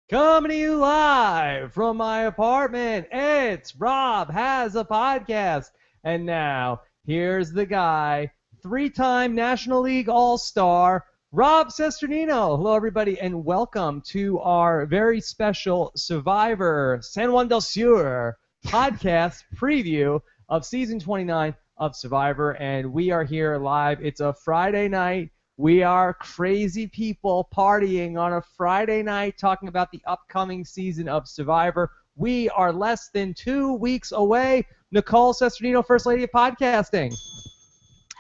Coming to you live from my apartment, it's Rob Has a Podcast. And now, here's the guy, three-time National League All-Star, Rob Cesternino. Hello, everybody, and welcome to our very special Survivor San Juan Del Sur podcast preview of Season 29 of Survivor. And we are here live. It's a Friday night. We are crazy people partying on a Friday night talking about the upcoming season of Survivor. We are less than 2 weeks away. Nicole Cesternino, First Lady of Podcasting.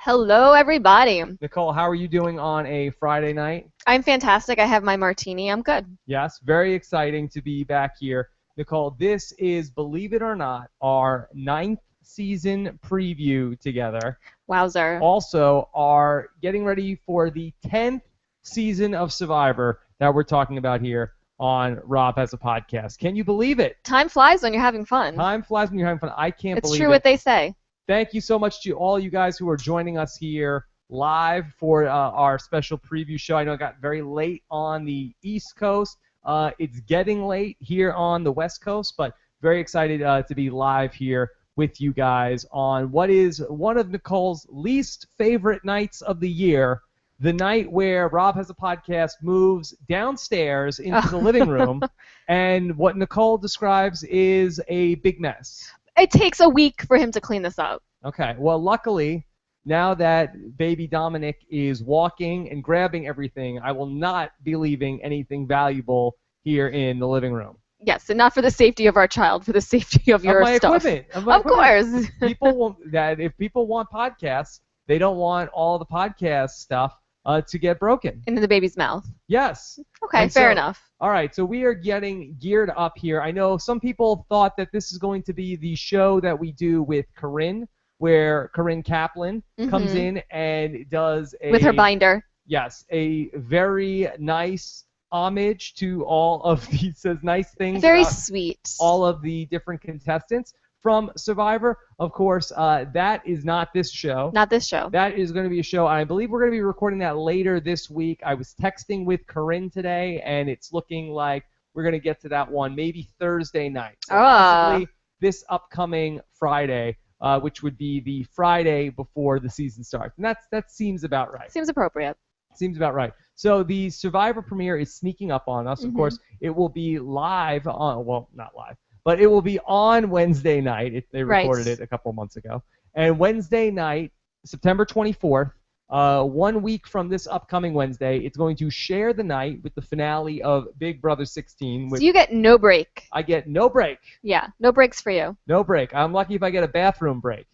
Hello, everybody. Nicole, how are you doing on a Friday night? I'm fantastic. I have my martini. I'm good. Yes, very exciting to be back here. Nicole, this is, believe it or not, our 9th season preview together. Wowzer. Also are getting ready for the 10th season of Survivor that we're talking about here on Rob Has a Podcast. Can you believe it? Time flies when you're having fun. Time flies when you're having fun. I can't believe it. It's true what they say. Thank you so much to all you guys who are joining us here live for our special preview show. I know it got very late on the East Coast. It's getting late here on the West Coast, but very excited to be live here with you guys on what is one of Nicole's least favorite nights of the year, the night where Rob Has a Podcast moves downstairs into the living room, and what Nicole describes is a big mess. It takes a week for him to clean this up. Okay, well, luckily, now that baby Dominic is walking and grabbing everything, I will not be leaving anything valuable here in the living room. Yes, and not for the safety of our child, for the safety of your stuff. Of course. If people want podcasts, they don't want all the podcast stuff to get broken. Into the baby's mouth. Yes. Okay, fair enough. All right, so we are getting geared up here. I know some people thought that this is going to be the show that we do with Corinne, where Corinne Kaplan comes in and does with her binder. Yes, a very nice homage to all of these, says nice things. Very sweet. All of the different contestants from Survivor. Of course, that is not this show. Not this show. That is going to be a show, and I believe we're going to be recording that later this week. I was texting with Corinne today, and it's looking like we're going to get to that one maybe Thursday night. So possibly this upcoming Friday, which would be the Friday before the season starts. And that seems about right. Seems appropriate. Seems about right. So the Survivor premiere is sneaking up on us. Of course, it will be live on, well, not live, but it will be on Wednesday night. They recorded it a couple months ago. And Wednesday night, September 24th, 1 week from this upcoming Wednesday, it's going to share the night with the finale of Big Brother 16. So you get no break. I get no break. Yeah, no breaks for you. No break. I'm lucky if I get a bathroom break.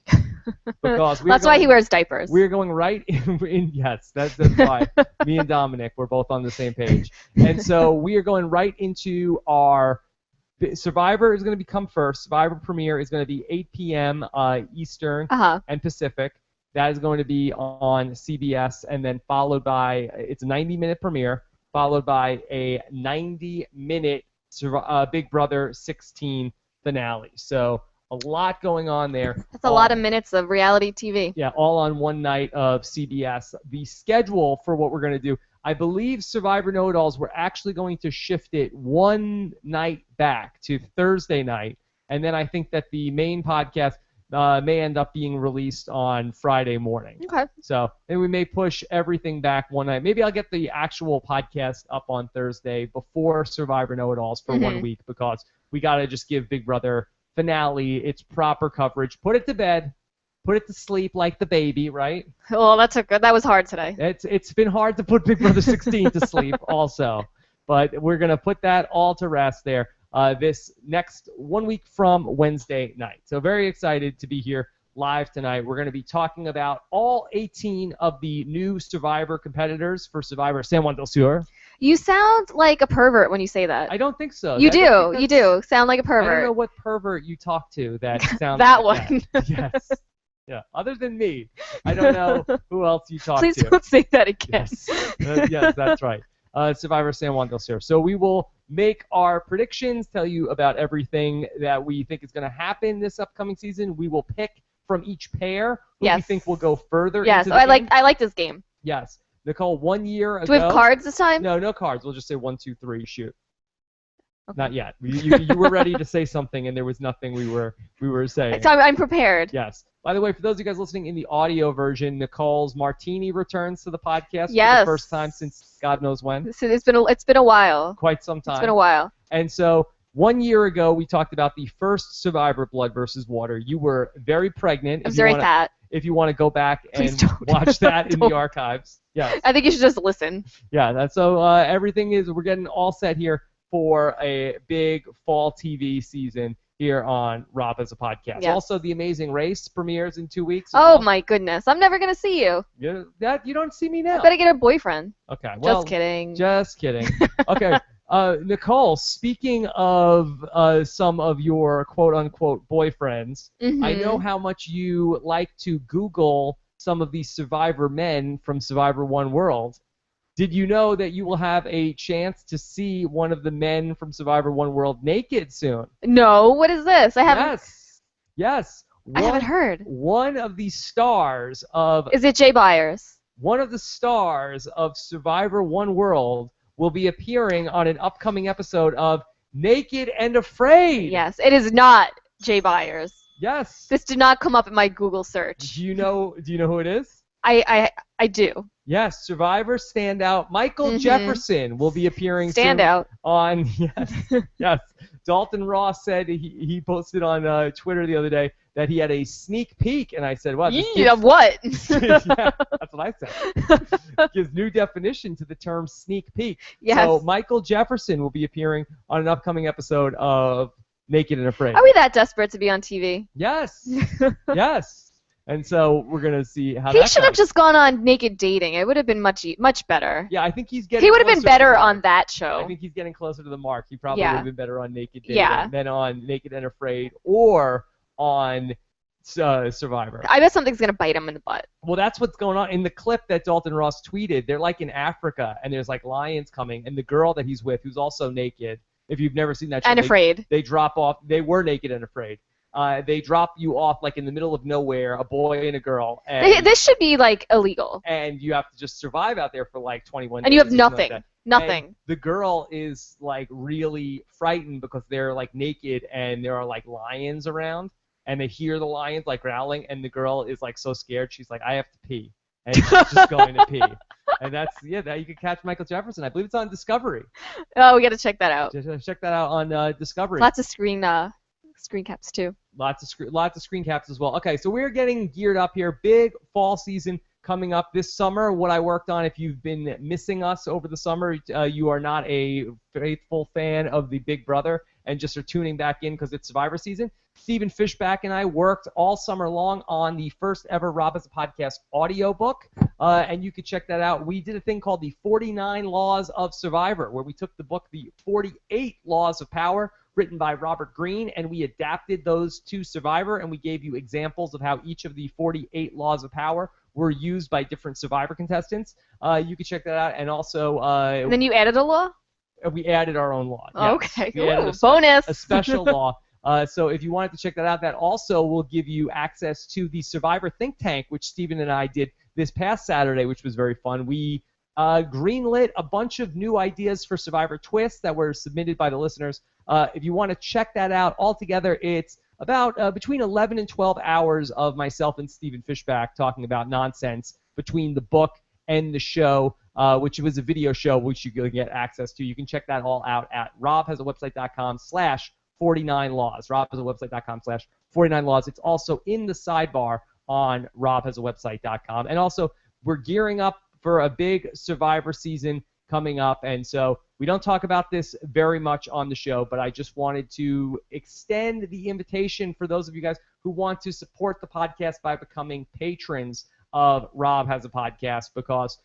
Because that's why he wears diapers. We're going right in yes, that's why. Me and Dominic, we're both on the same page. And so we are going right into our Survivor is going to become first. Survivor premiere is going to be 8 p.m. Eastern and Pacific. That is going to be on CBS, and then followed by, it's a 90-minute premiere, followed by a 90-minute Big Brother 16 finale. So a lot going on there. That's a lot of minutes of reality TV. Yeah, all on one night of CBS. The schedule for what we're going to do, I believe Survivor Know-It-Alls, we're actually going to shift it one night back to Thursday night, and then I think that the main podcast may end up being released on Friday morning. Okay. So and we may push everything back one night. Maybe I'll get the actual podcast up on Thursday before Survivor Know-It-Alls for 1 week, because we got to just give Big Brother finale its proper coverage. Put it to bed. Put it to sleep like the baby, right? Oh, that was hard today. It's been hard to put Big Brother 16 to sleep also. But we're going to put that all to rest there this next 1 week from Wednesday night. So very excited to be here live tonight. We're going to be talking about all 18 of the new Survivor competitors for Survivor San Juan Del Sur. You sound like a pervert when you say that. I don't think so. You do sound like a pervert. I don't know what pervert you talk to that sounds that like one. That. Yes. Yeah. Other than me, I don't know who else you talk to. Please don't say that again. Yes, that's right. Survivor San Juan Del Sur. So we will make our predictions, tell you about everything that we think is going to happen this upcoming season. We will pick from each pair who we think will go further. Yes, into the game. I like this game. Yes. Nicole, 1 year ago. Do we have cards this time? No cards. We'll just say 1, 2, 3, shoot. Okay. Not yet. You were ready to say something, and there was nothing we were saying. So I'm prepared. Yes. By the way, for those of you guys listening in the audio version, Nicole's Martini returns to the podcast for the first time since God knows when. So it's been a while. Quite some time. It's been a while. And so 1 year ago, we talked about the first Survivor Blood versus Water. You were very pregnant. I was very fat. If you want to go back and watch that in the archives. Yes. I think you should just listen. Yeah. So we're getting all set here for a big fall TV season here on Rob as a Podcast. Yes. Also, The Amazing Race premieres in 2 weeks. Oh my goodness! I'm never gonna see you. You don't see me now. I better get a boyfriend. Okay. Well, just kidding. Just kidding. Okay. Nicole, speaking of some of your quote-unquote boyfriends, I know how much you like to Google some of these Survivor men from Survivor One World. Did you know that you will have a chance to see one of the men from Survivor One World naked soon? No, what is this? I haven't. Yes. I haven't heard. One of the stars of. Is it Jay Byers? One of the stars of Survivor One World will be appearing on an upcoming episode of Naked and Afraid. Yes, it is not Jay Byers. Yes. This did not come up in my Google search. Do you know who it is? I do. Yes, Survivor standout Michael Jefferson will be appearing standout on yes. Dalton Ross said he posted on Twitter the other day that he had a sneak peek, and I said, "What? What?" Yeah, that's what I said. Gives new definition to the term sneak peek. Yes. So Michael Jefferson will be appearing on an upcoming episode of Naked and Afraid. Are we that desperate to be on TV? Yes. Yes. And so we're gonna see how. He should have just gone on Naked Dating. It would have been much better. Yeah, I think he's getting. He would have been better on that show. I think he's getting closer to the mark. He probably would have been better on Naked Dating than on Naked and Afraid or on Survivor. I bet something's gonna bite him in the butt. Well, that's what's going on in the clip that Dalton Ross tweeted. They're like in Africa, and there's like lions coming, and the girl that he's with, who's also naked. If you've never seen that show, and afraid. They drop off. They were naked and afraid. They drop you off like in the middle of nowhere, a boy and a girl. And, this should be like illegal. And you have to just survive out there for like 21 days. And you have nothing. Nothing. And the girl is like really frightened because they're like naked and there are like lions around, and they hear the lions like growling, and the girl is like so scared she's like, I have to pee, and she's just going to pee. And that's that you can catch Michael Jefferson. I believe it's on Discovery. Oh, we got to check that out. Just check that out on Discovery. Lots of screen caps too. Lots of screen caps as well. Okay, so we're getting geared up here. Big fall season coming up this summer. What I worked on, if you've been missing us over the summer, you are not a faithful fan of the Big Brother and just are tuning back in because it's Survivor season. Stephen Fishback and I worked all summer long on the first ever Rob as a Podcast audiobook, and you can check that out. We did a thing called the 49 Laws of Survivor, where we took the book, The 48 Laws of Power, written by Robert Greene, and we adapted those to Survivor, and we gave you examples of how each of the 48 laws of power were used by different Survivor contestants. You can check that out, and also... and then you added a law? We added our own law. Yes. Okay, cool. Bonus! A special law. So if you wanted to check that out, that also will give you access to the Survivor Think Tank, which Stephen and I did this past Saturday, which was very fun. We greenlit a bunch of new ideas for Survivor Twists that were submitted by the listeners. If you want to check that out altogether, it's about between 11 and 12 hours of myself and Stephen Fishback talking about nonsense between the book and the show, which was a video show which you can get access to. You can check that all out at robhasawebsite.com/49laws. robhasawebsite.com/49laws. It's also in the sidebar on robhasawebsite.com. And also, we're gearing up for a big Survivor season coming up, and so we don't talk about this very much on the show, but I just wanted to extend the invitation for those of you guys who want to support the podcast by becoming patrons of Rob Has a Podcast, because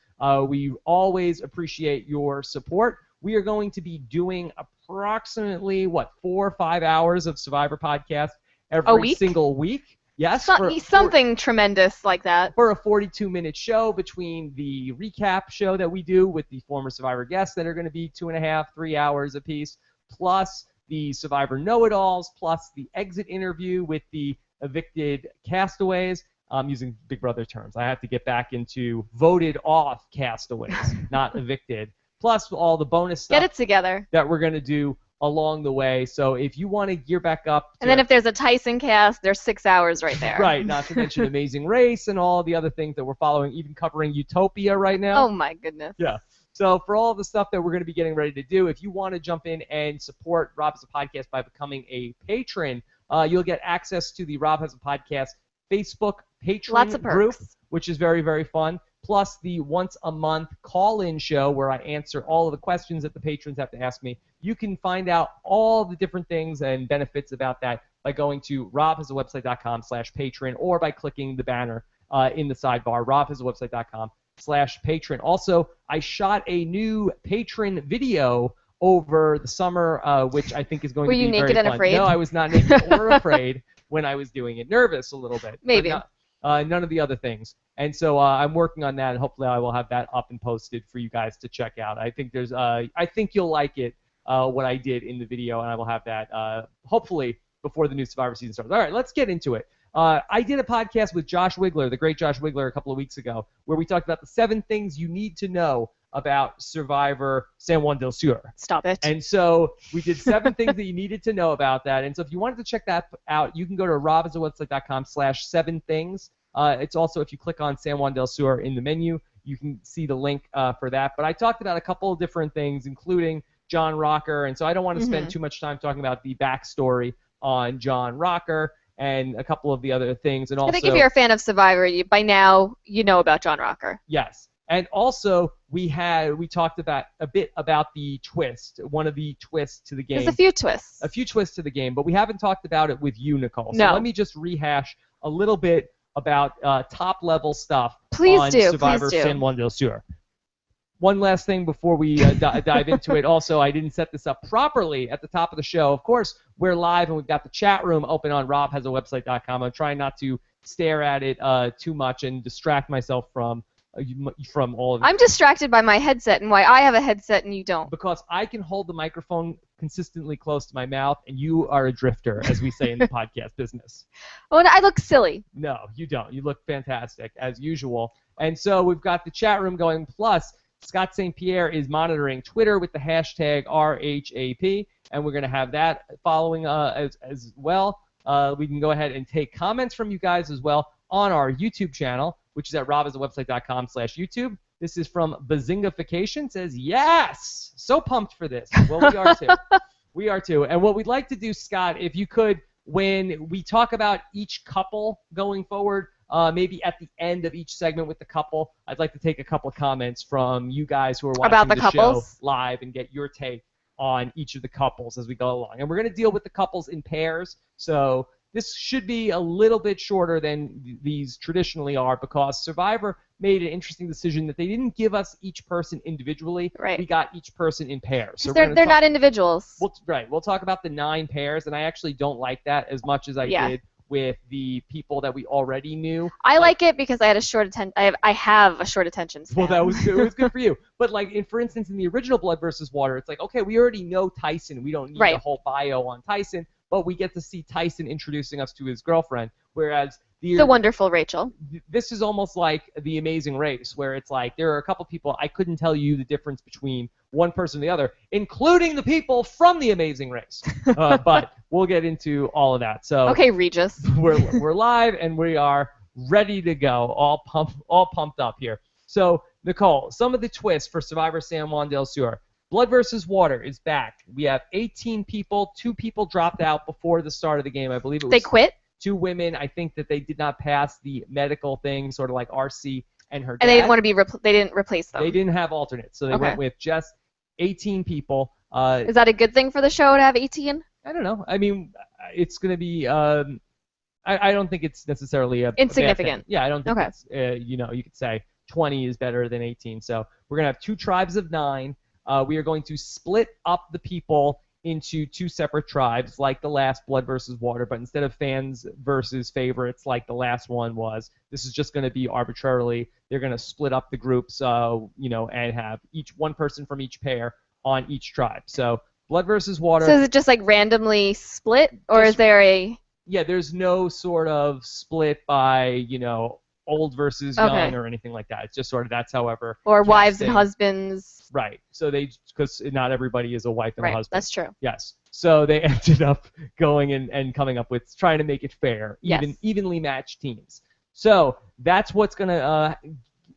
we always appreciate your support. We are going to be doing approximately, 4 or 5 hours of Survivor podcast every single week. Yes, something tremendous like that. For a 42-minute show between the recap show that we do with the former Survivor guests that are going to be 2.5, 3 hours apiece, plus the Survivor Know-It-Alls, plus the exit interview with the evicted castaways. I'm using Big Brother terms. I have to get back into voted off castaways, not evicted. Plus all the bonus stuff. Get it together. That we're going to do along the way. So if you want to gear back up. And then if there's a Tyson cast, there's 6 hours right there. Right, not to mention Amazing Race and all the other things that we're following, even covering Utopia right now. Oh, my goodness. Yeah. So for all the stuff that we're going to be getting ready to do, if you want to jump in and support Rob Has a Podcast by becoming a patron, you'll get access to the Rob Has a Podcast Facebook patron group, which is very, very fun. Plus the once-a-month call-in show where I answer all of the questions that the patrons have to ask me. You can find out all the different things and benefits about that by going to robhasawebsite.com/patron or by clicking the banner in the sidebar, robhasawebsite.com/patron. Also, I shot a new patron video over the summer, which I think is going to be very fun. Were you naked and afraid? No, I was not naked or afraid when I was doing it. Nervous a little bit. Maybe. None of the other things. And so I'm working on that, and hopefully I will have that up and posted for you guys to check out. I think I think you'll like it, what I did in the video, and I will have that hopefully before the new Survivor season starts. All right, let's get into it. I did a podcast with Josh Wigler, the great Josh Wigler, a couple of weeks ago, where we talked about the 7 things you need to know about Survivor San Juan Del Sur. Stop it. And so we did 7 things that you needed to know about that. And so if you wanted to check that out, you can go to robhasawebsite.com/7things. It's also, if you click on San Juan Del Sur in the menu, you can see the link for that. But I talked about a couple of different things, including John Rocker. And so I don't want to spend too much time talking about the backstory on John Rocker and a couple of the other things. And also, I think if you're a fan of Survivor, by now you know about John Rocker. Yes. And also, we talked about a bit about the twist, one of the twists to the game. There's a few twists. A few twists to the game, but we haven't talked about it with you, Nicole. No. So let me just rehash a little bit about top-level stuff on Survivor San Juan Del Sur. One last thing before we dive into it. Also, I didn't set this up properly at the top of the show. Of course, we're live, and we've got the chat room open on robhasawebsite.com. I'm trying not to stare at it too much and distract myself from all of it. I'm distracted by my headset and why I have a headset and you don't. Because I can hold the microphone consistently close to my mouth, and you are a drifter, as we say in the podcast business. Oh, I look silly. No, you don't. You look fantastic, as usual. And so we've got the chat room going. Plus, Scott St. Pierre is monitoring Twitter with the hashtag RHAP, and we're going to have that following as well. We can go ahead and take comments from you guys as well on our YouTube channel, which is at robhasawebsite.com/YouTube. This is from Bazingafication. Says, yes! So pumped for this. Well, we are too. We are too. And what we'd like to do, Scott, if you could, when we talk about each couple going forward, maybe at the end of each segment with the couple, I'd like to take a couple comments from you guys who are watching the show live and get your take on each of the couples as we go along. And we're going to deal with the couples in pairs, so this should be a little bit shorter than these traditionally are, because Survivor made an interesting decision that they didn't give us each person individually. Right. We got each person in pairs. So they're not individuals. We'll talk about the 9 pairs, and I actually don't like that as much as I did with the people that we already knew. I like it because I had a short attention. I have a short attention span. Well, that was good. It was good for you. But for instance, in the original Blood versus Water, it's like, okay, we already know Tyson. We don't need a whole bio on Tyson. But we get to see Tyson introducing us to his girlfriend, whereas the wonderful Rachel. This is almost like The Amazing Race, where it's like there are a couple people, I couldn't tell you the difference between one person and the other, including the people from The Amazing Race. But we'll get into all of that. So okay, Regis. We're live and we are ready to go, all pumped up here. So Nicole, some of the twists for Survivor San Juan Del Sur. Blood versus Water is back. We have 18 people. 2 people dropped out before the start of the game. I believe it was. They quit? 2 women. I think that they did not pass the medical thing, sort of like RC and her dad. And they didn't want to be. They didn't replace them. They didn't have alternates, so they went with just 18 people. Is that a good thing for the show to have 18? I don't know. I mean, it's going to be. I don't think it's necessarily insignificant. Yeah, I don't think it's. You could say 20 is better than 18. So we're going to have 2 tribes of 9. We are going to split up the people into 2 separate tribes, like the last Blood versus Water, but instead of fans versus favorites like the last one was, this is just going to be arbitrarily. They're going to split up the groups, and have one person from each pair on each tribe. So Blood versus Water. So is it just like randomly split, or is there a? Yeah, there's no sort of split by old versus young or anything like that. It's just sort of that's however. Or wives and husbands. Right. So because not everybody is a wife and a husband. That's true. Yes. So they ended up going and coming up with trying to make it fair, evenly matched teams. So that's what's going to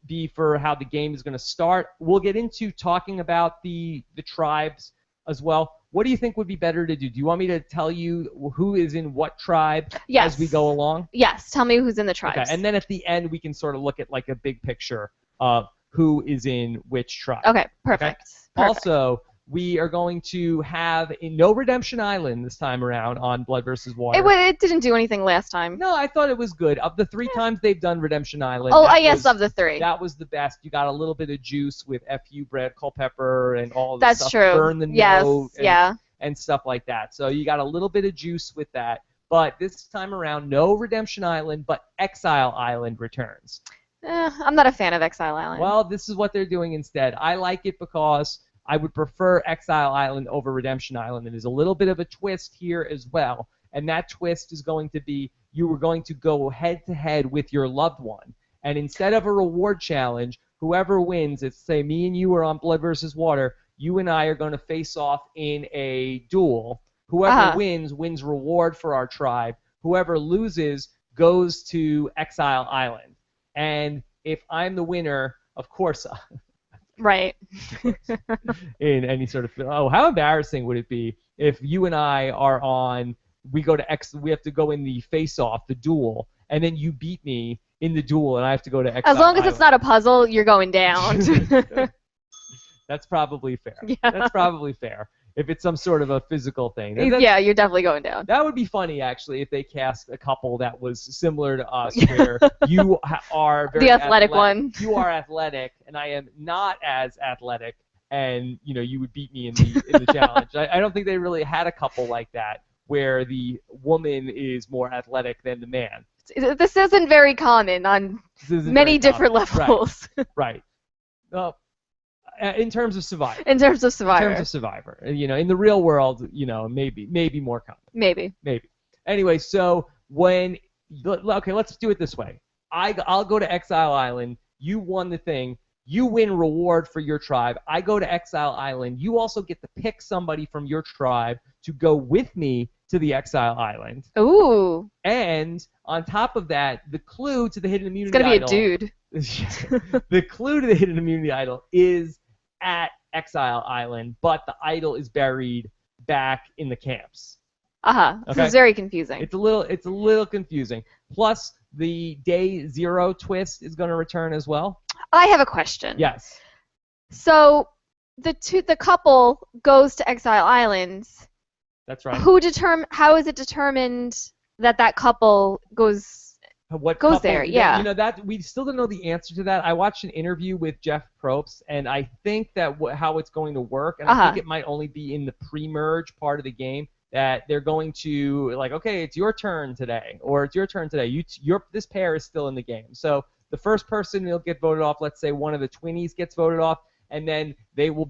be for how the game is going to start. We'll get into talking about the tribes as well. What do you think would be better to do? Do you want me to tell you who is in what tribe as we go along? Yes, tell me who's in the tribes. Okay, and then at the end we can sort of look at like a big picture of who is in which tribe. Okay, perfect. Also, we are going to have no Redemption Island this time around on Blood versus Water. It didn't do anything last time. No, I thought it was good. Of the 3 times they've done Redemption Island. Of the 3. That was the best. You got a little bit of juice with FU Brad Culpepper and all the stuff. That's true. Burn the Note and stuff like that. So you got a little bit of juice with that. But this time around, no Redemption Island, but Exile Island returns. I'm not a fan of Exile Island. Well, this is what they're doing instead. I like it because I would prefer Exile Island over Redemption Island. And there's a little bit of a twist here as well. And that twist is going to be you were going to go head-to-head with your loved one. And instead of a reward challenge, whoever wins, it's say me and you are on Blood versus Water, you and I are going to face off in a duel. Whoever wins reward for our tribe. Whoever loses goes to Exile Island. And if I'm the winner, of course... Right. in any sort of how embarrassing would it be if you and I are on we have to go in the face off, the duel, and then you beat me in the duel and I have to go to Exile As long as Island. It's not a puzzle, you're going down. That's probably fair. Yeah. That's probably fair. If it's some sort of a physical thing. Yeah, you're definitely going down. That would be funny, actually, if they cast a couple that was similar to us, where you are very the athletic one. You are athletic, and I am not as athletic, and you would beat me in the challenge. I don't think they really had a couple like that, where the woman is more athletic than the man. This isn't very common on many different levels. Right. Well, in terms of Survivor. In terms of Survivor. In the real world, maybe more common. Maybe. Anyway, so let's do it this way. I'll go to Exile Island. You won the thing. You win reward for your tribe. I go to Exile Island. You also get to pick somebody from your tribe to go with me to the Exile Island. Ooh. And on top of that, the clue to the hidden immunity idol. It's going to be a dude. The clue to the hidden immunity idol is at Exile Island, but the idol is buried back in the camps. Okay? This is very confusing. It's a little confusing. Plus, the day 0 twist is going to return as well. I have a question. Yes. So the couple goes to Exile Island. That's right. How is it determined that couple goes there? Yeah. That we still don't know the answer to that. I watched an interview with Jeff Probst, and I think that how it's going to work, and I think it might only be in the pre-merge part of the game that they're going to okay, it's your turn today, or it's your turn today. This pair is still in the game, so the first person will get voted off. Let's say one of the twinnies gets voted off, and then they will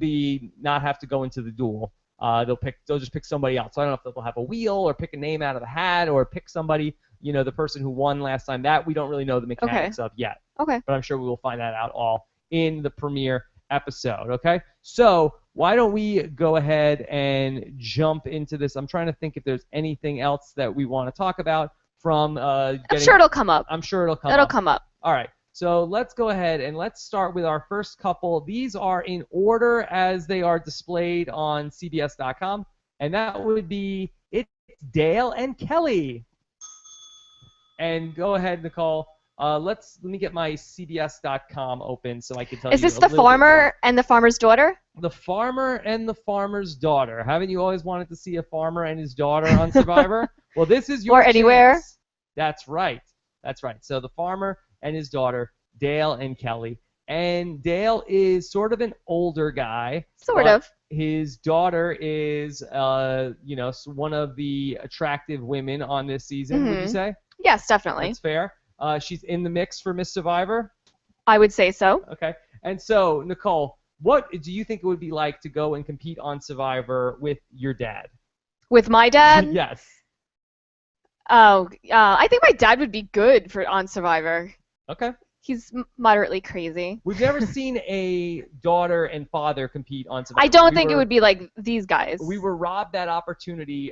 not have to go into the duel. They'll just pick somebody else. So I don't know if they'll have a wheel or pick a name out of the hat or pick somebody. The person who won last time. That we don't really know the mechanics of yet. Okay. But I'm sure we will find that out all in the premiere episode. Okay. So why don't we go ahead and jump into this? I'm trying to think if there's anything else that we want to talk about from. I'm sure it'll come up. I'm sure it'll come up. It'll come up. All right. So let's go ahead and let's start with our first couple. These are in order as they are displayed on CBS.com, and that would be it's Dale and Kelley. And go ahead, Nicole. Let me get my CBS.com open so I can tell you. Is this the farmer and the farmer's daughter? The farmer and the farmer's daughter. Haven't you always wanted to see a farmer and his daughter on Survivor? Well, this is your chance. Or anywhere. That's right. So the farmer and his daughter, Dale and Kelley. And Dale is sort of an older guy. Sort of. His daughter is, one of the attractive women on this season, would you say? Yes, definitely. That's fair. She's in the mix for Miss Survivor? I would say so. Okay. And so, Nicole, what do you think it would be like to go and compete on Survivor with your dad? With my dad? Yes. Oh, I think my dad would be good on Survivor. Okay. He's moderately crazy. We've never seen a daughter and father compete on Survivor. I don't think it would be like these guys. We were robbed that opportunity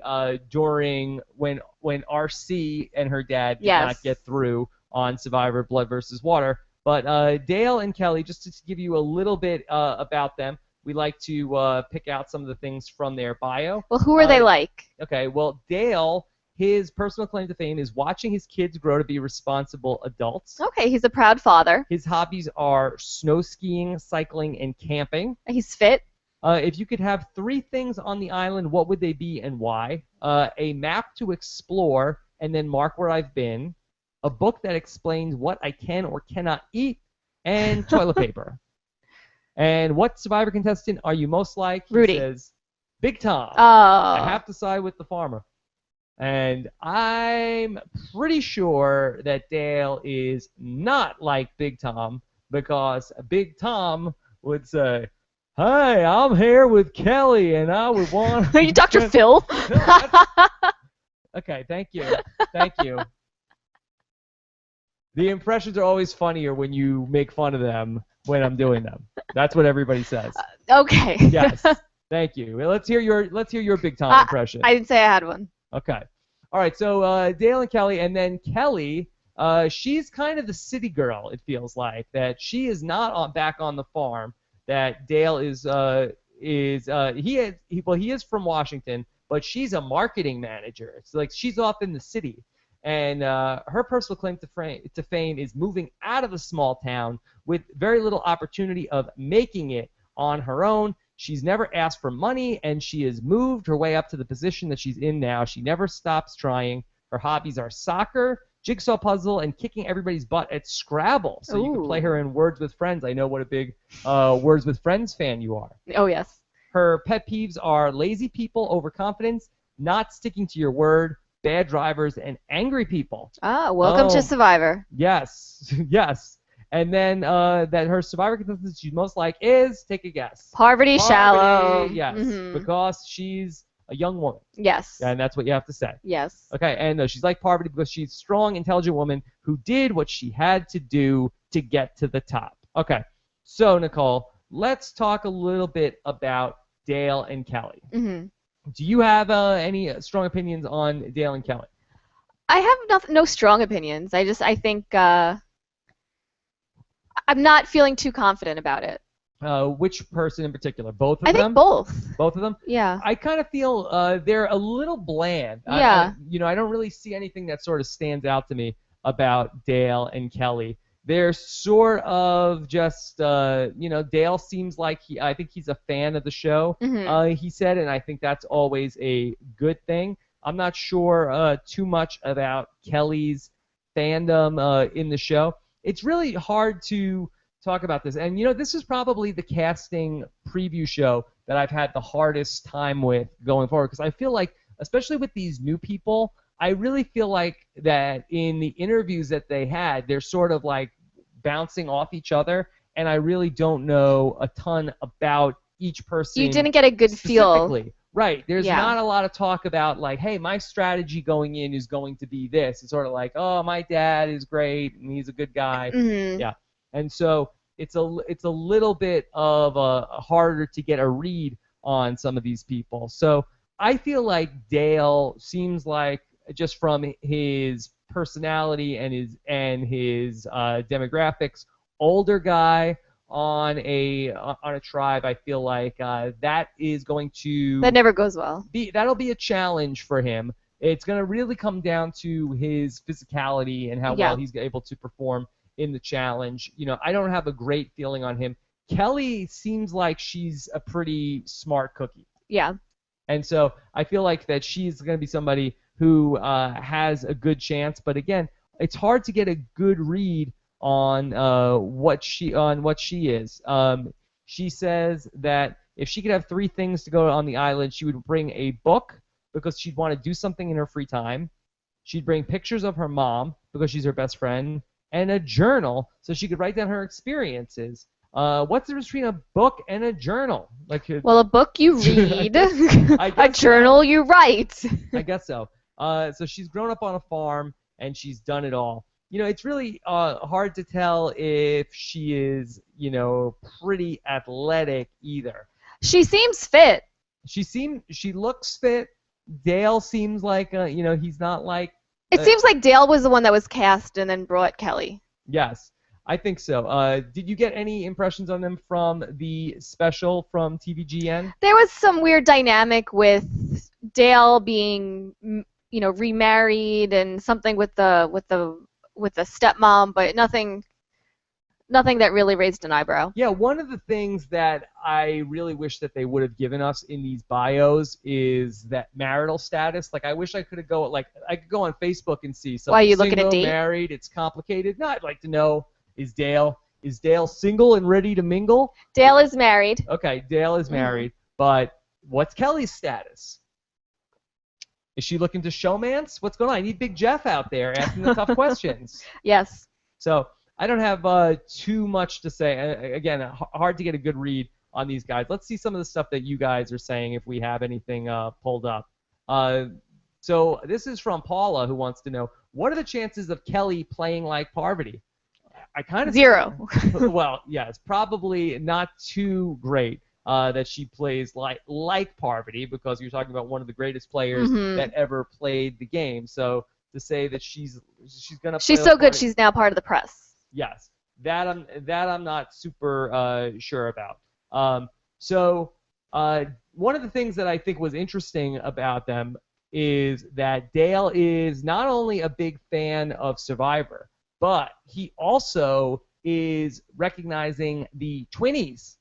during when RC and her dad did not get through on Survivor Blood versus Water. But Dale and Kelley, just to give you a little bit about them, we like to pick out some of the things from their bio. Well, who are they like? Okay, well, Dale, his personal claim to fame is watching his kids grow to be responsible adults. Okay, he's a proud father. His hobbies are snow skiing, cycling, and camping. He's fit. If you could have 3 things on the island, what would they be and why? A map to explore and then mark where I've been. A book that explains what I can or cannot eat. And toilet paper. And what Survivor contestant are you most like? He Rudy. says, Big Tom. Oh. I have to side with the farmer. And I'm pretty sure that Dale is not like Big Tom because Big Tom would say, "Hey, I'm here with Kelley, and I would want..." Are you Dr. Phil? Okay, thank you. Thank you. The impressions are always funnier when you make fun of them when I'm doing them. That's what everybody says. Okay. Yes. Thank you. Let's hear your Big Tom impression. I didn't say I had one. Okay. All right. So Dale and Kelley, and then Kelley, she's kind of the city girl. It feels like that she is not back on the farm. That Dale is he is from Washington, but she's a marketing manager. So like she's off in the city. And her personal claim to fame is moving out of a small town with very little opportunity of making it on her own. She's never asked for money, and she has moved her way up to the position that she's in now. She never stops trying. Her hobbies are soccer, jigsaw puzzle, and kicking everybody's butt at Scrabble. So you can play her in Words with Friends. I know what a big Words with Friends fan you are. Oh, yes. Her pet peeves are lazy people, overconfidence, not sticking to your word, bad drivers, and angry people. Welcome to Survivor. Yes, yes. And then that her Survivor contestant she's most like is, take a guess. Poverty shallow. Yes, because she's a young woman. Yes. And that's what you have to say. Yes. Okay, and she's like poverty because she's a strong, intelligent woman who did what she had to do to get to the top. Okay, so Nicole, let's talk a little bit about Dale and Kelley. Mm-hmm. Do you have any strong opinions on Dale and Kelley? I have no strong opinions. I think I'm not feeling too confident about it. Which person in particular? Both of them? I think both. Both of them? Yeah. I kind of feel they're a little bland. Yeah. I don't really see anything that sort of stands out to me about Dale and Kelley. They're sort of just, Dale seems like I think he's a fan of the show, he said, and I think that's always a good thing. I'm not sure too much about Kelley's fandom in the show. It's really hard to talk about this. And, this is probably the casting preview show that I've had the hardest time with going forward because I feel like, especially with these new people, I really feel like that in the interviews that they had, they're sort of like bouncing off each other, and I really don't know a ton about each person. You didn't get a good feel. Right. There's not a lot of talk about like, hey, my strategy going in is going to be this. It's sort of like, oh, my dad is great and he's a good guy. Mm-hmm. Yeah. And so it's a little bit of harder to get a read on some of these people. So I feel like Dale seems like, just from his personality and his demographics, older guy on a tribe. I feel like that is going to never goes well. That'll be a challenge for him. It's going to really come down to his physicality and how well he's able to perform in the challenge. I don't have a great feeling on him. Kelley seems like she's a pretty smart cookie. Yeah. And so I feel like that she's going to be somebody who has a good chance. But again, it's hard to get a good read on what she is. She says that if she could have 3 things to go on the island, she would bring a book because she'd want to do something in her free time. She'd bring pictures of her mom because she's her best friend, and a journal so she could write down her experiences. What's the difference between a book and a journal? Well, a book you read, a journal you write. I guess so. So she's grown up on a farm and she's done it all. it's really hard to tell if she is, pretty athletic either. She seems fit. She looks fit. Dale seems like, he's not like. It seems like Dale was the one that was cast and then brought Kelley. Yes, I think so. Did you get any impressions on them from the special from TVGN? There was some weird dynamic with Dale being, remarried and something with the stepmom, but nothing that really raised an eyebrow. Yeah, one of the things that I really wish that they would have given us in these bios is that marital status. Like, I wish I could go on Facebook and see something. Why, you single, looking at date? Married, it's complicated. No, I'd like to know, is Dale single and ready to mingle? Dale is married. Okay, Dale is married, but what's Kelley's status? Is she looking to showmance? What's going on? I need Big Jeff out there asking the tough questions. Yes. So I don't have too much to say. Again, hard to get a good read on these guys. Let's see some of the stuff that you guys are saying if we have anything pulled up. So this is from Paula, who wants to know, what are the chances of Kelley playing like Parvati? I kind of 0. Well, yeah, it's probably not too great that she plays like Parvati, because you're talking about one of the greatest players that ever played the game. So to say that she's gonna play she's so good, she's now part of the press. Yes, that I'm not super sure about. So one of the things that I think was interesting about them is that Dale is not only a big fan of Survivor, but he also is recognizing the Twinnies.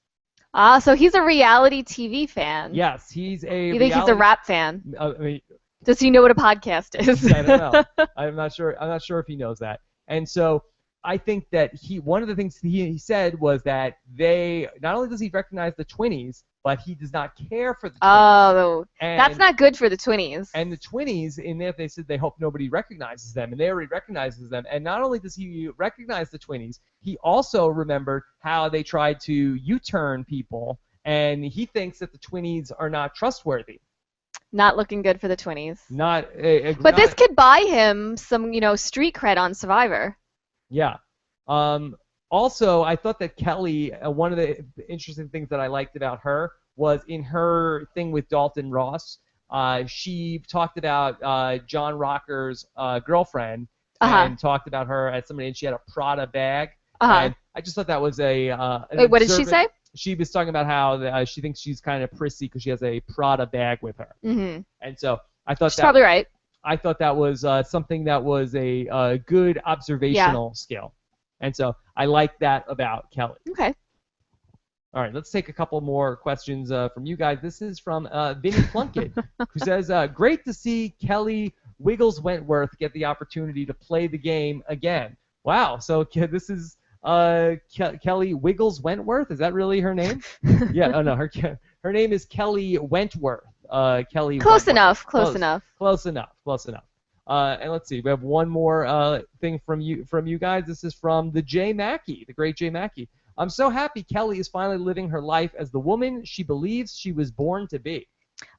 So he's a reality TV fan. Yes, he's a. You think he's a rap fan? I mean, does he know what a podcast is? I don't know. I'm not sure if he knows that. And so I think that one of the things he said was that not only does he recognize the Twinnies, but he does not care for the Twinnies. Oh, that's not good for the Twinnies. And the Twinnies, in there, they said they hope nobody recognizes them, and they already recognizes them. And not only does he recognize the Twinnies, he also remembered how they tried to U-turn people, and he thinks that the Twinnies are not trustworthy. Not looking good for the Twinnies. But this could buy him some, street cred on Survivor. Yeah. Also, I thought that Kelley, one of the interesting things that I liked about her was in her thing with Dalton Ross, she talked about John Rocker's girlfriend and talked about her as somebody, and she had a Prada bag. And I just thought that was Wait, what did she say? She was talking about how she thinks she's kind of prissy because she has a Prada bag with her. Mm-hmm. And so I thought she's probably right. I thought that was something that was a good observational skill. And so I like that about Kelley. Okay. All right, let's take a couple more questions from you guys. This is from Vinny Plunkett, who says, great to see Kelley Wiggles Wentworth get the opportunity to play the game again. Wow, so this is Kelley Wiggles Wentworth? Is that really her name? Yeah, oh no, her name is Kelley Wentworth. Kelley Close Wentworth. enough. Close enough. And let's see, we have one more thing from you guys. This is from the Jay Mackey, the great Jay Mackey. I'm so happy Kelley is finally living her life as the woman she believes she was born to be.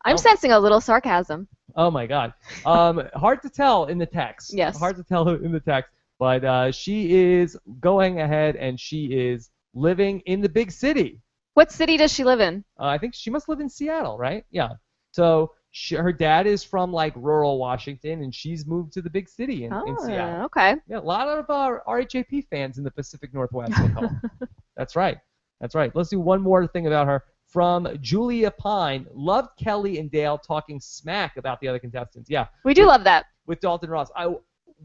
I'm sensing a little sarcasm. Oh my God. Hard to tell in the text. Yes. Hard to tell in the text. But she is going ahead and she is living in the big city. What city does she live in? I think she must live in Seattle, right? Yeah. So her dad is from like rural Washington, and she's moved to the big city in Seattle. Okay. Yeah, a lot of RHAP fans in the Pacific Northwest, Nicole. That's right. Let's do one more thing about her. From Julia Pine, loved Kelley and Dale talking smack about the other contestants. Yeah. We do love that. With Dalton Ross.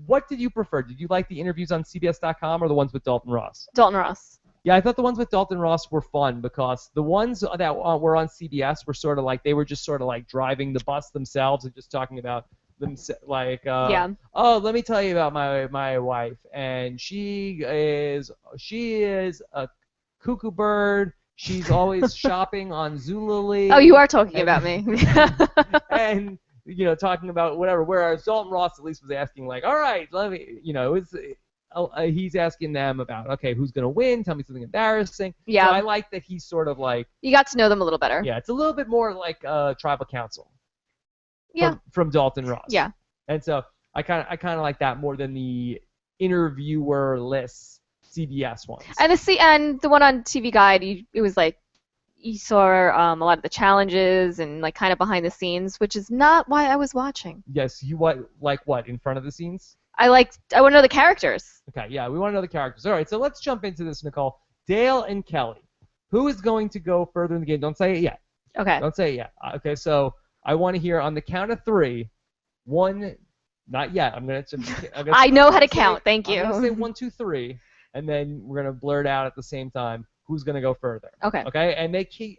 What did you prefer? Did you like the interviews on CBS.com or the ones with Dalton Ross? Dalton Ross. Yeah, I thought the ones with Dalton Ross were fun because the ones that were on CBS were sort of like, they were just sort of like driving the bus themselves and just talking about them, like, oh, let me tell you about my wife, and she is a cuckoo bird. She's always shopping on Zulily. Oh, you are talking about me. And talking about whatever. Whereas Dalton Ross at least was asking like, all right, let me, he's asking them about, okay, who's going to win? Tell me something embarrassing. Yeah. So I like that he's sort of like... You got to know them a little better. Yeah, it's a little bit more like tribal council. Yeah. From Dalton Ross. Yeah. And so I kind of like that more than the interviewer-less CBS ones. And the one on TV Guide, it was like you saw a lot of the challenges and like kind of behind the scenes, which is not why I was watching. Yes, you like what in front of the scenes? I want to know the characters. Okay, yeah, we want to know the characters. All right, so let's jump into this, Nicole. Dale and Kelley. Who is going to go further in the game? Don't say it yet. Okay. Don't say it yet. Okay, so I want to hear on the count of 3. 1, not yet. I know how to count. Thank you. I'm going to say 1, 2, 3, and then we're going to blurt out at the same time who's going to go further. Okay. Okay,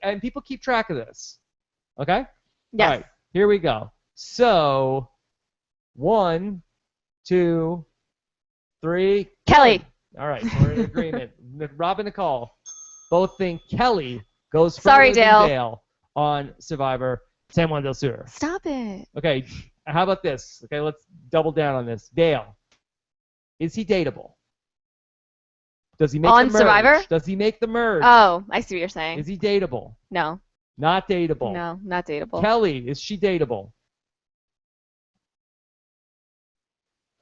and people keep track of this. Okay. Yes. All right. Here we go. So 1, 2, 3. Kelley. All right, we're in agreement. Rob and Nicole both think Kelley goes further Sorry, than Dale. Dale on Survivor San Juan Del Sur. Stop it. Okay, how about this? Okay, let's double down on this. Dale, is he dateable? Does he make On the merge? Survivor? Does he make the merge? Oh, I see what you're saying. Is he dateable? No. Not dateable. No, not dateable. Kelley, is she dateable?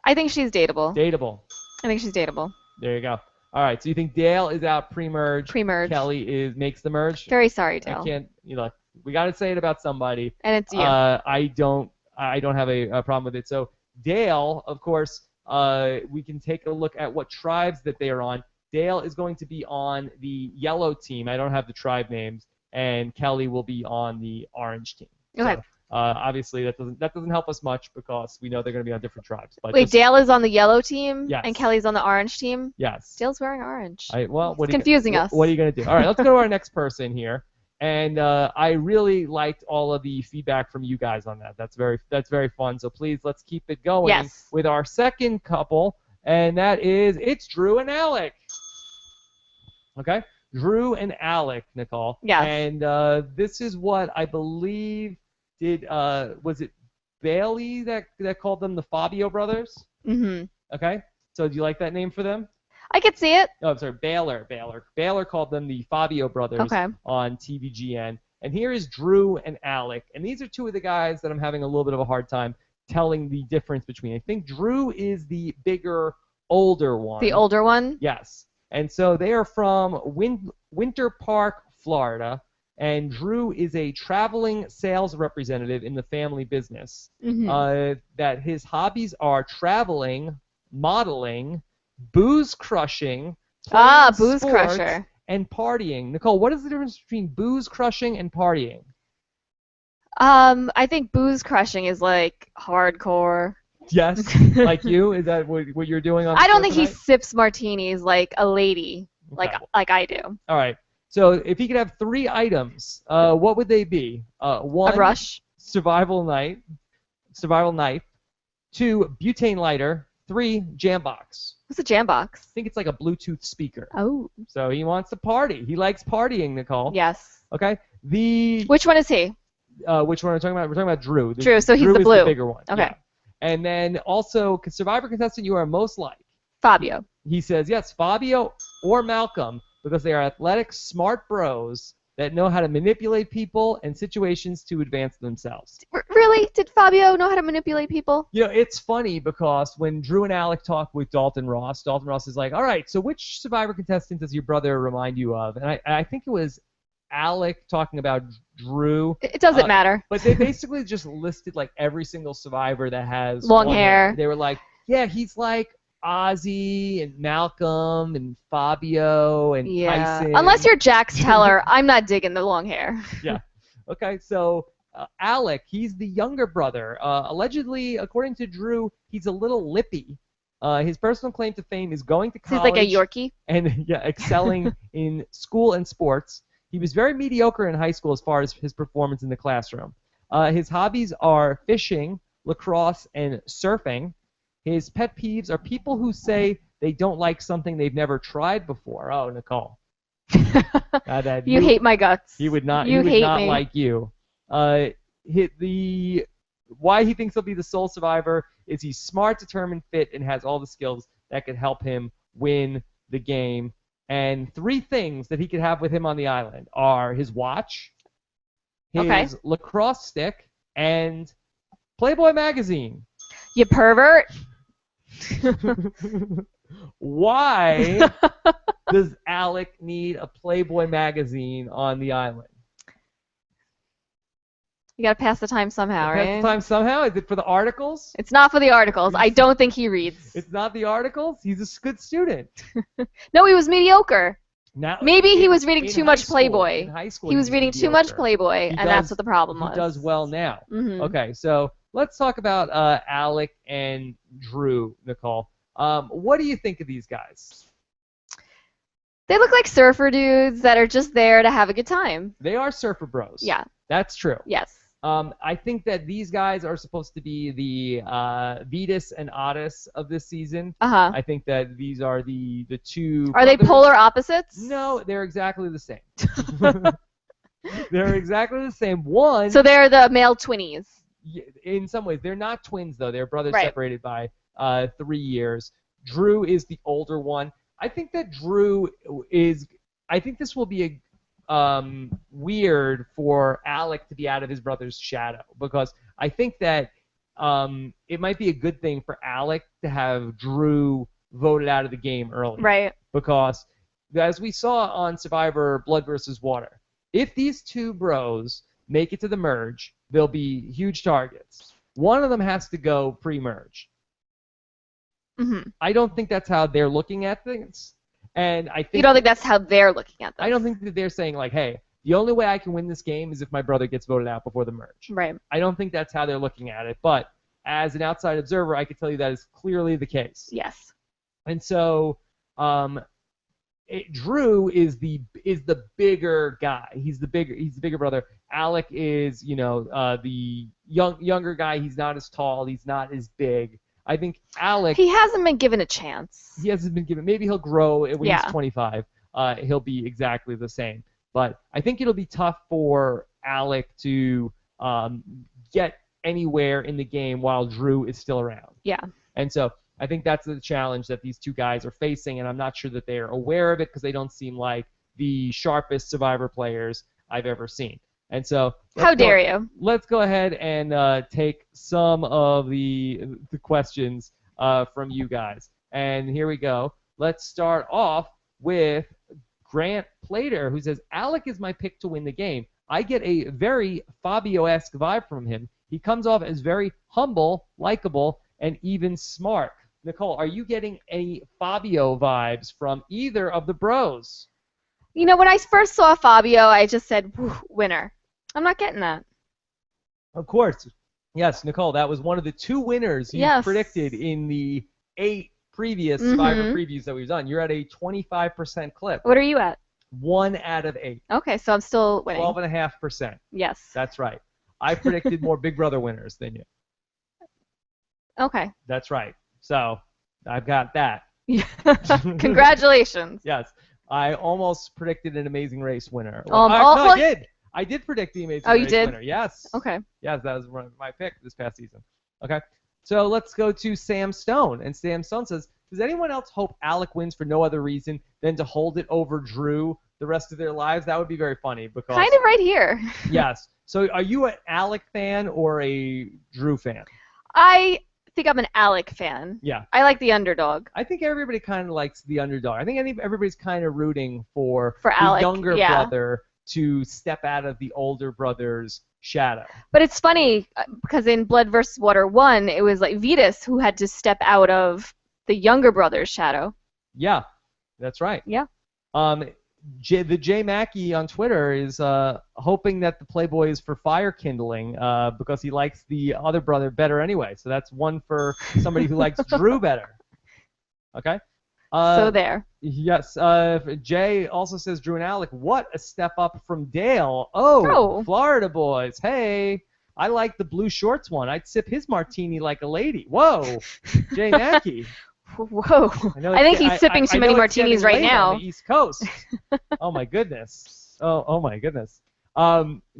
I think she's dateable. Dateable. I think she's dateable. There you go. All right, so you think Dale is out pre-merge? Pre-merge. Kelley makes the merge? Very sorry, Dale. I can't. We got to say it about somebody. And it's you. I don't have a problem with it. So Dale, of course, we can take a look at what tribes that they are on. Dale is going to be on the yellow team. I don't have the tribe names, and Kelley will be on the orange team. Okay. So, obviously, that doesn't help us much because we know they're going to be on different tribes. But Wait, Dale is on the yellow team, Yes. and Kelley's on the orange team. Yes. Dale's wearing orange. It's confusing us. What are you going to do? All right, let's go to our next person here. And I really liked all of the feedback from you guys on that. That's very fun. So please, let's keep it going with our second couple, and that is it's Drew and Alec. Okay, Drew and Alec, Nicole. Yes. And this is what I believe was it Bailey that called them the Fabio brothers? Mm-hmm. Okay. So do you like that name for them? I could see it. Oh, I'm sorry, Baylor. Baylor called them the Fabio brothers on TVGN. And here is Drew and Alec. And these are two of the guys that I'm having a little bit of a hard time telling the difference between. I think Drew is the bigger, older one. The older one? Yes. And so they are from Winter Park, Florida. And Drew is a traveling sales representative in the family business. Mm-hmm. That his hobbies are traveling, modeling, booze crushing, booze sports, crusher, and partying. Nicole, what is the difference between booze crushing and partying? I think booze crushing is like hardcore. Yes, like you? Is that what you're doing on? I don't think tonight? he sips martinis like a lady, like I do. All right. So if he could have 3 items, what would they be? 1, a brush. Survival knife. 2, butane lighter. 3, jam box. What's a jam box? I think it's like a Bluetooth speaker. Oh. So he wants to party. He likes partying, Nicole. Yes. Okay. Which one is he? Which one are we talking about? We're talking about Drew. Drew, so he's Drew the is blue. The bigger one. Okay. Yeah. And then also, Survivor contestant you are most like. Fabio. He says, yes, Fabio or Malcolm, because they are athletic, smart bros that know how to manipulate people and situations to advance themselves. Really? Did Fabio know how to manipulate people? It's funny because when Drew and Alec talk with Dalton Ross is like, all right, so which Survivor contestant does your brother remind you of? And I think it was Alec talking about Drew. It doesn't matter. But they basically just listed like every single Survivor that has long hair. They were like, yeah, he's like Ozzy and Malcolm and Fabio and Tyson. Unless you're Jax Teller, I'm not digging the long hair. Yeah. Okay, so Alec, he's the younger brother. Allegedly, according to Drew, he's a little lippy. His personal claim to fame is going to college. He's like a Yorkie. And excelling in school and sports. He was very mediocre in high school as far as his performance in the classroom. His hobbies are fishing, lacrosse, and surfing. His pet peeves are people who say they don't like something they've never tried before. Oh, Nicole. You hate my guts. He would not. You he would hate not me. like you. Why he thinks he'll be the sole survivor is he's smart, determined, fit, and has all the skills that could help him win the game. And 3 things that he could have with him on the island are his watch, his lacrosse stick, and Playboy magazine. You pervert. Why does Alec need a Playboy magazine on the island? You gotta pass the time somehow, right? Pass the time somehow? Is it for the articles? It's not for the articles. I don't think he reads. It's not the articles? He's a good student. No, he was mediocre. Now, Maybe he was reading too much school, Playboy. In high school, He was reading too much Playboy, and that's what the problem was. He does well now. Mm-hmm. Okay, so let's talk about Alec and Drew, Nicole. What do you think of these guys? They look like surfer dudes that are just there to have a good time. They are surfer bros. Yeah. That's true. Yes. I think that these guys are supposed to be the Vetus and Otis of this season. Uh-huh. I think that these are the two. Are they polar opposites? No, they're exactly the same. They're exactly the same. One. So they're the male twinnies. In some ways, they're not twins though. They're brothers Right. separated by 3 years. Drew is the older one. I think that Drew is. I think this will be a weird for Alec to be out of his brother's shadow, because I think that it might be a good thing for Alec to have Drew voted out of the game early. Right. Because as we saw on Survivor Blood versus Water, if these two bros make it to the merge, they'll be huge targets. One of them has to go pre-merge. Mm-hmm. I don't think that's how they're looking at things. And I think you don't think that's how they're looking at this? I don't think that they're saying like, hey, the only way I can win this game is if my brother gets voted out before the merge. Right. I don't think that's how they're looking at it. But as an outside observer, I can tell you that is clearly the case. Yes. And so Drew is the bigger guy. He's the bigger brother. Alec is, the younger guy. He's not as tall. He's not as big. I think Alec. He hasn't been given a chance. He hasn't been given. Maybe he'll grow when Yeah. he's 25. He'll be exactly the same. But I think it'll be tough for Alec to get anywhere in the game while Drew is still around. Yeah. And so I think that's the challenge that these two guys are facing, and I'm not sure that they're aware of it because they don't seem like the sharpest Survivor players I've ever seen. And so How dare you? Let's go ahead and take some of the questions from you guys. And here we go. Let's start off with Grant Plater, who says, Alec is my pick to win the game. I get a very Fabio-esque vibe from him. He comes off as very humble, likable, and even smart. Nicole, are you getting any Fabio vibes from either of the bros? When I first saw Fabio, I just said, winner. I'm not getting that. Of course. Yes, Nicole, that was one of the 2 winners you predicted in the 8 previous Survivor previews that we've done. You're at a 25% clip. What are you at? 1 out of 8. Okay, so I'm still winning. 12.5%. Yes. That's right. I predicted more Big Brother winners than you. Okay. That's right. So I've got that. Congratulations. Yes. I almost predicted an Amazing Race winner. I did. I did predict the Amazing Race winner. Yes. Okay. Yes, that was my pick this past season. Okay. So let's go to Sam Stone. And Sam Stone says, does anyone else hope Alec wins for no other reason than to hold it over Drew the rest of their lives? That would be very funny. Because kind of right here. Yes. So are you an Alec fan or a Drew fan? I think I'm an Alec fan. Yeah. I like the underdog. I think everybody kind of likes the underdog. I think everybody's kind of rooting for the Alec, younger brother to step out of the older brother's shadow. But it's funny because in Blood vs. Water 1, it was like Vetus who had to step out of the younger brother's shadow. Yeah, that's right. Yeah. The J Mackey on Twitter is hoping that the Playboy is for fire kindling because he likes the other brother better anyway. So that's one for somebody who likes Drew better. Okay. So there. Yes. Jay also says Drew and Alec. What a step up from Dale. Oh, Florida boys. Hey, I like the blue shorts one. I'd sip his martini like a lady. Whoa, Jay Mackey. Whoa. I think he's sipping too many martinis right now. On the East Coast. Oh my goodness. Oh my goodness.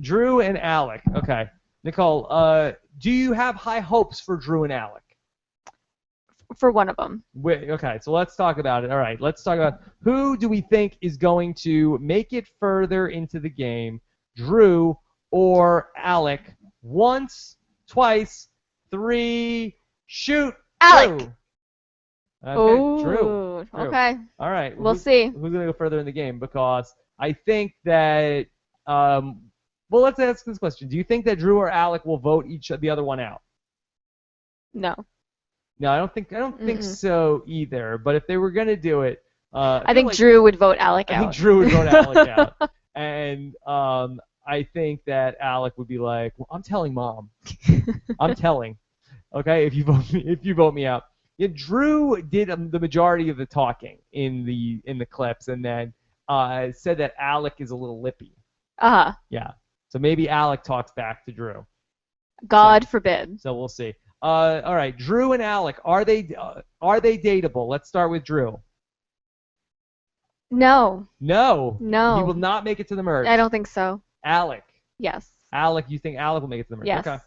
Drew and Alec. Okay. Nicole, do you have high hopes for Drew and Alec? For one of them. Okay, so let's talk about it. All right, let's talk about who do we think is going to make it further into the game, Drew or Alec? Once, twice, 3, shoot. Alec. Drew. Okay, Drew. Ooh, okay. All right. We'll see. Who's gonna go further in the game? Because I think that well, let's ask this question. Do you think that Drew or Alec will vote the other one out? No. No, I don't think so either. But if they were gonna do it, I think Drew would vote Alec out. I think Drew would vote Alec out, and I think that Alec would be like, well, I'm telling Mom. I'm telling. Okay, if you vote me out. Yeah, Drew did the majority of the talking in the clips, and then said that Alec is a little lippy. Yeah. So maybe Alec talks back to Drew. God forbid. So we'll see. All right, Drew and Alec, are they dateable? Let's start with Drew. No. No. No. He will not make it to the merge. I don't think so. Alec. Yes. Alec, you think Alec will make it to the merge? Yes. Okay.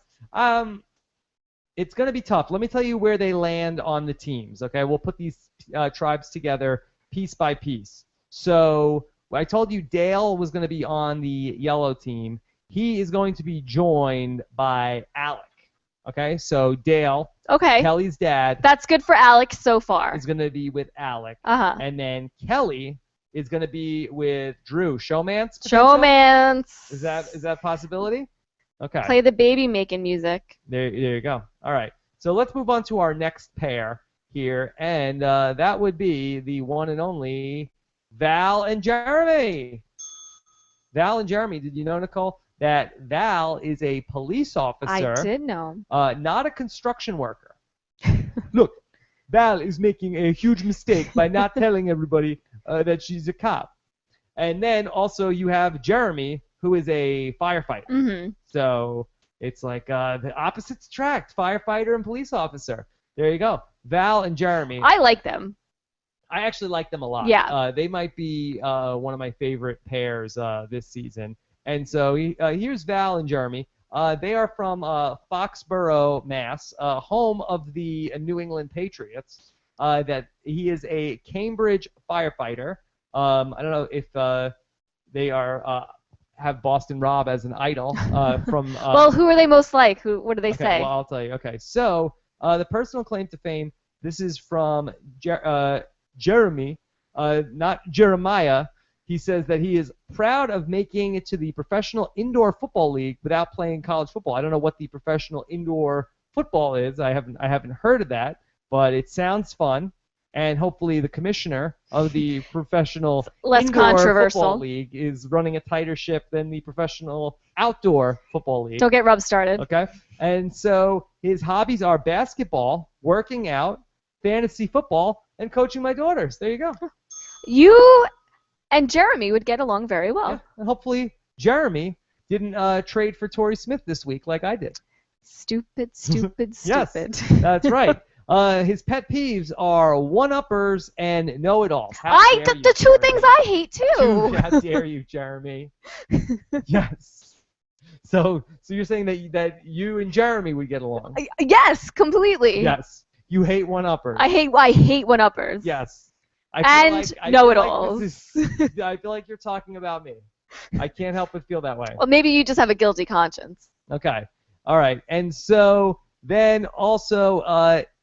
It's going to be tough. Let me tell you where they land on the teams, okay? We'll put these tribes together piece by piece. So I told you Dale was going to be on the yellow team. He is going to be joined by Alec, okay? So Dale, okay. Kelley's dad. That's good for Alec so far. Is going to be with Alec. And then Kelley is going to be with Drew. Showmance? Showmance. Is that a possibility? Okay. Play the baby making music. There you go. All right. So let's move on to our next pair here, and that would be the one and only Val and Jeremy. Val and Jeremy, did you know, Nicole, that Val is a police officer? I did know. Not a construction worker. Look, Val is making a huge mistake by not telling everybody that she's a cop. And then also you have Jeremy, who is a firefighter. Mm-hmm. So it's like the opposites attract, firefighter and police officer. There you go. Val and Jeremy. I like them. I actually like them a lot. Yeah. They might be one of my favorite pairs this season. And so here's Val and Jeremy. They are from Foxborough, Mass., home of the New England Patriots. That he is a Cambridge firefighter. I don't know if they have Boston Rob as an idol from. Well, who are they most like? What do they say? Well, I'll tell you. Okay, so the personal claim to fame. This is from Jeremy, not Jeremiah. He says that he is proud of making it to the Professional Indoor Football League without playing college football. I don't know what the Professional Indoor Football is. I haven't heard of that, but it sounds fun. And hopefully the commissioner of the Professional Indoor Football League is running a tighter ship than the Professional Outdoor Football League. Don't get Rob started. Okay. And so his hobbies are basketball, working out, fantasy football, and coaching my daughters. There you go. You and Jeremy would get along very well. Yeah. And hopefully Jeremy didn't trade for Torrey Smith this week like I did. Stupid. Yes, that's right. His pet peeves are one-uppers and know-it-alls. The two things I hate too. How dare you, Jeremy? Yes. So you're saying that you and Jeremy would get along? Yes, completely. Yes. You hate one-uppers. I hate one-uppers. Yes. And know-it-alls. I feel like you're talking about me. I can't help but feel that way. Well, maybe you just have a guilty conscience. Okay. All right. And so then also,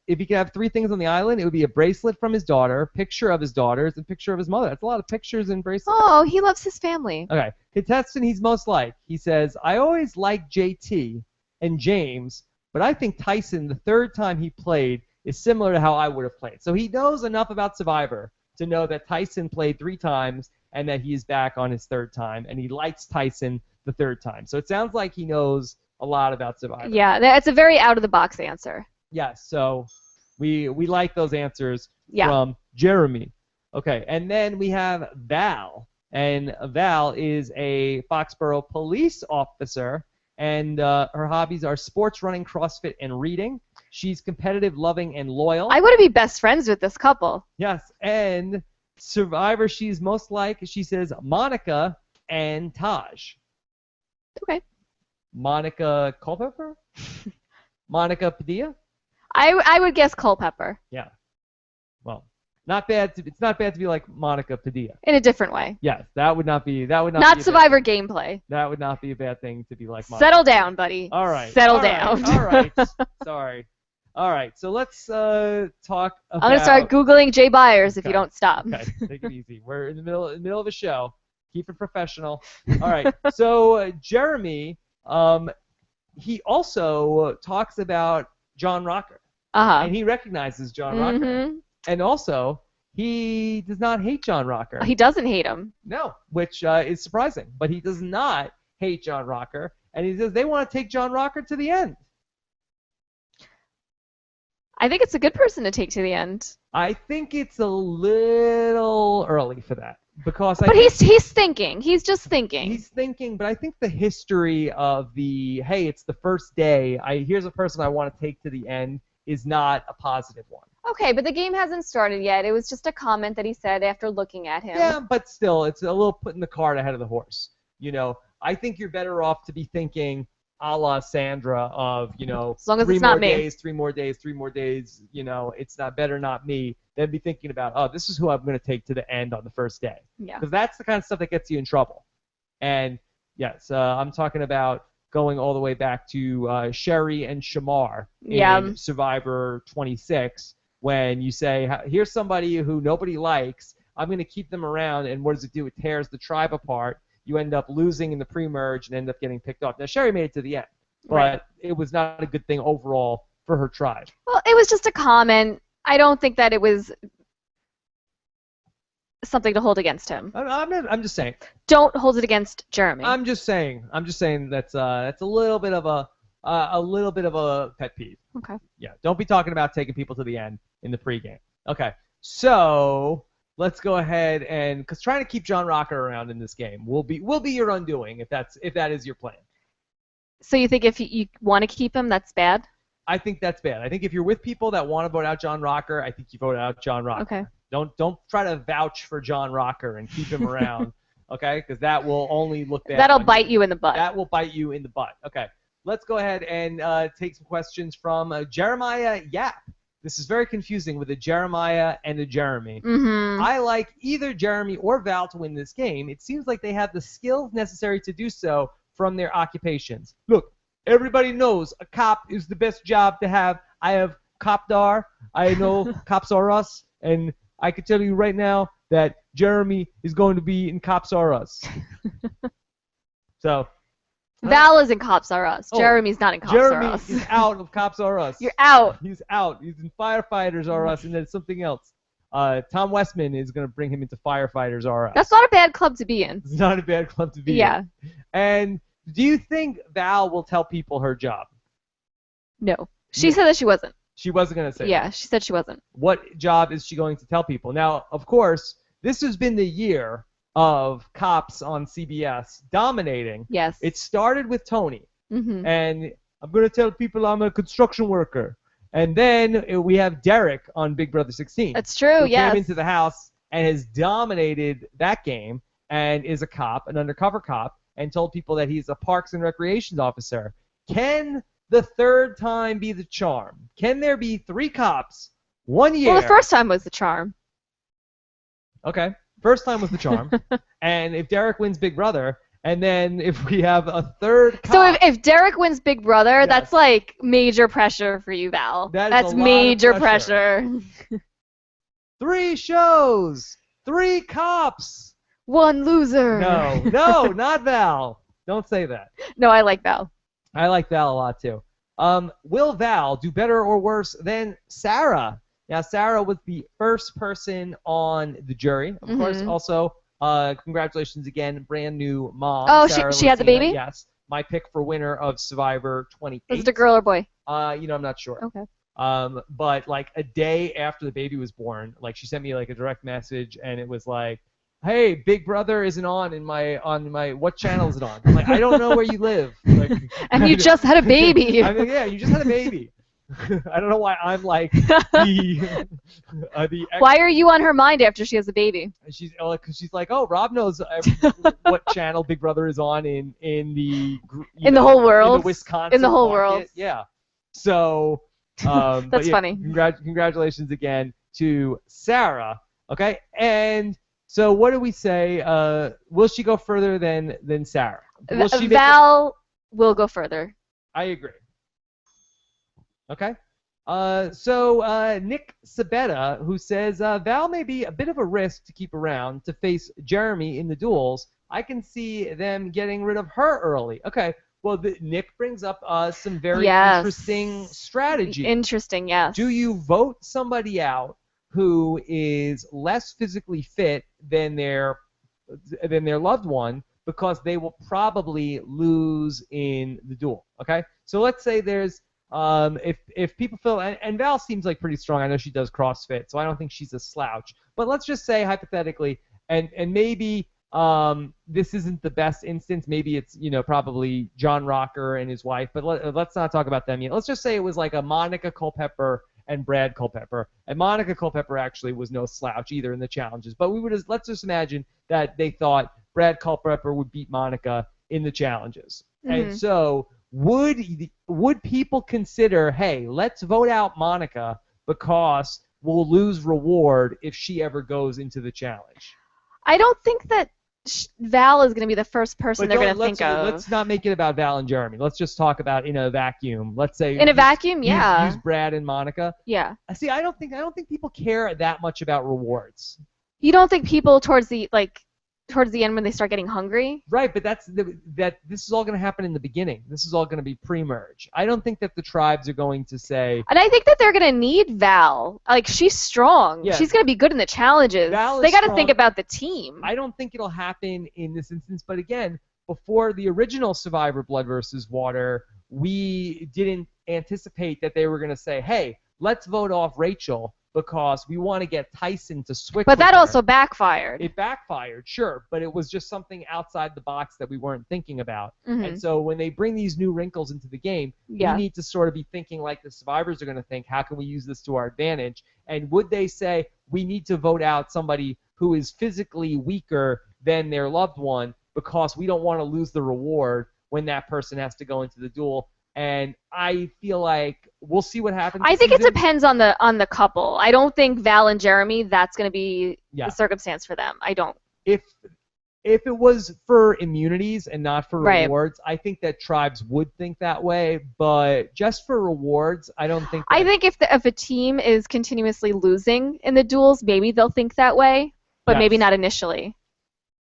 if he could have three things on the island, it would be a bracelet from his daughter, picture of his daughters, and picture of his mother. That's a lot of pictures and bracelets. Oh, he loves his family. Okay. Contestant he's most like. He says, I always liked JT and James, but I think Tyson, the third time he played, is similar to how I would have played. So he knows enough about Survivor to know that Tyson played 3 times and that he's back on his third time, and he likes Tyson the third time. So it sounds like he knows a lot about Survivor. Yeah, that's a very out-of-the-box answer. Yes, so we like those answers from Jeremy. Okay, and then we have Val. And Val is a Foxborough police officer, and her hobbies are sports, running, CrossFit, and reading. She's competitive, loving, and loyal. I want to be best friends with this couple. Yes, and Survivor she's most like, she says, Monica and Taj. Okay. Monica Culpepper? Monica Padilla? I would guess Culpepper. Yeah. Well, it's not bad to be like Monica Padilla. In a different way. Yes, that would not be not Survivor gameplay. That would not be a bad thing to be like Monica. Settle down, buddy. All right. Settle down. All right. Sorry. All right, so let's talk about. I'm gonna start Googling Jay Byers if you Okay. don't stop. Okay, take it easy. We're in the middle of a show. Keep it professional. All right. So Jeremy, he also talks about John Rocker, and he recognizes John Rocker, and also he does not hate John Rocker. He doesn't hate him. No, which is surprising, but he does not hate John Rocker, and he says they want to take John Rocker to the end. I think it's a good person to take to the end. I think it's a little early for that because. But he's thinking. He's just thinking. He's thinking, but I think the history of hey, it's the first day. Here's a person I want to take to the end is not a positive one. Okay, but the game hasn't started yet. It was just a comment that he said after looking at him. Yeah, but still, it's a little putting the cart ahead of the horse. I think you're better off to be thinking a la Sandra of, as long as it's not me. 3 more days, it's better not me, than be thinking about, oh, this is who I'm going to take to the end on the first day. Yeah. Because that's the kind of stuff that gets you in trouble. And, yes, I'm talking about going all the way back to Sherry and Shamar in Survivor 26, when you say, here's somebody who nobody likes, I'm going to keep them around, and what does it do? It tears the tribe apart. You end up losing in the pre-merge and end up getting picked off. Now, Sherry made it to the end, but it was not a good thing overall for her tribe. Well, it was just a comment. I don't think that it was something to hold against him. I'm just saying. Don't hold it against Jeremy. I'm just saying that's a little bit of a pet peeve. Okay. Yeah. Don't be talking about taking people to the end in the pregame. Okay. So let's go ahead and because trying to keep John Rocker around in this game will be your undoing if that is your plan. So you think if you want to keep him, that's bad? I think that's bad. I think if you're with people that want to vote out John Rocker, I think you vote out John Rocker. Okay. Don't try to vouch for John Rocker and keep him around, okay? Because that will only look bad. That'll bite you in the butt. That will bite you in the butt. Okay. Let's go ahead and take some questions from Jeremiah Yap. This is very confusing with a Jeremiah and a Jeremy. Mm-hmm. I like either Jeremy or Val to win this game. It seems like they have the skills necessary to do so from their occupations. Look, everybody knows a cop is the best job to have. I have Copdar. I know Cops Are Us. And I can tell you right now that Jeremy is going to be in Cops Are Us. So. Val is in Cops Are Us. Jeremy's not in Cops Are Us. Jeremy is out of Cops Are Us. You're out. He's out. He's in Firefighters Are Us, and then something else. Tom Westman is going to bring him into Firefighters Are Us. That's not a bad club to be in. It's not a bad club to be in. And do you think Val will tell people her job? No. She said that she wasn't. She wasn't going to say that. She said she wasn't. What job is she going to tell people? Now, of course, this has been the year of Cops on CBS dominating. Yes. It started with Tony. Mm-hmm. And I'm going to tell people I'm a construction worker. And then we have Derek on Big Brother 16. That's true, who came into the house and has dominated that game and is a cop, an undercover cop, and told people that he's a Parks and Recreations officer. Can the third time be the charm? Can there be 3 cops, 1 year? Well, the first time was the charm. Okay. First time was the charm. And if Derek wins Big Brother, and then if we have a third cop. So if Derek wins Big Brother, that's like major pressure for you, Val. That's major pressure. 3 shows, 3 cops. 1 loser. No, not Val. Don't say that. No, I like Val. I like Val a lot too. Will Val do better or worse than Sarah? Now, Sarah was the first person on the jury. Of course, also, congratulations again, brand new mom. Oh, Sarah she had the baby? Yes. My pick for winner of Survivor 28. Was it a girl or boy? I'm not sure. Okay. But like a day after the baby was born, like she sent me like a direct message, and it was like, "Hey, Big Brother isn't on my what channel is it on?" I'm like, "I don't know where you live." Like, and you just had a baby. I mean, yeah, you just had a baby. I don't know why I'm like the Why are you on her mind after she has a baby? She's like, oh, Rob knows what channel Big Brother is on in the whole world, in the Wisconsin in the whole market. world. Yeah. So that's funny. Congratulations again to Sarah. Okay, and so what do we say? Will she go further than Sarah? Val will go further. I agree. Okay. So Nick Sabetta, who says Val may be a bit of a risk to keep around to face Jeremy in the duels. I can see them getting rid of her early. Okay. Well, Nick brings up some very interesting strategy. Interesting, yes. Do you vote somebody out who is less physically fit than their loved one because they will probably lose in the duel? Okay. So let's say there's if people feel, and Val seems like pretty strong. I know she does CrossFit, so I don't think she's a slouch. But let's just say hypothetically, and maybe this isn't the best instance. Maybe it's probably John Rocker and his wife. But let's not talk about them yet. Let's just say it was like a Monica Culpepper and Brad Culpepper. And Monica Culpepper actually was no slouch either in the challenges. But let's just imagine that they thought Brad Culpepper would beat Monica in the challenges. Mm-hmm. And so would people consider, hey, let's vote out Monica because we'll lose reward if she ever goes into the challenge? I don't think that Val is going to be the first person they're going to think of. Let's not make it about Val and Jeremy. Let's just talk about in a vacuum. Let's say in a vacuum, yeah. Use Brad and Monica. Yeah. See, I don't think people care that much about rewards. You don't think people towards the end when they start getting hungry? Right, but this is all going to happen in the beginning. This is all going to be pre-merge. I don't think that the tribes are going to say... And I think that they're going to need Val. Like, she's strong. Yeah. She's going to be good in the challenges. They got to think about the team. I don't think it'll happen in this instance, but again, before the original Survivor Blood versus Water, we didn't anticipate that they were going to say, hey, let's vote off Rachel because we want to get Tyson to switch. But that also backfired. It backfired, sure, but it was just something outside the box that we weren't thinking about. Mm-hmm. And so when they bring these new wrinkles into the game, we need to sort of be thinking like the survivors are going to think, how can we use this to our advantage? And would they say, we need to vote out somebody who is physically weaker than their loved one because we don't want to lose the reward when that person has to go into the duel? And I feel like we'll see what happens. I think it depends on the couple. I don't think Val and Jeremy, that's going to be the circumstance for them. I don't. If it was for immunities and not for rewards, I think that tribes would think that way. But just for rewards, I don't think. I think if a team is continuously losing in the duels, maybe they'll think that way, but maybe not initially.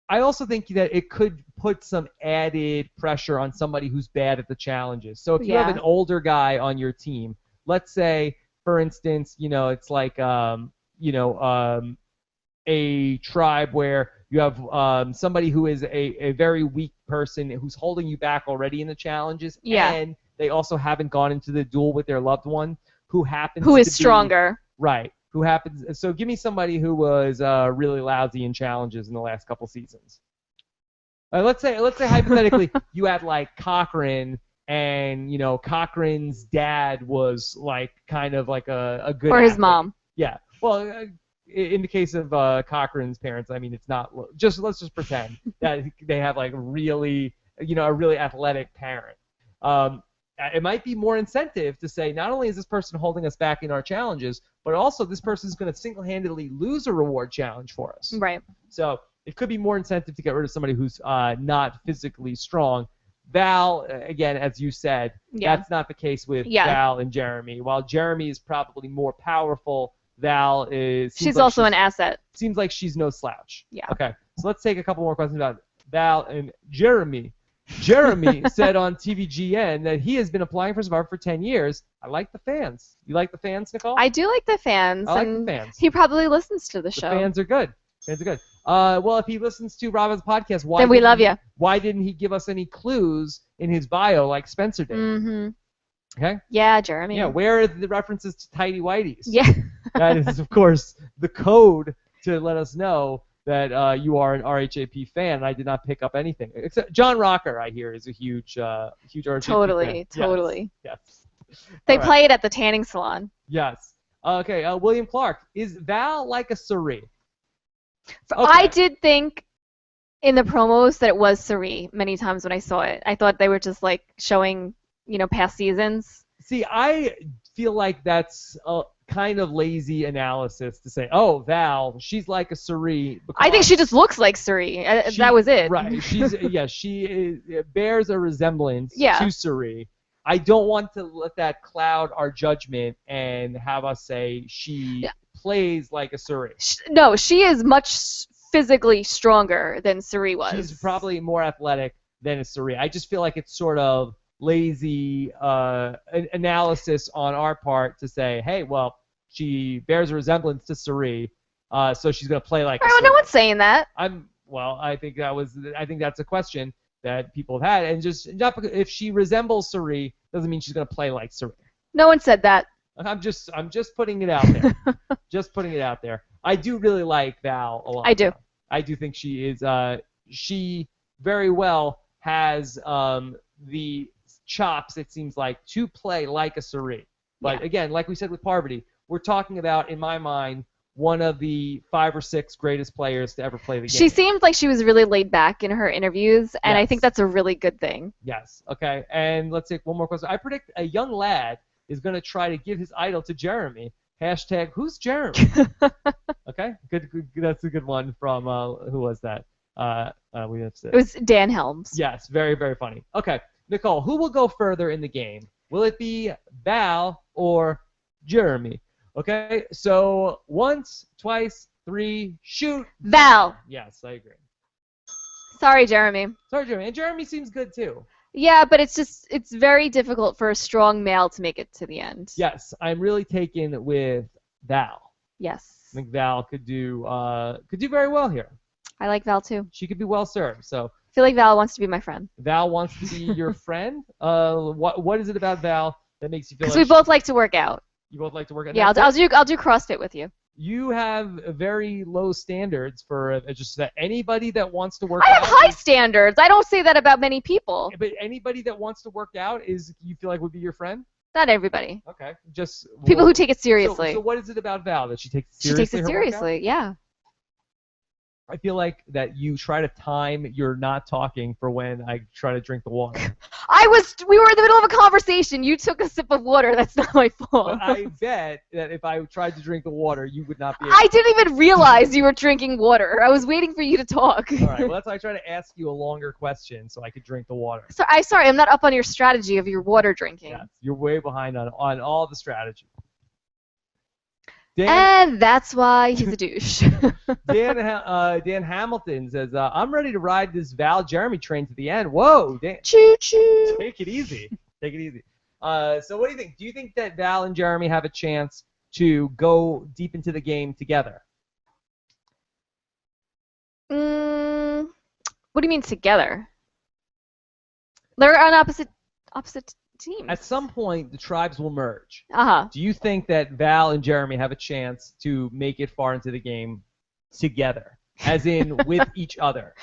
I also think that it could put some added pressure on somebody who's bad at the challenges. So if you have an older guy on your team, let's say, for instance, it's like, a tribe where you have somebody who is a very weak person who's holding you back already in the challenges, and they also haven't gone into the duel with their loved one who is stronger. Right. So give me somebody who was really lousy in challenges in the last couple seasons. Let's say hypothetically you had like Cochran, and Cochran's dad was like kind of like a good or his athlete. Mom. Yeah. Well, in the case of Cochran's parents, I mean, it's not let's just pretend that they have like really a really athletic parent. It might be more incentive to say, not only is this person holding us back in our challenges, but also this person is going to single-handedly lose a reward challenge for us. Right. So it could be more incentive to get rid of somebody who's not physically strong. Val, again, as you said, that's not the case with Val and Jeremy. While Jeremy is probably more powerful, Val is... She's also an asset. Seems like she's no slouch. Yeah. Okay, so let's take a couple more questions about Val and Jeremy. Jeremy said on TVGN that he has been applying for Survivor for 10 years. I like the fans. You like the fans, Nicole? I do like the fans. I like the fans. He probably listens to the show. The fans are good. Well, if he listens to Robin's podcast, then we love you. Why didn't he give us any clues in his bio like Spencer did? Mm-hmm. Okay? Yeah, Jeremy. Yeah, where are the references to Tidy Whities? Yeah. That is, of course, the code to let us know that you are an RHAP fan. I did not pick up anything. Except John Rocker, I hear, is a huge RHAP fan. Totally. Yes. They play it at the tanning salon. Yes. Okay, William Clark. Is Val like a Suri? Okay. I did think in the promos that it was Suri many times when I saw it. I thought they were just like showing, past seasons. See, I feel like that's a kind of lazy analysis to say, oh, Val, she's like a Suri. I think she just looks like Suri. That was it. Right. She bears a resemblance to Suri. I don't want to let that cloud our judgment and have us say she plays like a Suri. No, she is much physically stronger than Suri was. She's probably more athletic than a Suri. I just feel like it's sort of lazy analysis on our part to say, hey, well, she bears a resemblance to Suri, so she's going to play like a Suri. No one's saying that. I think that's a question that people have had, and just not because if she resembles Suri doesn't mean she's going to play like Suri. No one said that. I'm just putting it out there. Just putting it out there. I do really like Val a lot. I do. I do think she is. She very well has the chops, it seems like, to play like a Suri. But again, like we said with Parvati, we're talking about, in my mind, one of the 5 or 6 greatest players to ever play the game. She seemed like she was really laid back in her interviews, and I think that's a really good thing. Yes. Okay. And let's take one more question. I predict a young lad is going to try to give his idol to Jeremy. Hashtag, who's Jeremy? Okay. Good. That's a good one from, who was that? We have to... It was Dan Helms. Yes. Very, very funny. Okay. Nicole, who will go further in the game? Will it be Val or Jeremy? Okay, so once, twice, 3, shoot. Val. Yes, I agree. Sorry, Jeremy. Sorry, Jeremy. And Jeremy seems good, too. Yeah, but it's very difficult for a strong male to make it to the end. Yes, I'm really taken with Val. Yes. I think Val could do very well here. I like Val, too. She could be well served, so... I feel like Val wants to be my friend. Val wants to be your friend? What is it about Val that makes you feel like... Because we both like to work out. You both like to work out? Yeah, I'll do CrossFit with you. You have very low standards for just that anybody that wants to work out. I have high standards. I don't say that about many people. But anybody that wants to work out you feel like would be your friend? Not everybody. Okay. People who take it seriously. So what is it about Val that she takes it seriously? She takes it seriously, yeah. I feel like that you try to time your not talking for when I try to drink the water. We were in the middle of a conversation. You took a sip of water. That's not my fault. But I bet that if I tried to drink the water, you would not be able I didn't even realize you were drinking water. I was waiting for you to talk. All right, well, that's why I try to ask you a longer question so I could drink the water. Sorry, I'm not up on your strategy of your water drinking. Yes, you're way behind on all the strategy. And that's why he's a douche. Dan Hamilton says, I'm ready to ride this Val Jeremy train to the end. Whoa, Dan. Choo-choo. Take it easy. Take it easy. So what do you think? Do you think that Val and Jeremy have a chance to go deep into the game together? What do you mean together? They're on opposite teams. At some point, the tribes will merge. Uh-huh. Do you think that Val and Jeremy have a chance to make it far into the game together, as in with each other?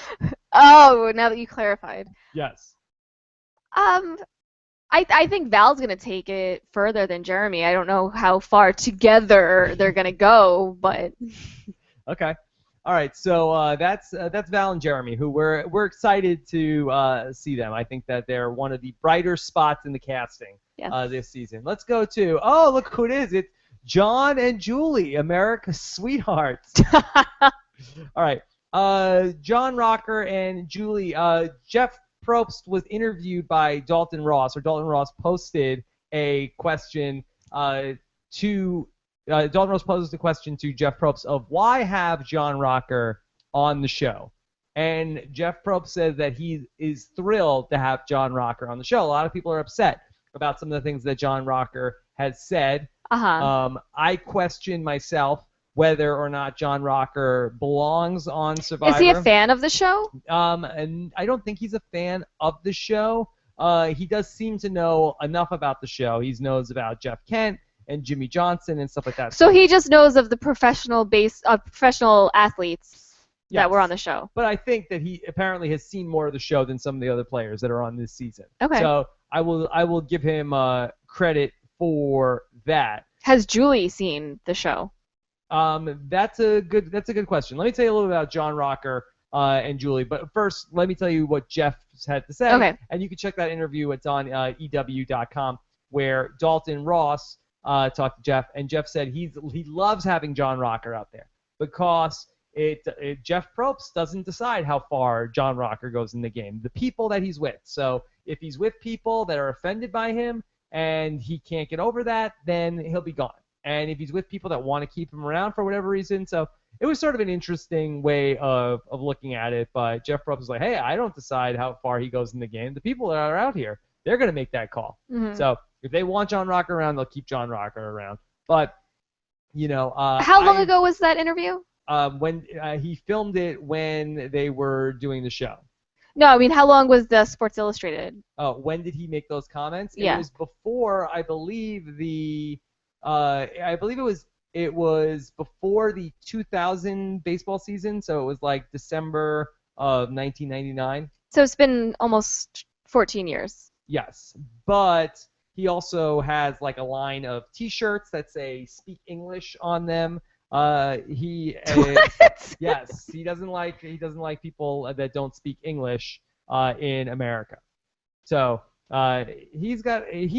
Oh, now that you clarified. Yes. I think Val's gonna take it further than Jeremy. I don't know how far together they're gonna go, but. Okay. All right, so that's Val and Jeremy, who we're excited to see them. I think that they're one of the brighter spots in the casting this season. Let's go to look who it is. It's John and Julie, America's sweethearts. All right, John Rocker and Julie. Jeff Probst was interviewed by Dalton Ross, or Dalton Ross posted a question to. Dalton Ross posed a question to Jeff Probst of why have John Rocker on the show? And Jeff Probst says that he is thrilled to have John Rocker on the show. A lot of people are upset about some of the things that John Rocker has said. I question myself whether or not John Rocker belongs on Survivor. Is he a fan of the show? And I don't think he's a fan of the show. He does seem to know enough about the show. He knows about Jeff Kent and Jimmy Johnson and stuff like that. So he just knows of the professional athletes that were on the show. But I think that he apparently has seen more of the show than some of the other players that are on this season. Okay. So I will give him credit for that. Has Julie seen the show? That's a good question. Let me tell you a little bit about John Rocker and Julie. But first, let me tell you what Jeff had to say. Okay. And you can check that interview. It's on EW.com, where Dalton Ross talked to Jeff, and Jeff said he loves having John Rocker out there because Jeff Probst doesn't decide how far John Rocker goes in the game. The people that he's with. So if he's with people that are offended by him and he can't get over that, then he'll be gone. And if he's with people that want to keep him around for whatever reason, so it was sort of an interesting way of looking at it. But Jeff Probst was like, hey, I don't decide how far he goes in the game. The people that are out here, they're going to make that call. Mm-hmm. So if they want John Rocker around, they'll keep John Rocker around. But, how long ago was that interview? When he filmed it when they were doing the show. No, I mean, how long was the Sports Illustrated? Oh, when did he make those comments? Yeah. It was before, I believe it was before the 2000 baseball season, so it was like December of 1999. So it's been almost 14 years. Yes, but he also has like a line of T-shirts that say "Speak English" on them. Yes, he doesn't like people that don't speak English in America. So he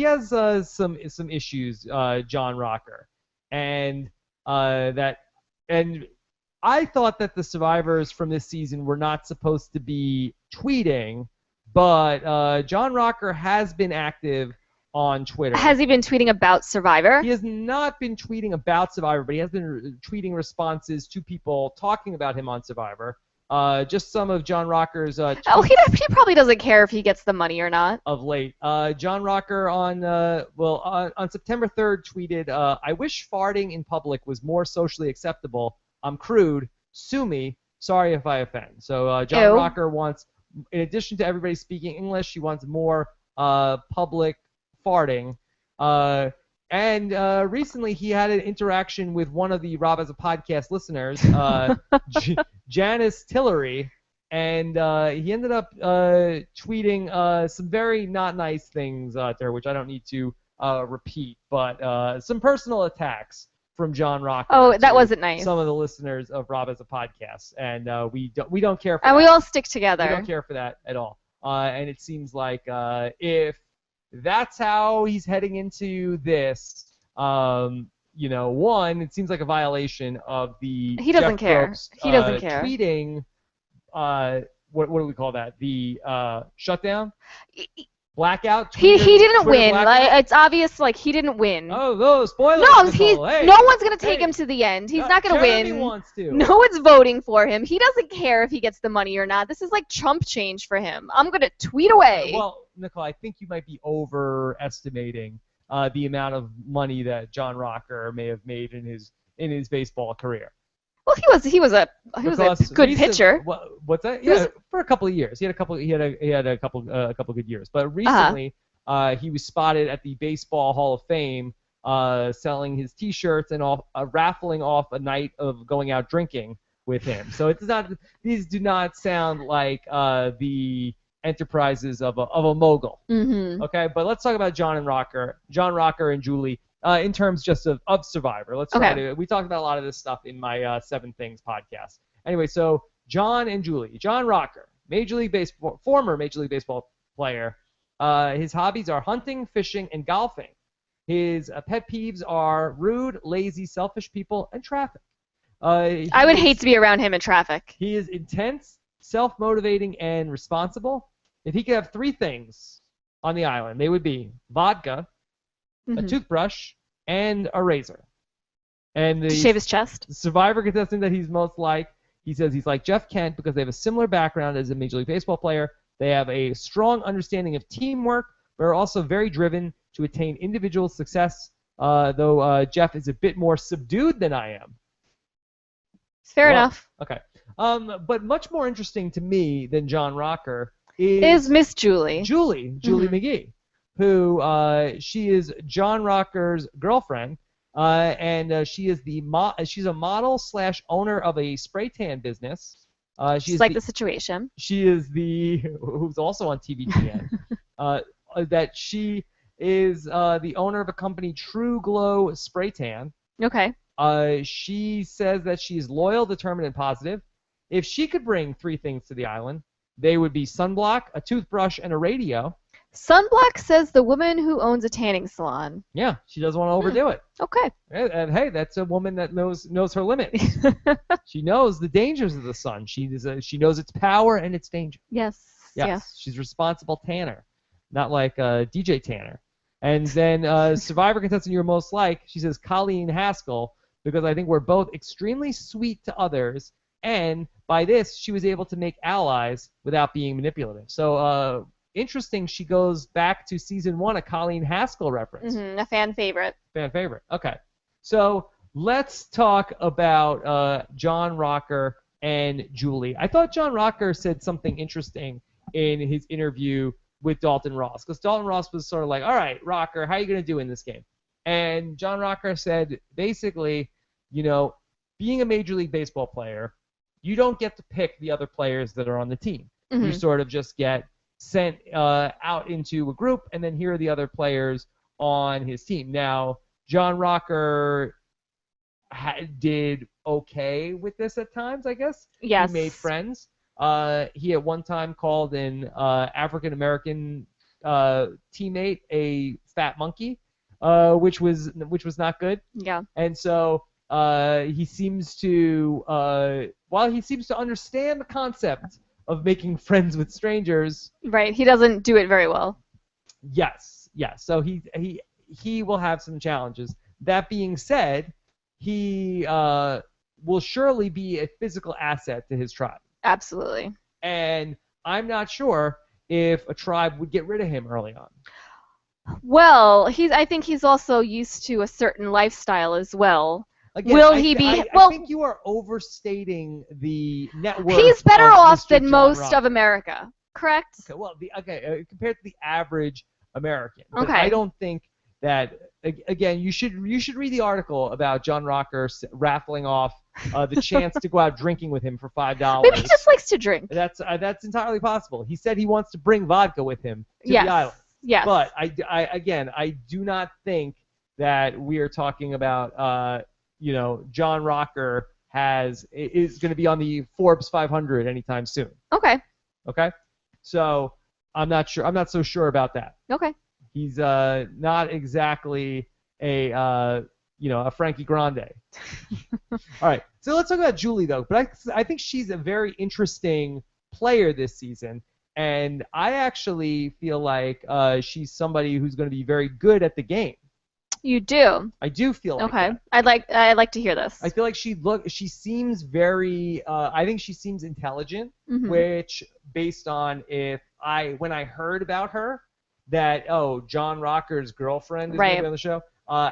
has some issues, John Rocker, and I thought that the survivors from this season were not supposed to be tweeting, but John Rocker has been active on Twitter. Has he been tweeting about Survivor? He has not been tweeting about Survivor, but he has been tweeting responses to people talking about him on Survivor. Just some of John Rocker's tweets he probably doesn't care if he gets the money or not. Of late. John Rocker on September 3rd tweeted, I wish farting in public was more socially acceptable. I'm crude. Sue me. Sorry if I offend. So John Rocker wants, in addition to everybody speaking English, he wants more public farting. And recently he had an interaction with one of the Rob as a Podcast listeners, Janice Tillery, and he ended up tweeting some very not nice things to her, which I don't need to repeat, but some personal attacks from John Rocker. Oh, that wasn't nice. Some of the listeners of Rob as a Podcast, and we don't care for and that. We all stick together. We don't care for that at all. And it seems like if that's how he's heading into this. One, it seems like a violation of the. He doesn't care. Probst, he doesn't care. Tweeting. What do we call that? The shutdown. Blackout. He didn't Twitter win. blackout? Like, it's obvious. Like he didn't win. Oh, spoilers. No, No one's gonna take him to the end. He's not gonna Jeremy win. Wants to. No one's voting for him. He doesn't care if he gets the money or not. This is like chump change for him. I'm gonna tweet away. Well, Nicole, I think you might be overestimating the amount of money that John Rocker may have made in his baseball career. Well, he was a good pitcher. What's that? Yeah, for a couple of years. He had a couple good years. But recently, he was spotted at the Baseball Hall of Fame selling his T-shirts and raffling off a night of going out drinking with him. So these do not sound like the enterprises of a mogul. Mm-hmm. Okay, but let's talk about John Rocker and Julie in terms just of Survivor. We talked about a lot of this stuff in my 7 Things podcast. Anyway, so John and Julie. John Rocker, former Major League Baseball player. His hobbies are hunting, fishing, and golfing. His pet peeves are rude, lazy, selfish people, and traffic. I would hate to be around him in traffic. He is intense, self-motivating, and responsible. If he could have 3 things on the island, they would be vodka, a toothbrush, and a razor. And to shave his chest? The Survivor contestant that he's most like, he says he's like Jeff Kent because they have a similar background as a Major League Baseball player. They have a strong understanding of teamwork, but are also very driven to attain individual success, though Jeff is a bit more subdued than I am. Fair enough. Okay. But much more interesting to me than John Rocker is Miss Julie. Julie McGee, who she is John Rocker's girlfriend, and she's a model / owner of a spray tan business. She's like The Situation. She is who's also on TVGN. That she is the owner of a company, True Glow Spray Tan. Okay. She says that she's loyal, determined, and positive. If she could bring 3 things to the island, they would be sunblock, a toothbrush, and a radio. Sunblock says the woman who owns a tanning salon. Yeah, she doesn't want to overdo it. Okay. And hey, that's a woman that knows her limits. She knows the dangers of the sun. She knows its power and its danger. Yes. Yes. She's a responsible tanner, not like DJ Tanner. And then Survivor contestant you're most like, she says Colleen Haskell, because I think we're both extremely sweet to others, and by this she was able to make allies without being manipulative. So interesting, she goes back to season 1, a Colleen Haskell reference. A fan favorite. Fan favorite. Okay. So let's talk about John Rocker and Julie. I thought John Rocker said something interesting in his interview with Dalton Ross, because Dalton Ross was sort of like, all right, Rocker, how are you going to do in this game? And John Rocker said, basically, being a Major League Baseball player, you don't get to pick the other players that are on the team. You sort of just get sent out into a group, and then here are the other players on his team. Now, John Rocker did okay with this at times, I guess. Yes. He made friends. He at one time called an African-American teammate a fat monkey, which was not good. Yeah. And so he seems to, while he seems to understand the concept of making friends with strangers. Right. He doesn't do it very well. Yes. So he will have some challenges. That being said, he will surely be a physical asset to his tribe. Absolutely. And I'm not sure if a tribe would get rid of him early on. Well, I think he's also used to a certain lifestyle as well. Again, Will he be? I think you are overstating the net worth. He's better off Mr. than John most Rocker. of America, correct? Okay, well, compared to the average American. But Okay. I don't think that. Again, you should read the article about John Rocker raffling off the chance to go out drinking with him for $5. Maybe he just likes to drink. That's entirely possible. He said he wants to bring vodka with him to Yes. the island. Yes. But I do not think that we are talking about John Rocker is going to be on the Forbes 500 anytime soon. Okay. Okay? So I'm not sure. I'm not so sure about that. Okay. He's not exactly a Frankie Grande. All right. So let's talk about Julie though. But I think she's a very interesting player this season, and I actually feel like she's somebody who's going to be very good at the game. You do. I do feel like Okay. that. I'd like to hear this. I feel like she seems very I think she seems intelligent, which based on when I heard about her that John Rocker's girlfriend is going to be on the show,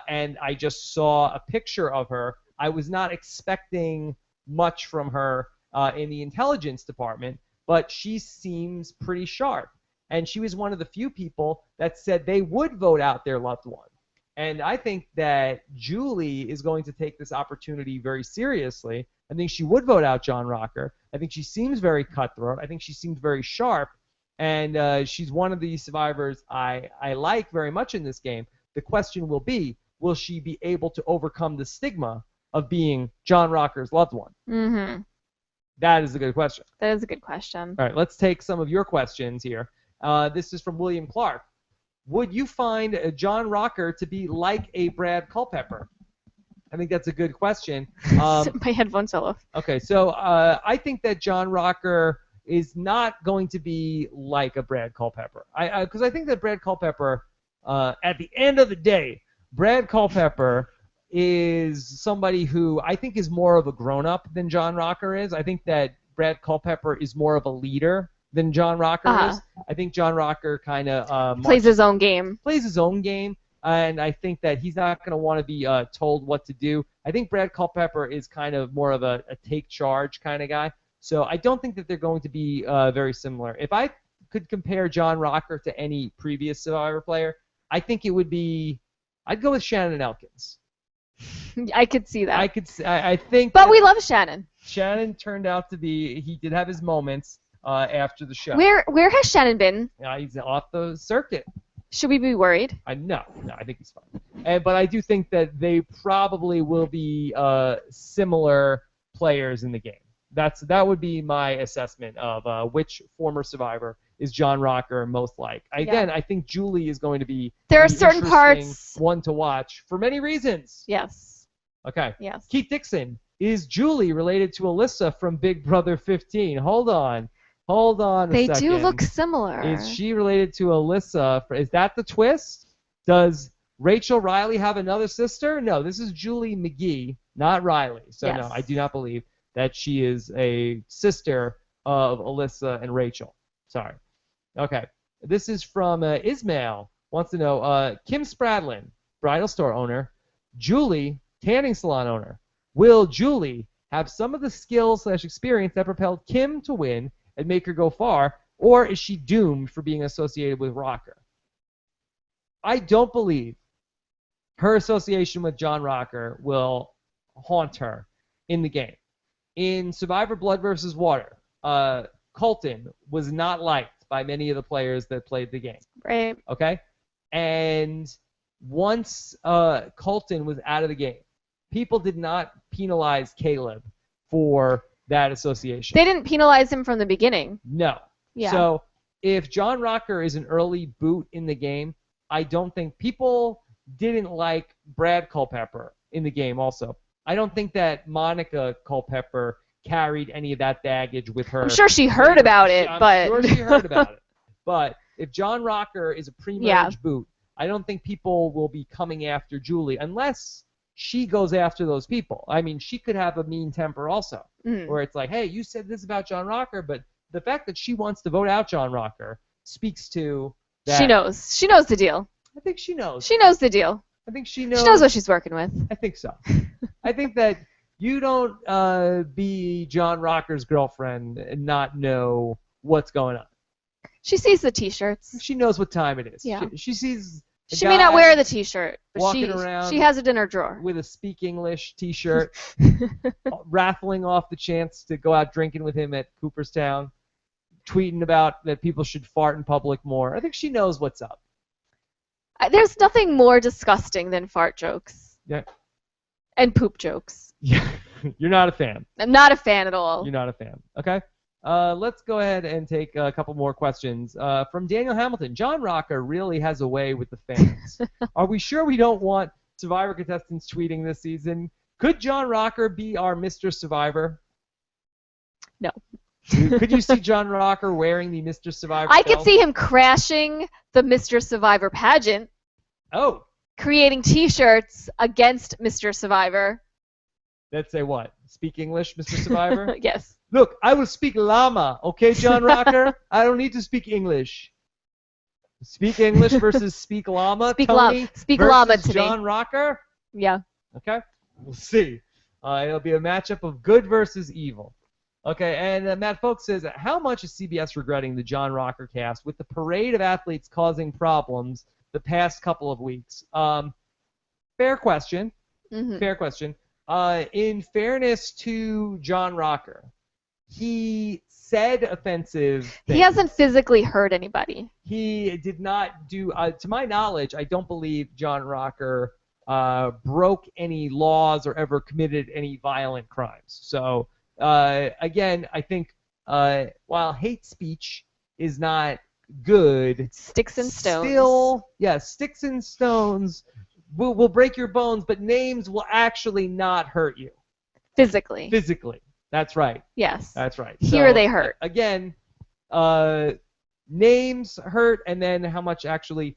and I just saw a picture of her, I was not expecting much from her in the intelligence department, but she seems pretty sharp, and she was one of the few people that said they would vote out their loved one. And I think that Julie is going to take this opportunity very seriously. I think she would vote out John Rocker. I think she seems very cutthroat. I think she seems very sharp. And she's one of the survivors I like very much in this game. The question will be, will she be able to overcome the stigma of being John Rocker's loved one? Mm-hmm. That is a good question. That is a good question. All right, let's take some of your questions here. This is from William Clark. Would you find John Rocker to be like a Brad Culpepper? I think that's a good question. My headphones fell off. Okay, so I think that John Rocker is not going to be like a Brad Culpepper. Because I think that Brad Culpepper, at the end of the day, Brad Culpepper is somebody who I think is more of a grown-up than John Rocker is. I think that Brad Culpepper is more of a leader than John Rocker is. I think John Rocker kind of plays his own game. Plays his own game, and I think that he's not going to want to be told what to do. I think Brad Culpepper is kind of more of a take charge kind of guy. So I don't think that they're going to be very similar. If I could compare John Rocker to any previous Survivor player, I think it would be I'd go with Shannon Elkins. I could see that. I think. But we love Shannon. Shannon turned out to be. He did have his moments after the show. Where has Shannon been? He's off the circuit. Should we be worried? No, I think he's fine. But I do think that they probably will be similar players in the game. That would be my assessment of which former Survivor is John Rocker most like. Again, I think Julie is going to be there are the certain parts one to watch for many reasons. Yes. Okay. Yes. Keith Dixon, is Julie related to Alyssa from Big Brother 15? Hold on a They second. do look similar. Is she related to Alyssa? Is that the twist? Does Rachel Riley have another sister? No, this is Julie McGee, not Riley. So Yes. no, I do not believe that she is a sister of Alyssa and Rachel. Sorry. Okay. This is from Ismail. Wants to know, Kim Spradlin, bridal store owner, Julie, tanning salon owner. Will Julie have some of the skills/experience that propelled Kim to win and make her go far, or is she doomed for being associated with Rocker? I don't believe her association with John Rocker will haunt her in the game. In Survivor Blood versus Water, Colton was not liked by many of the players that played the game. Right. Okay? And once Colton was out of the game, people did not penalize Caleb for that association. They didn't penalize him from the beginning. No. Yeah. So if John Rocker is an early boot in the game, I don't think people didn't like Brad Culpepper in the game also. I don't think that Monica Culpepper carried any of that baggage with her. I'm sure she heard about it, but... I'm sure she heard about it. But if John Rocker is a pre-marriage boot, I don't think people will be coming after Julie unless she goes after those people. I mean, she could have a mean temper also, where it's like, hey, you said this about John Rocker, but the fact that she wants to vote out John Rocker speaks to that. She knows. She knows the deal. I think she knows. She knows the deal. I think she knows. She knows what she's working with. I think so. I think that you don't be John Rocker's girlfriend and not know what's going on. She sees the T-shirts. She knows what time it is. Yeah. She sees. She may not wear the T-shirt, but she has it in her drawer. With a Speak English T-shirt, raffling off the chance to go out drinking with him at Cooperstown, tweeting about that people should fart in public more. I think she knows what's up. There's nothing more disgusting than fart jokes. Yeah. And poop jokes. Yeah. You're not a fan. I'm not a fan at all. You're not a fan. Okay. Let's go ahead and take a couple more questions. From Daniel Hamilton. John Rocker really has a way with the fans. Are we sure we don't want Survivor contestants tweeting this season? Could John Rocker be our Mr. Survivor? No. Could you see John Rocker wearing the Mr. Survivor I belt? could see him crashing the Mr. Survivor pageant. Oh. Creating T-shirts against Mr. Survivor. That say what? Speak English, Mr. Survivor? Yes. Look, I will speak llama, okay, John Rocker? I don't need to speak English. Speak English versus speak llama. Speak Tony llama to John me. Rocker? Yeah. Okay. We'll see. It'll be a matchup of good versus evil. Okay, and Matt Folks says, how much is CBS regretting the John Rocker cast with the parade of athletes causing problems the past couple of weeks? Fair question. Mm-hmm. Fair question. In fairness to John Rocker, he said offensive things. He hasn't physically hurt anybody. He did not do, to my knowledge, I don't believe John Rocker broke any laws or ever committed any violent crimes. So, again, I think while hate speech is not good, sticks and stones. Still, yeah, sticks and stones will break your bones, but names will actually not hurt you. Physically. Physically. That's right. Yes. That's right. Here so, they hurt. Again, names hurt, and then how much actually,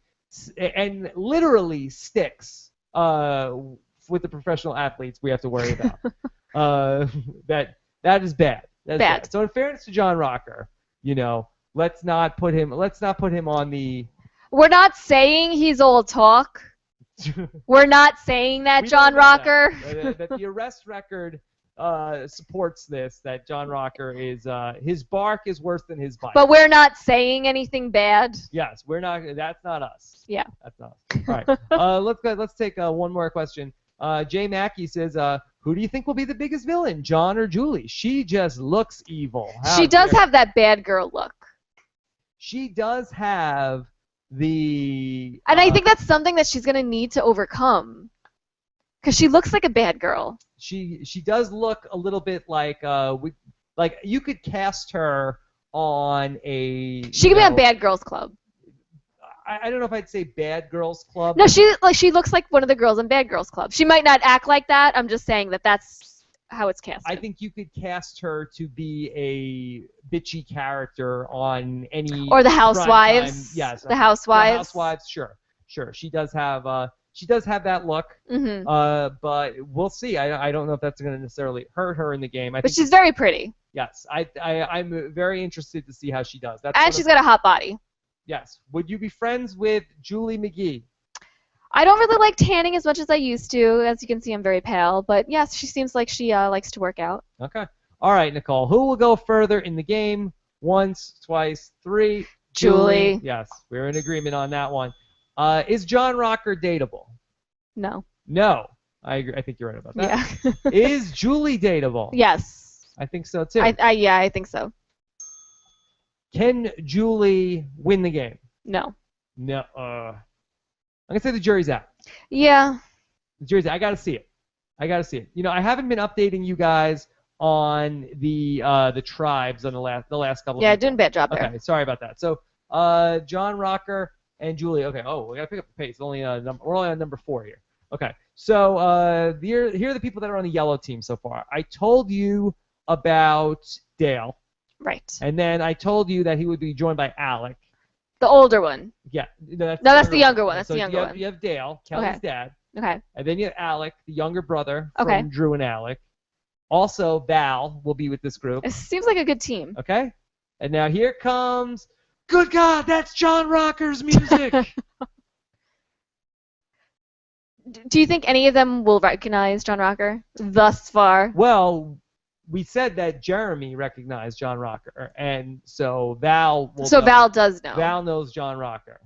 and literally sticks with the professional athletes we have to worry about. That is bad. That's bad. So in fairness to John Rocker, let's not put him on the. We're not saying he's all talk. We're not saying that, John Rocker. That the arrest record supports this, that John Rocker is, his bark is worse than his bite. But we're not saying anything bad. Yes, we're not. That's not us. Yeah. That's not us. All right. Let's take one more question. Jay Mackey says, who do you think will be the biggest villain, John or Julie? She just looks evil. She does have that bad girl look. She does have the... And I think that's something that she's going to need to overcome. Because she looks like a bad girl. She does look a little bit like... you could cast her on a. She could be on Bad Girls Club. I don't know if I'd say Bad Girls Club. No, she looks like one of the girls in Bad Girls Club. She might not act like that. I'm just saying that's how it's cast. I think you could cast her to be a bitchy character on any. Or the Housewives. Yes, the Housewives. The Housewives, sure. She does have that look. Mm-hmm. But we'll see. I don't know if that's going to necessarily hurt her in the game. But she's very pretty. Yes, I'm very interested to see how she does. And she's got a hot body. Yes. Would you be friends with Julie McGee? I don't really like tanning as much as I used to. As you can see, I'm very pale. But yes, she seems like she likes to work out. Okay. All right, Nicole. Who will go further in the game? Once, twice, three. Julie. Yes, we're in agreement on that one. Is John Rocker dateable? No. No. I agree. I think you're right about that. Yeah. Is Julie dateable? Yes. I think so too. I think so. Can Julie win the game? No. No. I'm gonna say the jury's out. Yeah. The jury's out. I gotta see it. I haven't been updating you guys on the tribes on the last couple. Yeah, doing a bad job there. Okay, sorry about that. So John Rocker and Julie. Okay. Oh, we gotta pick up the pace. We're only on number 4 here. Okay. So here are the people that are on the yellow team so far. I told you about Dale. Right. And then I told you that he would be joined by Alec. The older one. Yeah. That's the younger one. That's the younger one. You have Dale, Kelley's dad. Okay. And then you have Alec, the younger brother Okay. from Drew and Alec. Also, Val will be with this group. It seems like a good team. Okay. And now here comes. Good God, that's John Rocker's music. Do you think any of them will recognize John Rocker thus far? Well, we said that Jeremy recognized John Rocker, and so Val will. So Val does know. Val knows John Rocker.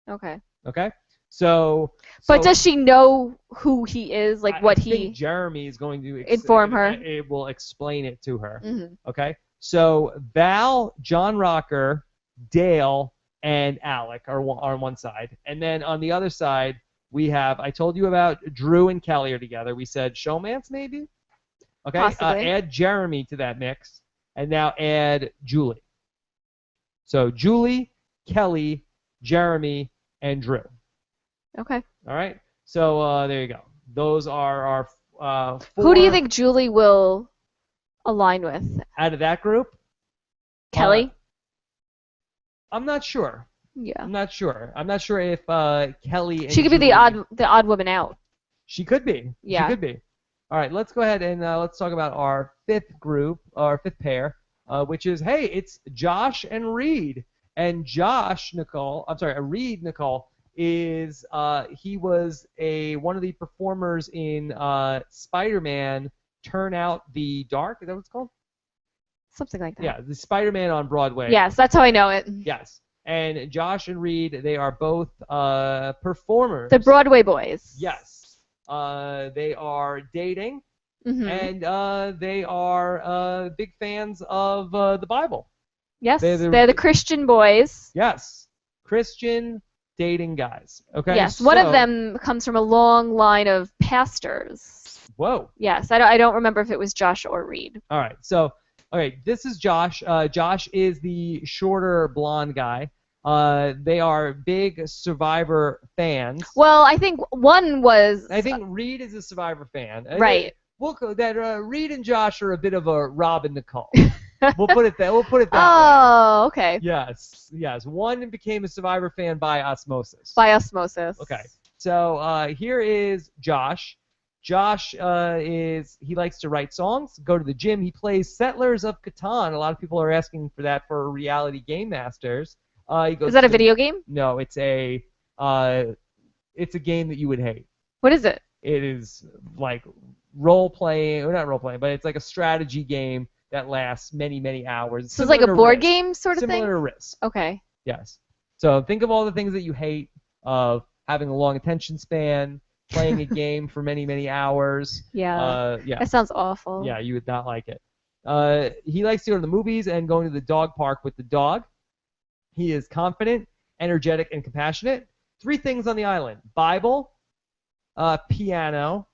Okay. Okay. So. But does she know who he is? Like what I think Jeremy is going to inform her. It will explain it to her. Mm-hmm. Okay. So Val, John Rocker, Dale, and Alec are on one side, and then on the other side we have. I told you about Drew and Kelley are together. We said showmance maybe. Okay. Add Jeremy to that mix, and now add Julie. So Julie, Kelley, Jeremy, and Drew. Okay. All right. So there you go. Those are our 4. Who do you think Julie will align with? Out of that group? Kelley? I'm not sure. Yeah. I'm not sure if Kelley and she could be Julie, the odd woman out. She could be. Yeah. She could be. All right. Let's go ahead and let's talk about our 5th group, our 5th pair, which is, hey, it's Josh and Reed. And Reed, Nicole, is he was one of the performers in Spider-Man Turn Out the Dark. Is that what it's called? Something like that. Yeah, the Spider-Man on Broadway. Yes, that's how I know it. Yes. And Josh and Reed, they are both performers. The Broadway boys. Yes. They are dating, Mm-hmm. and they are big fans of the Bible. Yes, they're the Christian boys. Yes, Christian dating guys. Okay. Yes, one of them comes from a long line of pastors. Whoa. Yes, I don't remember if it was Josh or Reed. All right, so this is Josh. Josh is the shorter blonde guy. They are big Survivor fans. Well, I think one was. I think Reed is a Survivor fan. Right. Reed and Josh are a bit of a Rob and Nicole. We'll put it that way. Oh, okay. Yes. One became a Survivor fan by osmosis. Okay. So here is Josh. Josh he likes to write songs, go to the gym. He plays Settlers of Catan. A lot of people are asking for that for Reality Game Masters. Is that a video game? No, it's a game that you would hate. What is it? It is like role playing, or not role playing, but it's like a strategy game that lasts many, many hours. So it's like a board game sort of thing? Similar to Risk. Okay. Yes. So think of all the things that you hate of having a long attention span, playing a game for many, many hours. Yeah. Yeah. That sounds awful. Yeah, you would not like it. He likes to go to the movies and going to the dog park with the dog. He is confident, energetic, and compassionate. 3 things on the island: Bible, piano,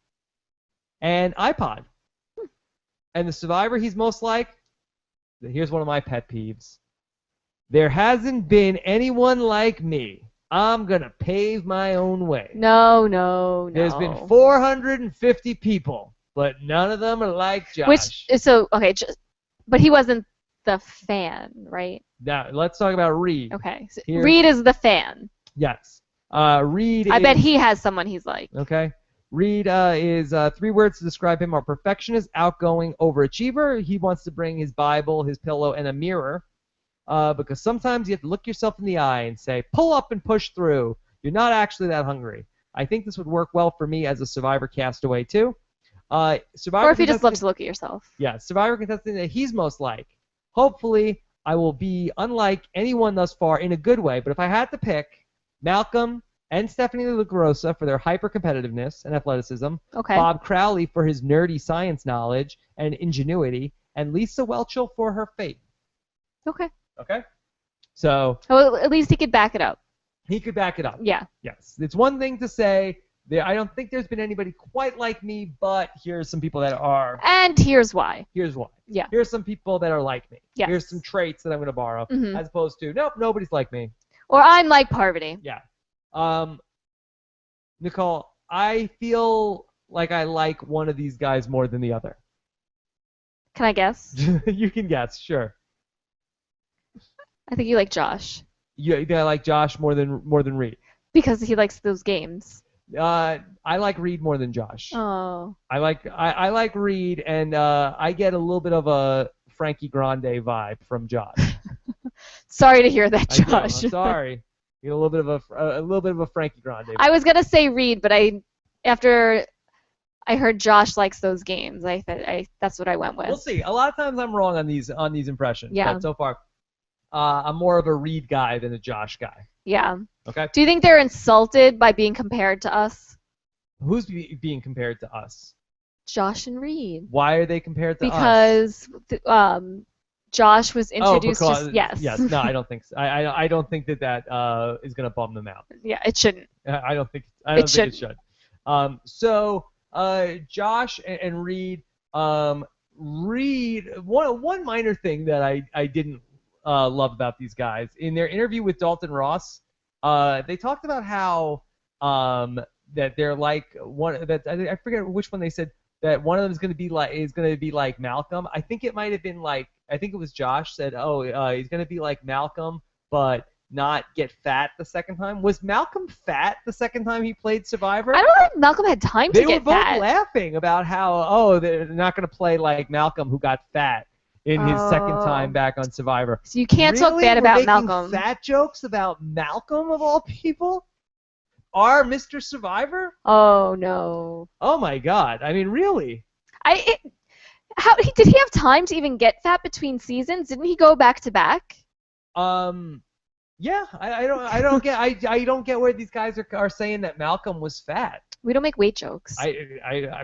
and iPod. And the Survivor he's most like, here's one of my pet peeves: There hasn't been anyone like me. I'm going to pave my own way. No. There's been 450 people, but none of them are like Josh. But he wasn't the fan, right? Now, let's talk about Reed. Okay. So Reed is the fan. Yes. Reed I bet he has someone he's like. Okay. Reed is 3 words to describe him: are perfectionist, outgoing, overachiever. He wants to bring his Bible, his pillow, and a mirror. Because sometimes you have to look yourself in the eye and say, pull up and push through. You're not actually that hungry. I think this would work well for me as a Survivor castaway, too. Or if you just love to look at yourself. Yeah, Survivor contestant that he's most like. Hopefully, I will be unlike anyone thus far in a good way, but if I had to pick, Malcolm and Stephanie LaGrossa for their hyper-competitiveness and athleticism, okay. Bob Crowley for his nerdy science knowledge and ingenuity, and Lisa Welchel for her faith. Okay. Okay? So... Well, at least he could back it up. He could back it up. Yeah. Yes. It's one thing to say, I don't think there's been anybody quite like me, but here's some people that are. And here's why. Here's why. Yeah. Here's some people that are like me. Yes. Here's some traits that I'm going to borrow, mm-hmm. as opposed to, nope, nobody's like me. Or I'm like Parvati. Yeah. Nicole, I feel like I like one of these guys more than the other. Can I guess? You can guess, sure. I think you like Josh. You think I like Josh more than Reed? Because he likes those games. I like Reed more than Josh. Oh. I like Reed, and I get a little bit of a Frankie Grande vibe from Josh. Sorry to hear that, Josh. I'm sorry. You get a little bit of a Frankie Grande vibe. I was gonna say Reed, but after I heard Josh likes those games, that's what I went with. We'll see. A lot of times I'm wrong on these impressions. Yeah. But so far, I'm more of a Reed guy than a Josh guy. Yeah. Okay. Do you think they're insulted by being compared to us? Who's being compared to us? Josh and Reed. Why are they compared to us? Because Josh was introduced. Yes. No, I don't think so. I don't think that is going to bum them out. Yeah, it shouldn't. I don't think it should. So Josh and Reed. Reed. One minor thing that I didn't love about these guys in their interview with Dalton Ross. They talked about how that they're like I forget which one they said that one of them is going to be like Malcolm. I think it might have been like I think it was Josh said, he's going to be like Malcolm, but not get fat the second time. Was Malcolm fat the second time he played Survivor? I don't think Malcolm had time to get fat. They were both laughing about how they're not going to play like Malcolm who got fat in his second time back on Survivor. So you can't talk bad about Malcolm. Fat jokes about Malcolm of all people? Our Mr. Survivor? Oh no. Oh my God. I mean, really? Did he have time to even get fat between seasons? Didn't he go back to back? Yeah. I don't get where these guys are saying that Malcolm was fat. We don't make weight jokes.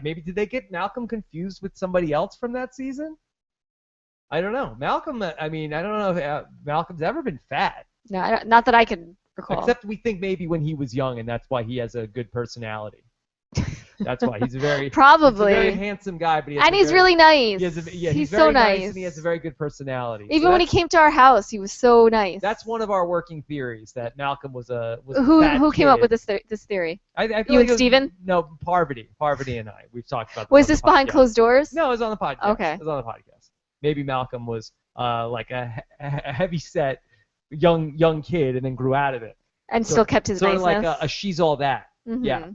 Maybe did they get Malcolm confused with somebody else from that season? I don't know. Malcolm, I don't know if Malcolm's ever been fat. No, not that I can recall. Except we think maybe when he was young, and that's why he has a good personality. That's why he's probably he's a very handsome guy, but he's really nice. He's so very nice, and he has a very good personality. Even when he came to our house, he was so nice. That's one of our working theories that Malcolm was a who came up with this theory? I feel you like and Steven? No, Parvati and I. We've talked about. Was this behind closed doors? No, it was on the podcast. Okay, it was on the podcast. Maybe Malcolm was like a heavy set young kid and then grew out of it. And still kept his niceness. Sort of like a she's all that. Mm-hmm. Yeah.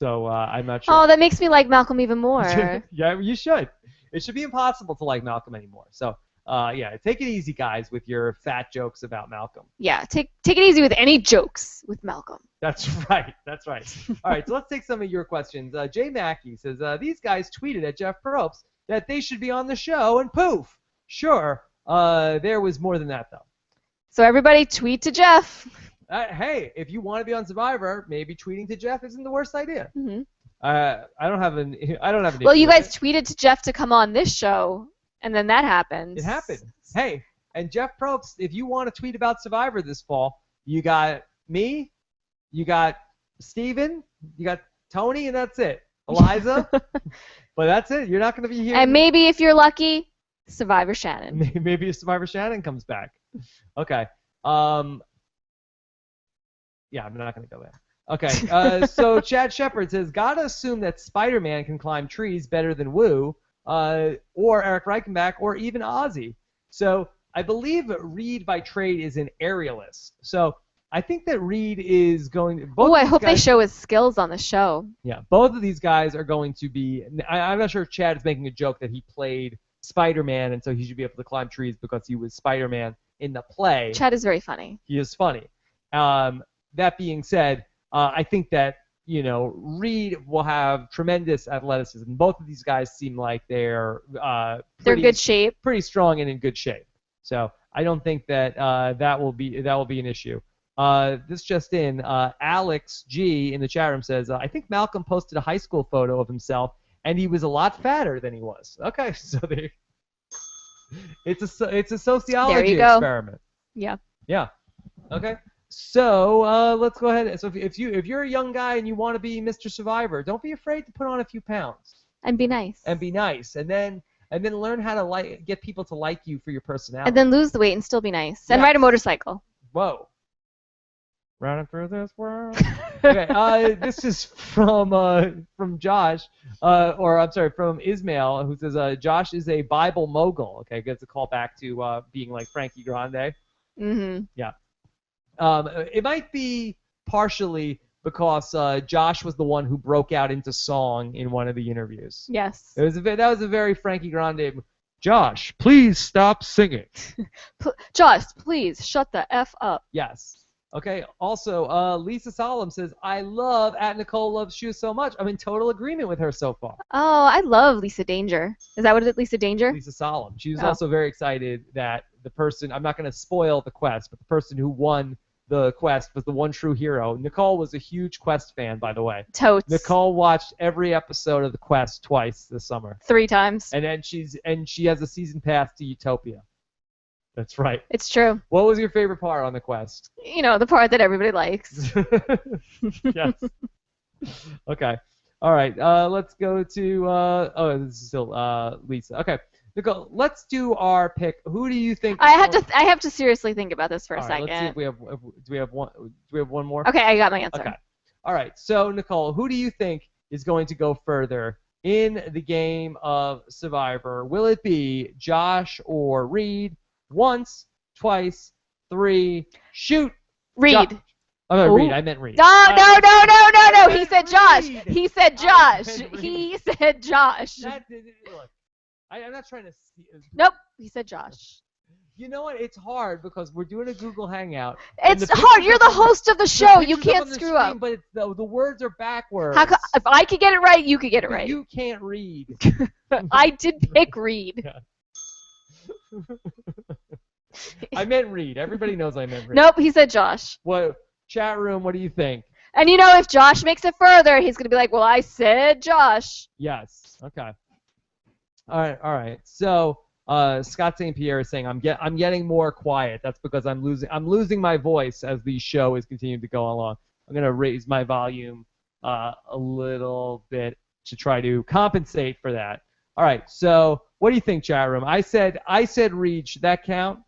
So I'm not sure. Oh, that makes me like Malcolm even more. Yeah, you should. It should be impossible to like Malcolm anymore. So take it easy, guys, with your fat jokes about Malcolm. Yeah, take it easy with any jokes with Malcolm. That's right. All right, so let's take some of your questions. Jay Mackey says, these guys tweeted at Jeff Probst that they should be on the show, and poof. Sure, there was more than that, though. So everybody tweet to Jeff. Hey, if you want to be on Survivor, maybe tweeting to Jeff isn't the worst idea. Mm-hmm. I don't have an. Well, you guys tweeted to Jeff to come on this show, and then that happened. It happened. Hey, and Jeff Probst, if you want to tweet about Survivor this fall, you got me, you got Steven, you got Tony, and that's it. Eliza, but that's it. You're not going to be here. And maybe if you're lucky, Survivor Shannon. Maybe Survivor Shannon comes back. Okay. Yeah, I'm not going to go there. Okay, so Chad Shepard says, gotta assume that Spider-Man can climb trees better than Wu, or Eric Reichenbach, or even Ozzy. So I believe Reed by trade is an aerialist. So I think that Reed is going to... Oh, I hope they show his skills on the show. Yeah, both of these guys are going to be... I'm not sure if Chad is making a joke that he played Spider-Man, and so he should be able to climb trees because he was Spider-Man in the play. Chad is very funny. He is funny. That being said, I think that, Reed will have tremendous athleticism. Both of these guys seem like they're in good shape. Pretty strong and in good shape. So I don't think that that will be an issue. This just in, Alex G in the chat room says, I think Malcolm posted a high school photo of himself, and he was a lot fatter than he was. Okay, so it's a sociology experiment. Yeah. Yeah. Okay. So let's go ahead. So if you're a young guy and you want to be Mr. Survivor, don't be afraid to put on a few pounds. And be nice. And then learn how to get people to like you for your personality. And then lose the weight and still be nice. And ride a motorcycle. Whoa. Running through this world. Okay. This is from Josh, from Ismail, who says Josh is a Bible mogul. Okay, gets a call back to being like Frankie Grande. Mm-hmm. Yeah. It might be partially because Josh was the one who broke out into song in one of the interviews. Yes. That was a very Frankie Grande. Josh, please stop singing. Josh, please shut the F up. Yes. Okay. Also, Lisa Solomon says, I love @Nicole Loves Shoes so much. I'm in total agreement with her so far. Oh, I love Lisa Danger. Is that what it is, Lisa Danger? Lisa Solomon. She was also very excited that the person, I'm not going to spoil the quest, but the person who won the quest was the one true hero. Nicole was a huge Quest fan, by the way. Totes. Nicole watched every episode of the Quest twice this summer. 3 times. And then she has a season pass to Utopia. That's right. It's true. What was your favorite part on the Quest? The part that everybody likes. Yes. Okay. All right. Let's go to this is still Lisa. Okay. Nicole, let's do our pick. Who do you think? I have to seriously think about this for a second. Let's see if we have one more? Okay, I got my answer. Okay. All right. So, Nicole, who do you think is going to go further in the game of Survivor? Will it be Josh or Reed? Once, twice, 3, shoot. Reed. Reed. I meant Reed. No. He said Josh. He said Josh. He said Josh. Look, I'm not trying to... Nope. He said Josh. You know what? It's hard because we're doing a Google Hangout. It's hard. You're the host of the show. You can't screw up. But the words are backwards. If I could get it right, you could get it right. You can't read. I did pick Reed. Yeah. I meant Reed. Everybody knows I meant Reed. Nope, he said Josh. What? Chat room, what do you think? And if Josh makes it further, he's going to be like, well, I said Josh. Yes. Okay. All right. So, Scott St. Pierre is saying I'm getting more quiet. That's because I'm losing my voice as the show is continuing to go along. I'm going to raise my volume a little bit to try to compensate for that. All right. So, what do you think, chat room? I said Reed. Should that count?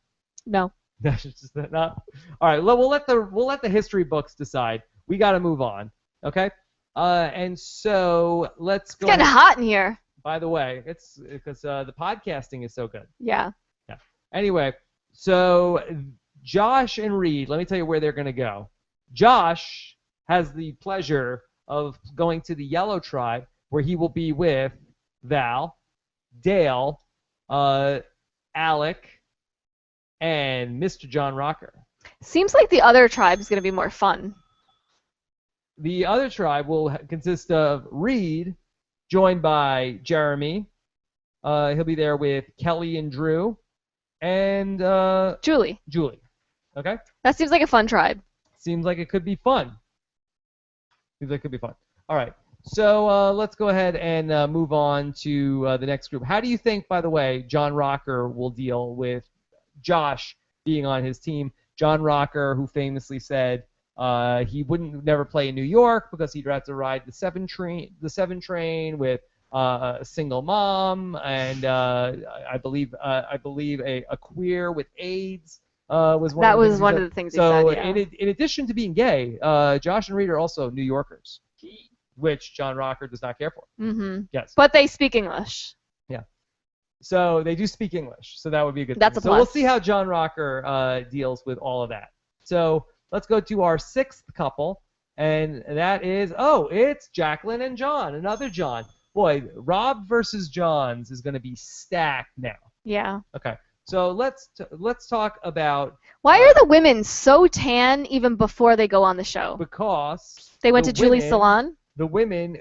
No. That's just not. All right. We'll let the history books decide. We got to move on. Okay. And so let's go. It's getting hot in here. By the way, it's because the podcasting is so good. Yeah. Yeah. Anyway, so Josh and Reed, let me tell you where they're going to go. Josh has the pleasure of going to the Yellow Tribe, where he will be with Val, Dale, Alec, and Mr. John Rocker. Seems like the other tribe is going to be more fun. The other tribe will consist of Reed, joined by Jeremy. He'll be there with Kelley and Drew, and Julie. Okay? That seems like a fun tribe. Seems like it could be fun. All right. So let's go ahead and move on to the next group. How do you think, by the way, John Rocker will deal with Josh being on his team? John Rocker, who famously said he wouldn't never play in New York because he'd have to ride the 7 train with a single mom and I believe a queer with AIDS. Was one That of the was things one he of the things he So said, yeah. in addition to being gay, Josh and Reed are also New Yorkers, which John Rocker does not care for. Mm-hmm. Yes. But they speak English. Yeah. So they do speak English, so that would be a good That's thing. a So we'll plus. see how John Rocker deals with all of that. So let's go to our sixth couple, and that is, it's Jacqueline and John, another John. Boy, Rob versus John's is going to be stacked now. Yeah. Okay, so let's talk about Why are the women so tan even before they go on the show? Because They went to Julie's salon? The women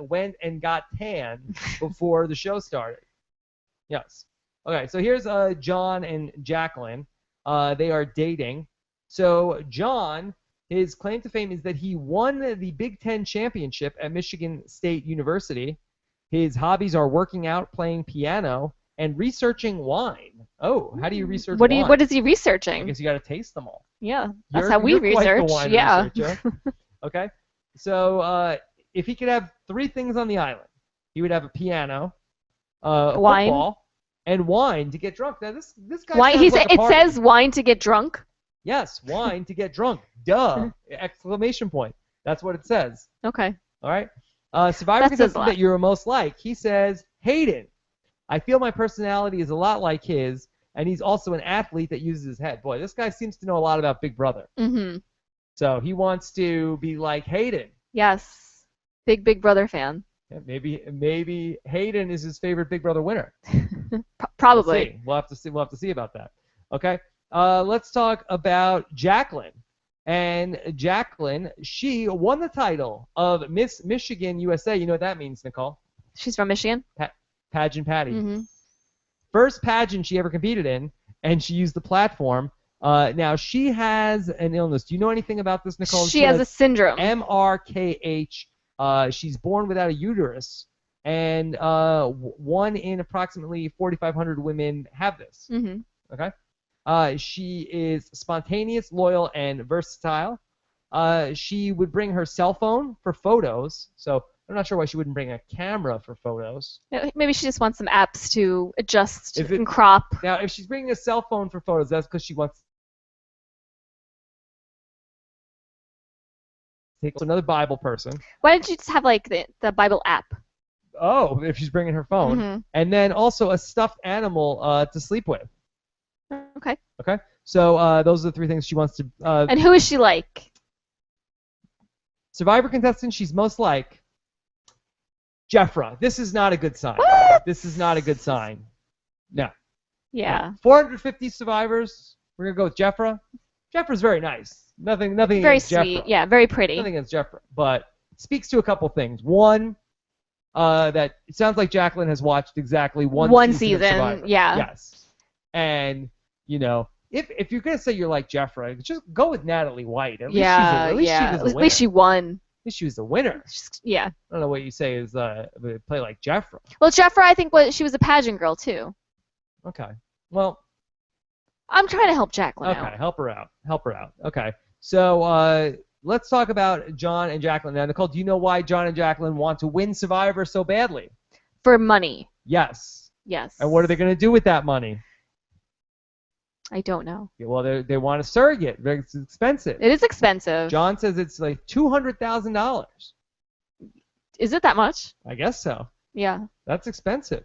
went and got tan before the show started. Yes. Okay, so here's John and Jacqueline. They are dating. So John, his claim to fame is that he won the Big Ten championship at Michigan State University. His hobbies are working out, playing piano, and researching wine. Oh, how do you research wine? What is he researching? I guess you got to taste them all. Yeah, that's how we research. Quite the wine yeah. researcher. Okay, so if he could have three things on the island, he would have a piano, a football, and wine to get drunk. Now this guy sounds like a party. It says wine to get drunk. Yes, wine to get drunk. Duh! Exclamation point. That's what it says. Okay. All right. Survivor contestant that you're most like. He says Hayden. I feel my personality is a lot like his, and he's also an athlete that uses his head. Boy, this guy seems to know a lot about Big Brother. Mm-hmm. So he wants to be like Hayden. Yes. Big Brother fan. Yeah, maybe Hayden is his favorite Big Brother winner. Probably. We'll have to see. We'll have to see about that. Okay. Let's talk about Jacqueline. And Jacqueline, she won the title of Miss Michigan USA. You know what that means, Nicole? She's from Michigan. Pageant Patty. Mm-hmm. First pageant she ever competed in, and she used the platform. Now she has an illness. Do you know anything about this, Nicole? She has a syndrome. MRKH. She's born without a uterus, and one in approximately 4,500 women have this. Mm-hmm. Okay. She is spontaneous, loyal, and versatile. She would bring her cell phone for photos. So I'm not sure why she wouldn't bring a camera for photos. Maybe she just wants some apps to adjust and crop. Now, if she's bringing a cell phone for photos, that's because she wants to take another Bible person. Why didn't you just have like the Bible app? Oh, if she's bringing her phone. Mm-hmm. And then also a stuffed animal to sleep with. Okay. Okay. So those are the three things she wants to. And who is she like? Survivor contestant she's most like. Jeffra. This is not a good sign. What? This is not a good sign. No. Yeah. 450 survivors. We're gonna go with Jeffra. Jeffra's very nice. Nothing very against sweet. Jeffra. Yeah, very pretty. Nothing against Jeffra, but speaks to a couple things. One, that it sounds like Jacqueline has watched exactly one season of Survivor. Yeah. Yes. And if you're gonna say you're like Jeffra, just go with Natalie White. At least yeah. At least she won. At least she was the winner. Yeah. I don't know what you say is play like Jeffra. Well, Jeffra, I think she was a pageant girl too. Okay. Well. I'm trying to help Jacqueline out. Okay, help her out. Okay. So let's talk about John and Jacqueline. Now, Nicole, do you know why John and Jacqueline want to win Survivor so badly? For money. Yes. Yes. And what are they going to do with that money? I don't know. Well, they want a surrogate. It's expensive. It is expensive. John says it's like $200,000. Is it that much? I guess so. Yeah. That's expensive.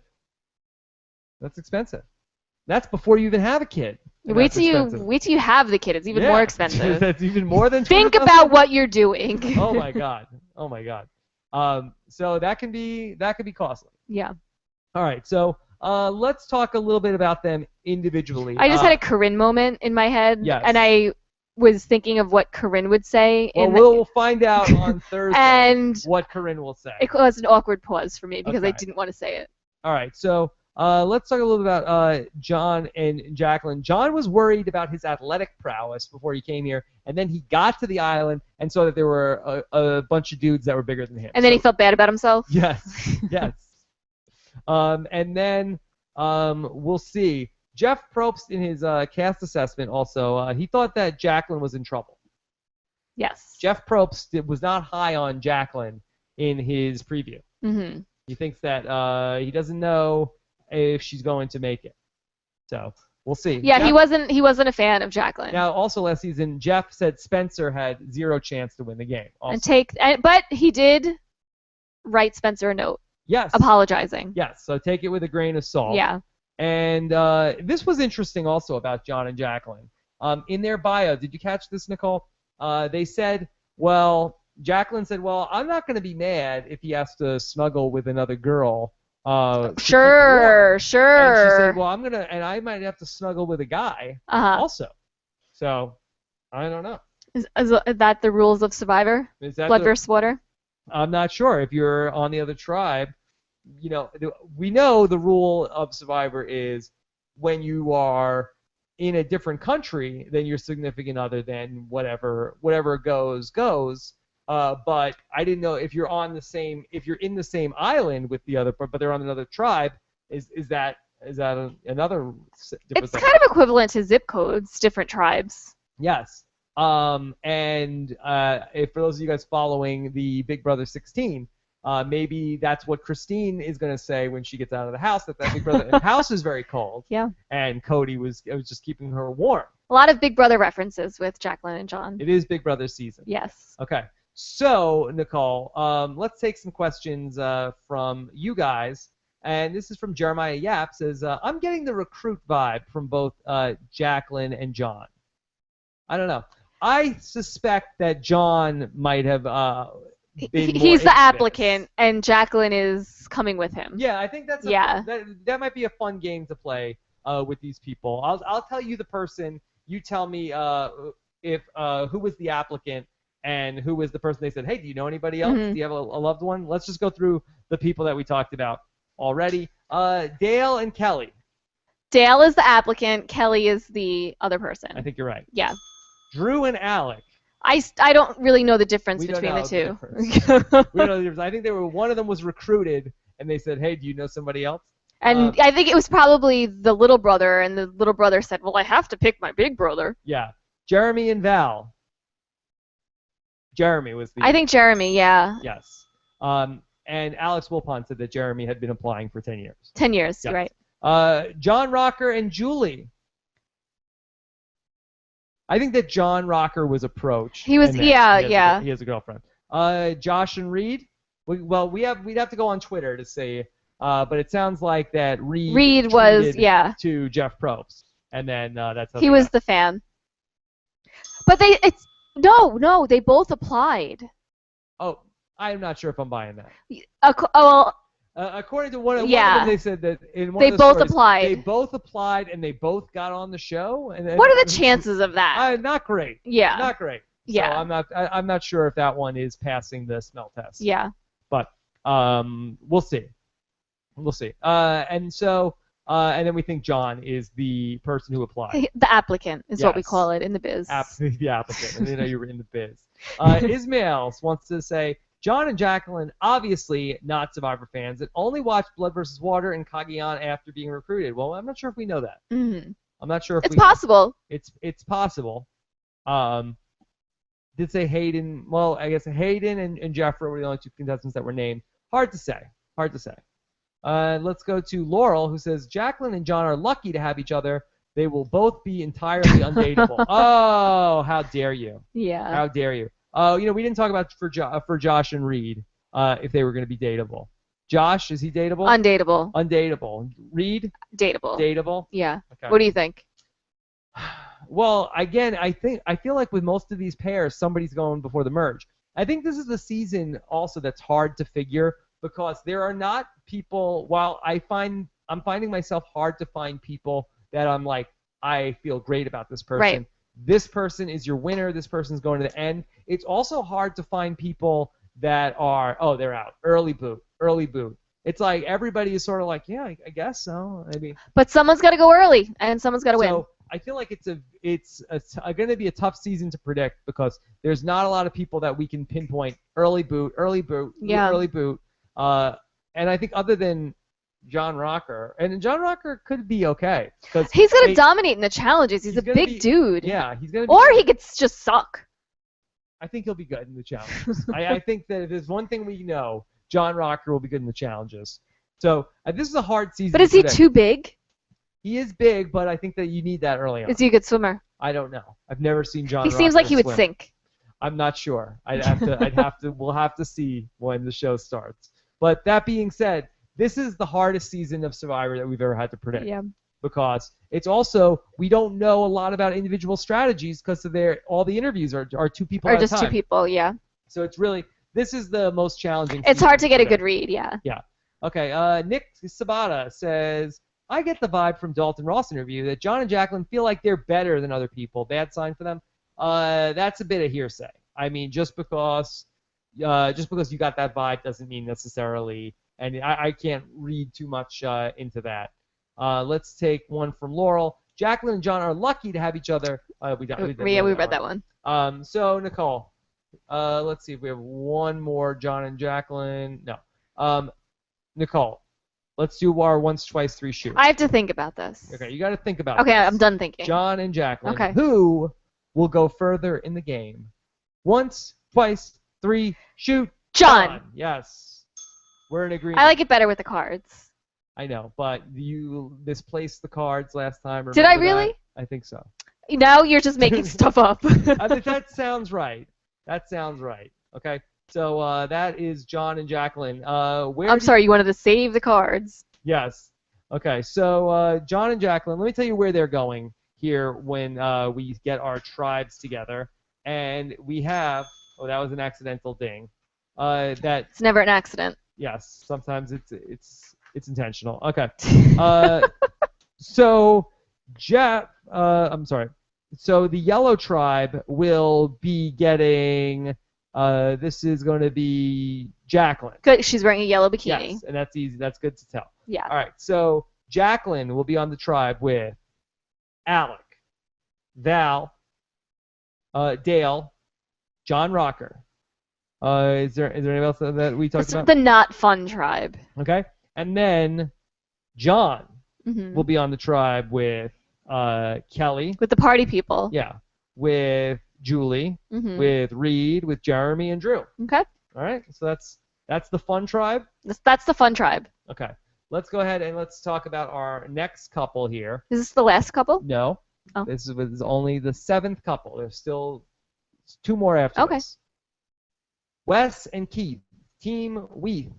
That's before you even have a kid. Wait till you have the kid. It's even more expensive. That's even more than. Think about what you're doing. Oh my god. So that can be costly. Yeah. All right. So let's talk a little bit about them individually. I just had a Corinne moment in my head. Yes. And I was thinking of what Corinne would say. Well, we'll find out on Thursday and what Corinne will say. It was an awkward pause for me because I didn't want to say it. All right. So let's talk a little bit about John and Jacqueline. John was worried about his athletic prowess before he came here, and then he got to the island and saw that there were a bunch of dudes that were bigger than him. And then he felt bad about himself? Yes. And then we'll see. Jeff Probst, in his cast assessment also, he thought that Jacqueline was in trouble. Yes. Jeff Probst was not high on Jacqueline in his preview. Mm-hmm. He thinks that he doesn't know if she's going to make it. So We'll see. Yeah, Jeff, he wasn't a fan of Jacqueline. Now, also last season, Jeff said Spencer had 0 chance to win the game. Also. But he did write Spencer a note. Yes. Apologizing. Yes. So take it with a grain of salt. Yeah. And this was interesting also about John and Jacqueline. In their bio, did you catch this, Nicole? They said, well, Jacqueline said, well, I'm not going to be mad if he has to snuggle with another girl. Sure. And she said, well, and I might have to snuggle with a guy also. So, I don't know. Is that the rules of Survivor? Blood versus water? I'm not sure. If you're on the other tribe, we know the rule of Survivor is when you are in a different country than your significant other, then whatever goes. But I didn't know if you're in the same island with the other, but they're on another tribe. Is that another different It's thing? kind of equivalent to zip codes, different tribes. Yes. And if for those of you guys following the Big Brother 16, maybe that's what Christine is going to say when she gets out of the house, that Big Brother house is very cold. Yeah. And Cody was just keeping her warm. A lot of Big Brother references with Jacqueline and John. It is Big Brother season. Yes. Okay. So, Nicole, let's take some questions from you guys. And this is from Jeremiah Yap. Says, I'm getting the recruit vibe from both Jacqueline and John. I don't know. I suspect that John might have been He's the applicant, and Jacqueline is coming with him. Yeah, I think that might be a fun game to play with these people. I'll tell you the person. You tell me who was the applicant and who was the person they said, hey, do you know anybody else? Mm-hmm. Do you have a loved one? Let's just go through the people that we talked about already. Dale and Kelley. Dale is the applicant. Kelley is the other person. I think you're right. Yeah. Drew and Alec. I don't really know the difference between the two. We don't know the difference. I think one of them was recruited, and they said, hey, do you know somebody else? And I think it was probably the little brother, and the little brother said, well, I have to pick my big brother. Yeah. Jeremy and Val. Jeremy was the... I think Jeremy, yeah. Yes. And Alex Wilpon said that Jeremy had been applying for 10 years. 10 years, yes. Right. John Rocker and Julie. I think that John Rocker was approached. He was, yeah. He has a girlfriend. Josh and Reed. We'd have to go on Twitter to see, but it sounds like that Reed was, to Jeff Probst, and then that's how he was the fan. But they both applied. Oh, I'm not sure if I'm buying that. According to one of them, they said that in one they of the both stories, applied. They both applied, and they both got on the show. And what are the chances of that? Not great. Yeah. Not great. Yeah. So I'm not sure if that one is passing the smell test. Yeah. But we'll see. We'll see. And then we think John is the person who applied. The applicant is what we call it in the biz. The applicant. And they know you were in the biz. Ismail wants to say, John and Jacqueline, obviously not Survivor fans, and only watched Blood vs. Water and Cagayan after being recruited. Well, I'm not sure if we know that. Mm-hmm. I'm not sure if it's possible. It's possible. Did say Hayden. Well, I guess Hayden and Jeffrey were the only two contestants that were named. Hard to say. Let's go to Laurel, who says, Jacqueline and John are lucky to have each other. They will both be entirely undateable. Oh, how dare you. Yeah. How dare you. We didn't talk about for Josh and Reed if they were going to be dateable. Josh, is he dateable? Undateable. Undateable. Reed? Dateable. Dateable? Yeah. Okay. What do you think? Well, again, I feel like with most of these pairs, somebody's going before the merge. I think this is the season also that's hard to figure because there are not people. While I'm finding myself hard to find people that I'm like, I feel great about this person. Right. This person is your winner. This person's going to the end. It's also hard to find people that are, they're out. Early boot. It's like everybody is sort of like, yeah, I guess so. I mean, but someone's got to go early, and someone's got to win. So I feel like it's going to be a tough season to predict because there's not a lot of people that we can pinpoint early boot. Yeah. Early boot. And I think other than John Rocker, and John Rocker could be okay. He's going to dominate in the challenges. He's a big dude. Yeah, he's going to be. Or he could just suck. I think he'll be good in the challenges. I think that if there's one thing we know, John Rocker will be good in the challenges. So this is a hard season. But is he too big? He is big, but I think that you need that early on. Is he a good swimmer? I don't know. I've never seen John. He seems like he would swim. sink. I'm not sure. We'll have to see when the show starts. But that being said, this is the hardest season of Survivor that we've ever had to predict. Yeah. Because it's also, we don't know a lot about individual strategies because all the interviews are two people at a time. Or just two people, yeah. So it's really, this is the most challenging. It's hard to get a good read, yeah. Yeah. Okay. Nick Sabata says, I get the vibe from Dalton Ross interview that John and Jacqueline feel like they're better than other people. Bad sign for them. That's a bit of hearsay. I mean, just because you got that vibe doesn't mean necessarily, and I can't read too much into that. Let's take one from Laurel. Jacqueline and John are lucky to have each other. We read that one. So Nicole, let's see if we have one more John and Jacqueline. No. Nicole, let's do our once, twice, three shoot. I have to think about this. Okay, you got to think about this. Okay, I'm done thinking. John and Jacqueline. Okay. Who will go further in the game? Once, twice, three, shoot. John. Yes. We're in agreement. I like it better with the cards. I know, but you misplaced the cards last time. Did I really? I think so. Now you're just making stuff up. I think that sounds right. That sounds right. Okay. So that is John and Jacqueline. I'm sorry, you wanted to save the cards. Yes. Okay. So John and Jacqueline, let me tell you where they're going here when we get our tribes together. And we have, oh, that was an accidental ding. It's never an accident. Yes. Sometimes it's intentional. Okay. So I'm sorry. So the yellow tribe will be getting. This is going to be Jacqueline. Good. She's wearing a yellow bikini. Yes, and that's easy. That's good to tell. Yeah. All right. So Jacqueline will be on the tribe with Alec, Val, Dale, John Rocker. Is there anything else that we talked about? The not fun tribe. Okay. And then John Mm-hmm. will be on the tribe with Kelley. With the party people. Yeah. With Julie, Mm-hmm. with Reed, with Jeremy, and Drew. Okay. All right. So that's the fun tribe. That's the fun tribe. Okay. Let's go ahead and let's talk about our next couple here. Is this the last couple? No. Oh. This is only the 7th couple. There's still 2 more after this. Wes and Keith, Team Weath.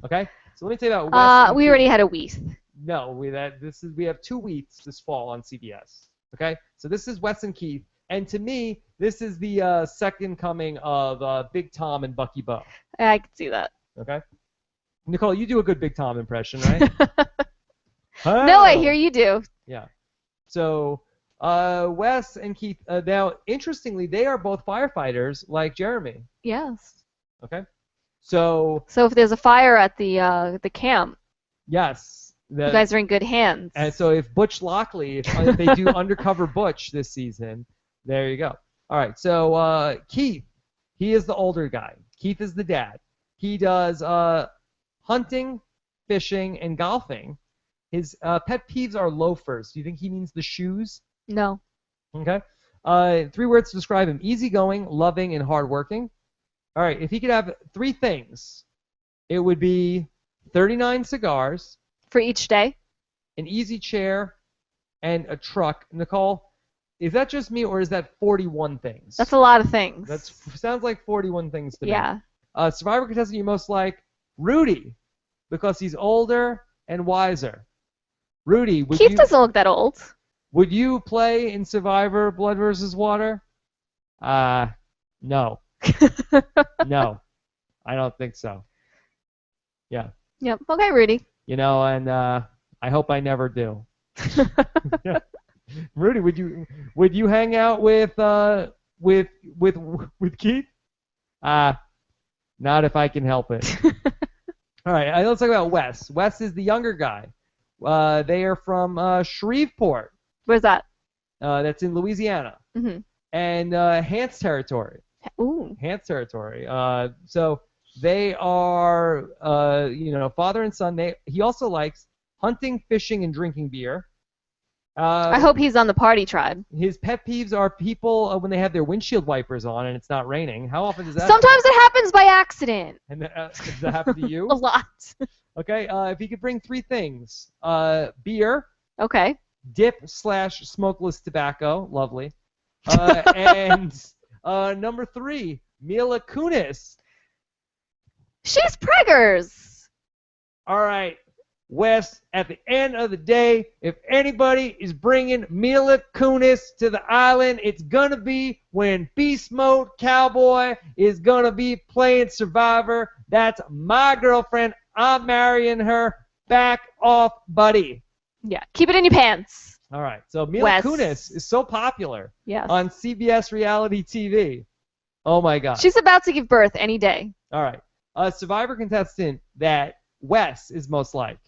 Okay. So let me tell you about Wes. And we Keith. already had a Weath. No, we have 2 Weaths this fall on CBS. Okay. So this is Wes and Keith, and to me, this is the second coming of Big Tom and Bucky Bowe. I can see that. Okay. Nicole, you do a good Big Tom impression, right? Oh. No, I hear you do. Yeah. So Wes and Keith. Now, interestingly, they are both firefighters, like Jeremy. Yes. Okay. So if there's a fire at the camp, yes, you guys are in good hands. And so if Butch Lockley, if they do Undercover Butch this season, there you go. All right. So Keith, he is the older guy. Keith is the dad. He does hunting, fishing, and golfing. His pet peeves are loafers. Do you think he means the shoes? No. Okay. 3 words to describe him: easygoing, loving, and hardworking. All right. If he could have 3 things, it would be 39 cigars. For each day? An easy chair, and a truck. Nicole, is that just me, or is that 41 things? That's a lot of things. That sounds like 41 things to me. Yeah. Survivor contestant you most like? Rudy, because he's older and wiser. Rudy, Keith doesn't look that old. Would you play in Survivor Blood versus Water? No. No. I don't think so. Yeah. Yep. Okay, Rudy. You know, and I hope I never do. Yeah. Rudy, would you hang out with Keith? Not if I can help it. All right, let's talk about Wes. Wes is the younger guy. They are from Shreveport. Where's that? That's in Louisiana. Mm-hmm. And Hants territory. Ooh. Hants territory. So they are, father and son. He also likes hunting, fishing, and drinking beer. I hope he's on the party tribe. His pet peeves are people when they have their windshield wipers on and it's not raining. How often does that Sometimes it happens by accident. And does that happen to you? A lot. Okay, if he could bring 3 things. Beer. Okay. Dip/smokeless tobacco. Lovely. And number 3, Mila Kunis. She's preggers. All right, Wes, at the end of the day, if anybody is bringing Mila Kunis to the island, it's going to be when Beast Mode Cowboy is going to be playing Survivor. That's my girlfriend. I'm marrying her. Back off, buddy. Yeah, keep it in your pants. All right, so Mila Wes. Kunis is so popular Yes. on CBS reality TV. Oh, my God. She's about to give birth any day. All right. A Survivor contestant that Wes is most like.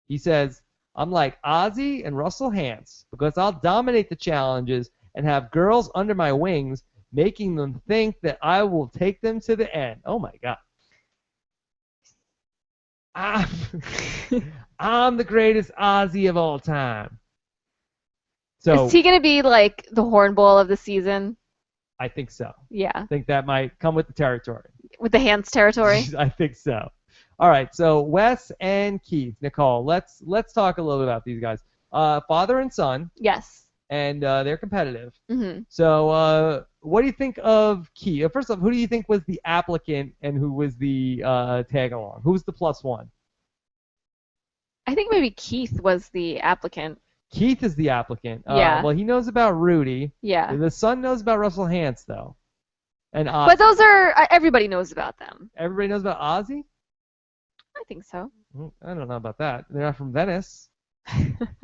He says, I'm like Ozzy and Russell Hantz because I'll dominate the challenges and have girls under my wings, making them think that I will take them to the end. Oh, my God. I'm the greatest Ozzy of all time. So Is he going to be like the hornball of the season? I think so. Yeah. I think that might come with the territory. With the Hantz territory? I think so. All right, so Wes and Keith, Nicole, let's talk a little bit about these guys. Father and son, Yes. and they're competitive. Mm-hmm. So what do you think of Keith? First off, who do you think was the applicant and who was the tag-along? Who was the +1? I think maybe Keith was the applicant. Keith is the applicant. Yeah. Well, he knows about Rudy. Yeah. The son knows about Russell Hantz, though. And Ozzy. But those are, everybody knows about them. Everybody knows about Ozzy? I think so. I don't know about that. They're not from Venice.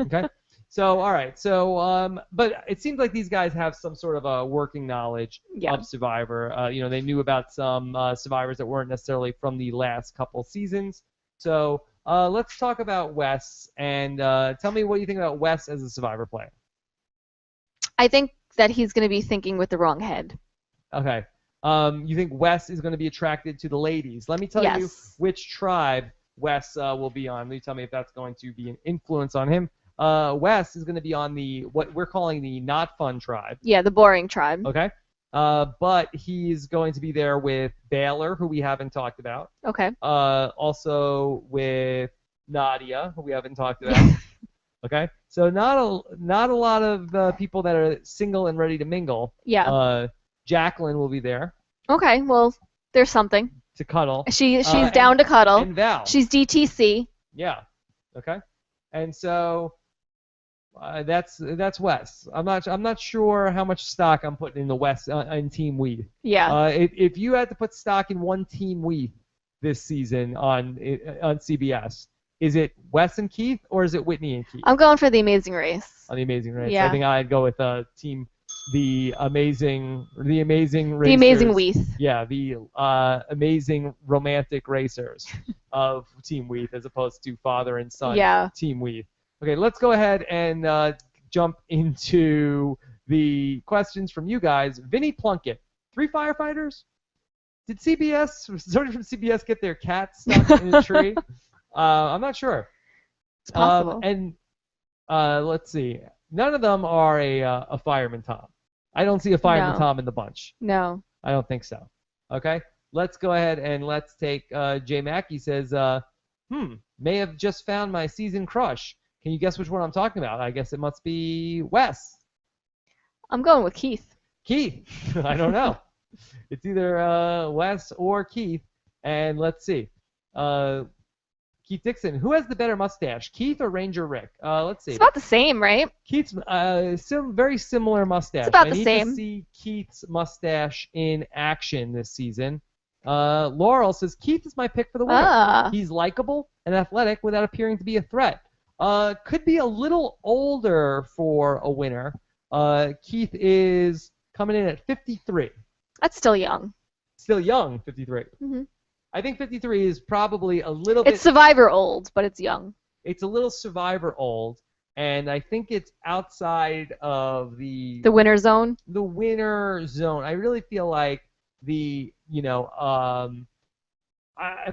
Okay. So, all right. So, but it seems like these guys have some sort of a working knowledge of Survivor. They knew about some survivors that weren't necessarily from the last couple seasons. So, let's talk about Wes and tell me what you think about Wes as a Survivor player. I think that he's going to be thinking with the wrong head. Okay. You think Wes is going to be attracted to the ladies. Let me tell you which tribe Wes will be on. You tell me if that's going to be an influence on him. Wes is going to be on what we're calling the not fun tribe. Yeah, the boring tribe. Okay. But he's going to be there with Baylor, who we haven't talked about. Okay. Also with Nadia, who we haven't talked about. Okay. So not a lot of people that are single and ready to mingle. Yeah. Jacqueline will be there. Okay, well, there's something. To cuddle. She's down to cuddle. And Val. She's DTC. Yeah. Okay. And so that's Wes. I'm not sure how much stock I'm putting in the Wes in Team Weed. Yeah. If you had to put stock in one Team Weed this season on CBS, is it Wes and Keith or is it Whitney and Keith? I'm going for The Amazing Race. On The Amazing Race. Yeah. I think I'd go with Team. The amazing racers. The Amazing Weeth. Yeah, the amazing romantic racers of Team Weeth as opposed to father and son Team Weeth. Okay, let's go ahead and jump into the questions from you guys. Vinny Plunkett, 3 firefighters? Did somebody from CBS get their cat stuck in a tree? I'm not sure. It's possible. Let's see. None of them are a fireman Tom. I don't see a fireman Tom in the bunch. No. I don't think so. Okay? Let's go ahead and let's take Jay Mackey says, may have just found my season crush. Can you guess which one I'm talking about? I guess it must be Wes. I'm going with Keith. Keith. I don't know. It's either Wes or Keith. And let's see. Keith Dixon, who has the better mustache, Keith or Ranger Rick? Let's see. It's about the same, right? Keith's very similar mustache. It's about I the need same. to see Keith's mustache in action this season. Laurel says Keith is my pick for the winner. He's likable and athletic without appearing to be a threat. Could be a little older for a winner. Keith is coming in at 53. That's still young. Still young, 53. Mm-hmm. I think 53 is probably a little bit... It's Survivor old, but it's young. It's a little Survivor old, and I think it's outside of the... The winner zone? The winner zone. I really feel like if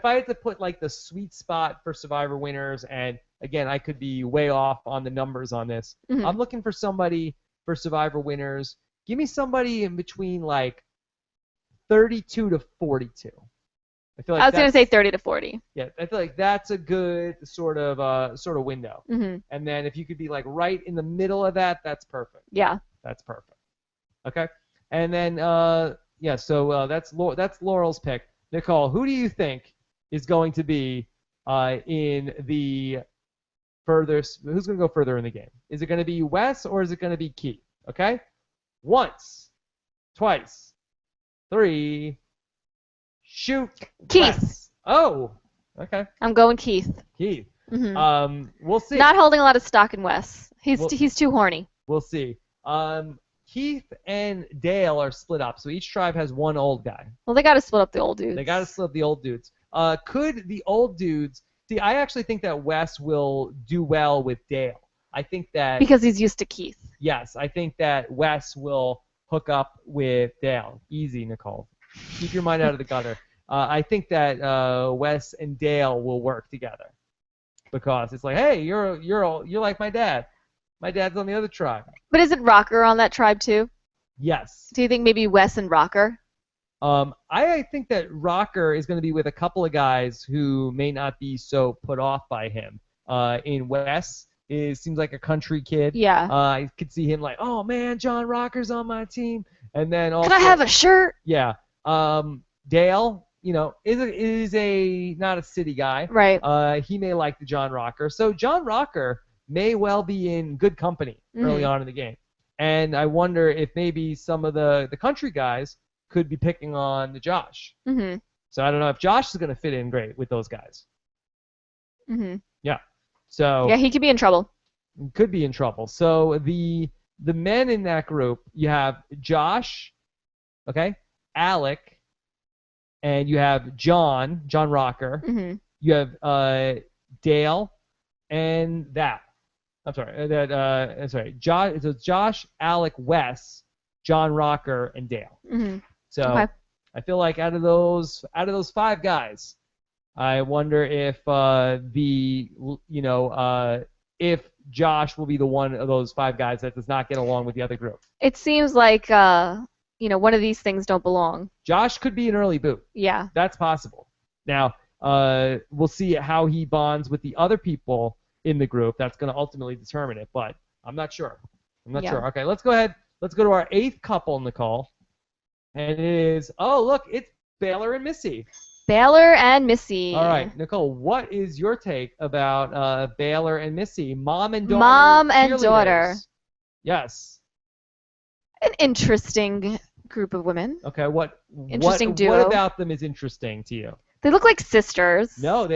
I had to put like the sweet spot for Survivor winners, and again, I could be way off on the numbers on this. Mm-hmm. I'm looking for somebody for Survivor winners. Give me somebody in between like 32 to 42. I feel like I was going to say 30 to 40. Yeah, I feel like that's a good sort of window. Mm-hmm. And then if you could be like right in the middle of that, that's perfect. Yeah. That's perfect. Okay. And then so that's Laurel's pick. Nicole, who do you think is going to be in the furthest? Who's going to go further in the game? Is it going to be Wes or is it going to be Keith? Okay. Once, twice, three. Shoot. Keith. Wes. Oh. Okay. I'm going Keith. Keith. Mm-hmm. We'll see. Not holding a lot of stock in Wes. He's too horny. We'll see. Keith and Dale are split up, so each tribe has one old guy. Well, they got to split up the old dudes. They got to split up the old dudes. Could the old dudes... See, I actually think that Wes will do well with Dale. I think that... Because he's used to Keith. Yes, I think that Wes will hook up with Dale. Easy, Nicole. Keep your mind out of the gutter. I think that Wes and Dale will work together. Because it's like, hey, you're like my dad. My dad's on the other tribe. But isn't Rocker on that tribe too? Yes. Do you think maybe Wes and Rocker? I think that Rocker is going to be with a couple of guys who may not be so put off by him. In Wes, it seems like a country kid. Yeah. I could see him like, oh man, John Rocker's on my team. And then also, Can I have a shirt? Yeah. Dale, is not a city guy. Right. He may like the John Rocker. So John Rocker may well be in good company early on in the game. And I wonder if maybe some of the country guys could be picking on the Josh. Mm-hmm. So I don't know if Josh is going to fit in great with those guys. Mm-hmm. Yeah. So yeah, he could be in trouble. Could be in trouble. So the men in that group, you have Josh, okay, Alec, and you have John Rocker. Mm-hmm. You have Dale, and that. I'm sorry. Josh. So it's Josh, Alec, Wes, John Rocker, and Dale. Mm-hmm. So okay. I feel like out of those 5 guys, I wonder if if Josh will be the one of those 5 guys that does not get along with the other group. It seems like one of these things don't belong. Josh could be an early boot. Yeah. That's possible. Now we'll see how he bonds with the other people in the group. That's going to ultimately determine it, but I'm not sure. Sure. Okay, let's go ahead. Let's go to our 8th couple, Nicole. And it is, it's Baylor and Missy. Baylor and Missy. All right, Nicole, what is your take about Baylor and Missy? Mom and daughter. Mom and daughter. Yes. An interesting group of women. Okay, Interesting duo. What about them is interesting to you? They look like sisters. No,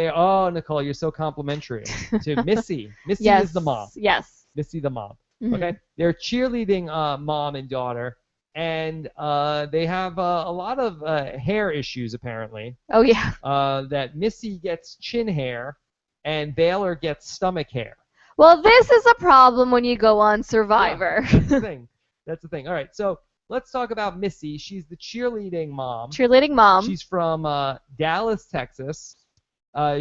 Nicole, you're so complimentary to Missy. Missy yes. is the mom. Yes. Missy the mom. Mm-hmm. Okay, they're cheerleading mom and daughter, and they have a lot of hair issues apparently. Oh yeah. That Missy gets chin hair, and Baylor gets stomach hair. Well, this is a problem when you go on Survivor. Yeah, that's the thing. All right, so let's talk about Missy. She's the cheerleading mom. Cheerleading mom. She's from Dallas, Texas.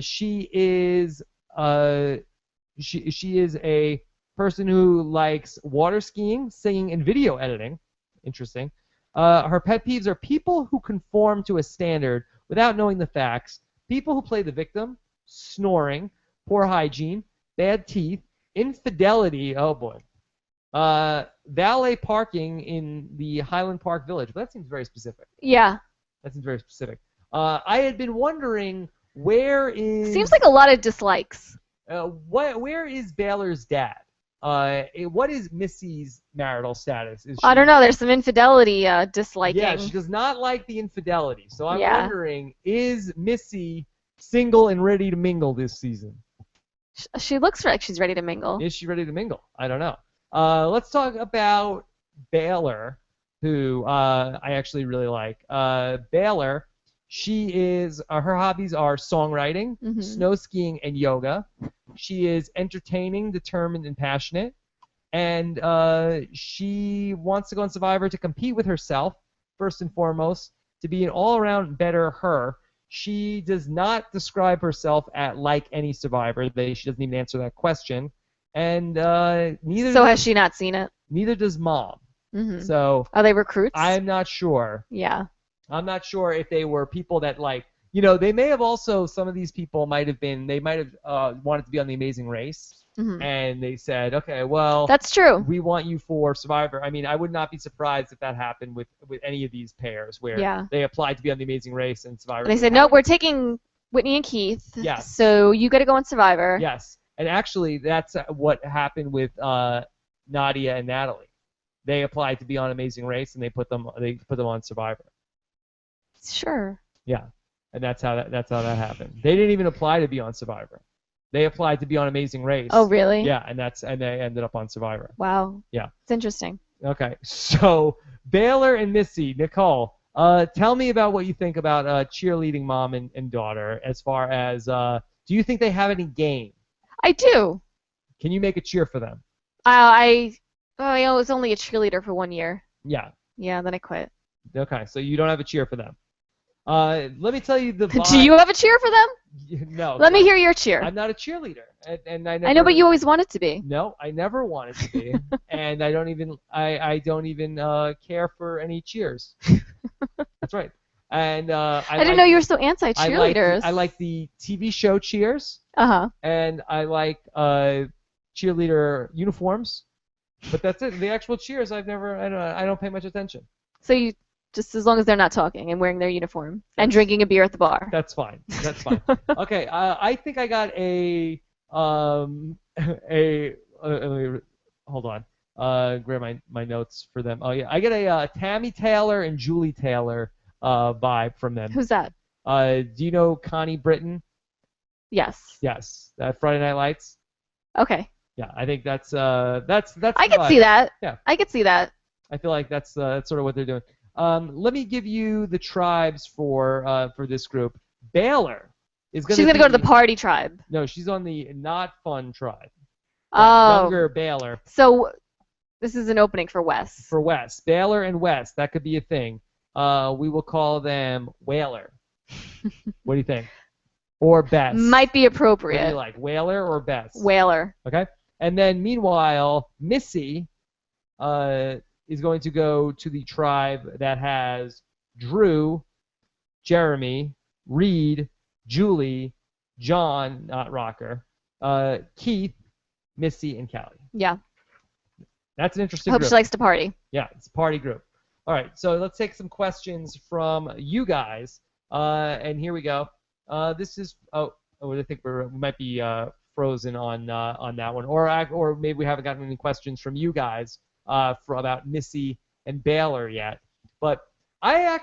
She is she is a person who likes water skiing, singing, and video editing. Interesting. Her pet peeves are people who conform to a standard without knowing the facts, people who play the victim, snoring, poor hygiene, bad teeth, infidelity, oh boy, valet parking in the Highland Park Village. But that seems very specific. Yeah. That seems very specific. I had been wondering where is... Seems like a lot of dislikes. Where is Baylor's dad? What is Missy's marital status? I don't know. There's some infidelity disliking. Yeah, she does not like the infidelity. So I'm wondering, is Missy single and ready to mingle this season? She looks like she's ready to mingle. Is she ready to mingle? I don't know. Let's talk about Baylor, who I actually really like. Baylor, she is her hobbies are songwriting, snow skiing, and yoga. She is entertaining, determined, and passionate. And she wants to go on Survivor to compete with herself, first and foremost, to be an all-around better her. She does not describe herself like any Survivor. She doesn't even answer that question. And neither. So has she not seen it? Neither does Mom. Mm-hmm. So are they recruits? I'm not sure. Yeah. I'm not sure if they were people that they may have also, some of these people might have wanted to be on The Amazing Race, and they said, okay, well, that's true. We want you for Survivor. I mean, I would not be surprised if that happened with any of these pairs where they applied to be on The Amazing Race and Survivor. And they said, no, we're taking Whitney and Keith. Yes. So you got to go on Survivor. Yes. And actually, that's what happened with Nadia and Natalie. They applied to be on Amazing Race, and they put them on Survivor. Sure. Yeah. And that's how that happened. They didn't even apply to be on Survivor. They applied to be on Amazing Race. Oh, really? Yeah, and they ended up on Survivor. Wow. Yeah. It's interesting. Okay, so Baylor and Missy, Nicole, tell me about what you think about cheerleading mom and daughter. As far as, do you think they have any game? I do. Can you make a cheer for them? I was only a cheerleader for 1 year. Yeah. Yeah, then I quit. Okay, so you don't have a cheer for them. Let me tell you the vibe. Do you have a cheer for them? No. Let me hear your cheer. I'm not a cheerleader, and I never. I know, but you always wanted to be. No, I never wanted to be, and I don't even care for any cheers. That's right. And I didn't know you were so anti-cheerleaders. I like the TV show Cheers. And I like cheerleader uniforms, but that's it. The actual cheers, I don't pay much attention. So you just, as long as they're not talking and wearing their uniform and drinking a beer at the bar. That's fine. That's fine. Okay, I think I got hold on. Grab my notes for them. Oh yeah, I get a Tammy Taylor and Julie Taylor vibe from them. Who's that? Do you know Connie Britton? Yes. Yes. Friday Night Lights. Okay. Yeah, I think that's. I could see that. Yeah. I could see that. I feel like that's sort of what they're doing. Let me give you the tribes for this group. Baylor is going to. She's going to go to the party tribe. No, she's on the not fun tribe. Oh. Younger Baylor. So this is an opening for Wes. For Wes. Baylor and Wes. That could be a thing. We will call them Whaler. What do you think? Or Bess. Might be appropriate. What do you like, Whaler or Bess? Whaler. Okay. And then meanwhile, Missy is going to go to the tribe that has Drew, Jeremy, Reed, Julie, John, not Rocker, Keith, Missy, and Kelley. Yeah. That's an interesting I hope group. she likes to party. Yeah, it's a party group. All right, so let's take some questions from you guys. And here we go. This is I think we might be frozen on that one, or maybe we haven't gotten any questions from you guys about Missy and Baylor yet. But I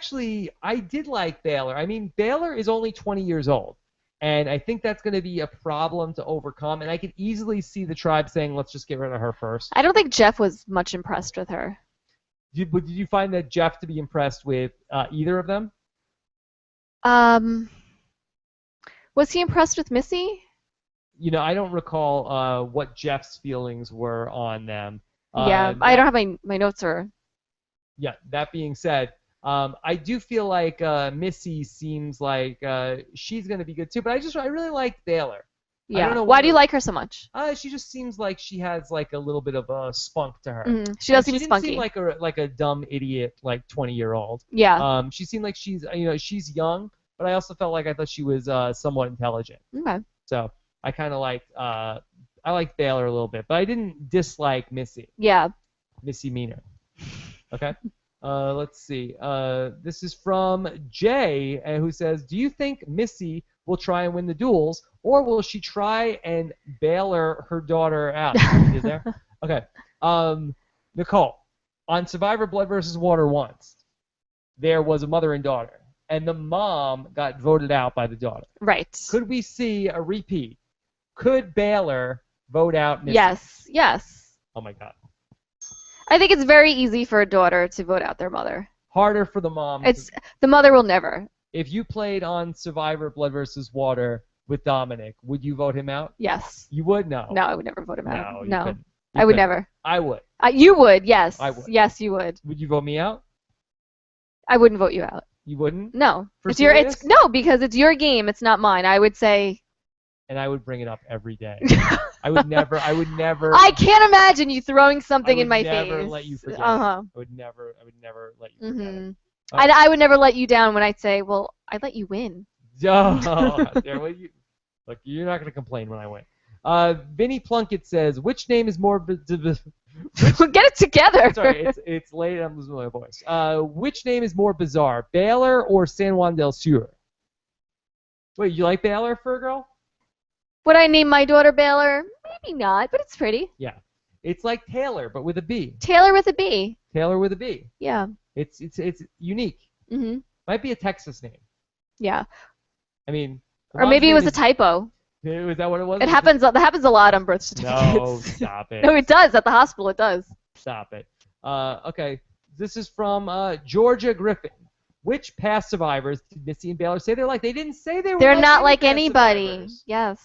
did like Baylor. I mean, Baylor is only 20 years old, and I think that's going to be a problem to overcome. And I can easily see the tribe saying, "Let's just get rid of her first." I don't think Jeff was much impressed with her. Did you find that Jeff to be impressed with either of them? Was he impressed with Missy? I don't recall what Jeff's feelings were on them. Yeah, I don't have my notes or. Yeah, that being said, I do feel like Missy seems like she's going to be good too, but I really like Baylor. Yeah. I don't know why do you like her so much? She just seems like she has like a little bit of a spunk to her. Mm-hmm. She does seem spunky. She didn't seem like a dumb idiot, like 20-year-old. Yeah. She seemed like she's young, but I also felt like I thought she was somewhat intelligent. Okay. So I kind of liked I liked Baylor a little bit, but I didn't dislike Missy. Yeah. Missy Meaner. Okay. Let's see. This is from Jay, who says, "Do you think Missy will try and win the duels, or will she try and Baylor her daughter out?" Is there? Okay. Nicole, on Survivor Blood versus Water once, there was a mother and daughter, and the mom got voted out by the daughter. Right. Could we see a repeat? Could Baylor vote out Missy? Yes. Yes. Oh my God. I think it's very easy for a daughter to vote out their mother. Harder for the mom. The mother will never. If you played on Survivor Blood versus Water with Dominic, would you vote him out? Yes. You would? No. No, I would never vote him out. No. You I would couldn't. never. I would. You would, yes. I would. Yes, you would. Would you vote me out? I wouldn't vote you out. You wouldn't? No. For it's serious? No, because it's your game. It's not mine. I would say. And I would bring it up every day. I would never. I can't imagine you throwing something in my face. I would never let you forget. Uh-huh. I would never let you forget it. I would never let you down when I'd say, well, I'd let you win. Oh, there, well, look, you're not going to complain when I win. Vinny Plunkett says, which name is more... Get it together. Sorry, it's late. I'm losing my voice. Which name is more bizarre, Baylor or San Juan Del Sur? Wait, you like Baylor for a girl? Would I name my daughter Baylor? Maybe not, but it's pretty. Yeah. It's like Taylor, but with a B. Taylor with a B. Taylor with a B. Yeah. It's unique. Mhm. Might be a Texas name. Yeah. I mean... Or maybe it was a typo. Was that what it was? That happens a lot on birth certificates. No, stop it. No, it does. At the hospital, it does. Stop it. Okay, this is from Georgia Griffin. Which past survivors did Missy and Baylor say they're like? They didn't say they were. They're like not any like past anybody. survivors. Yes.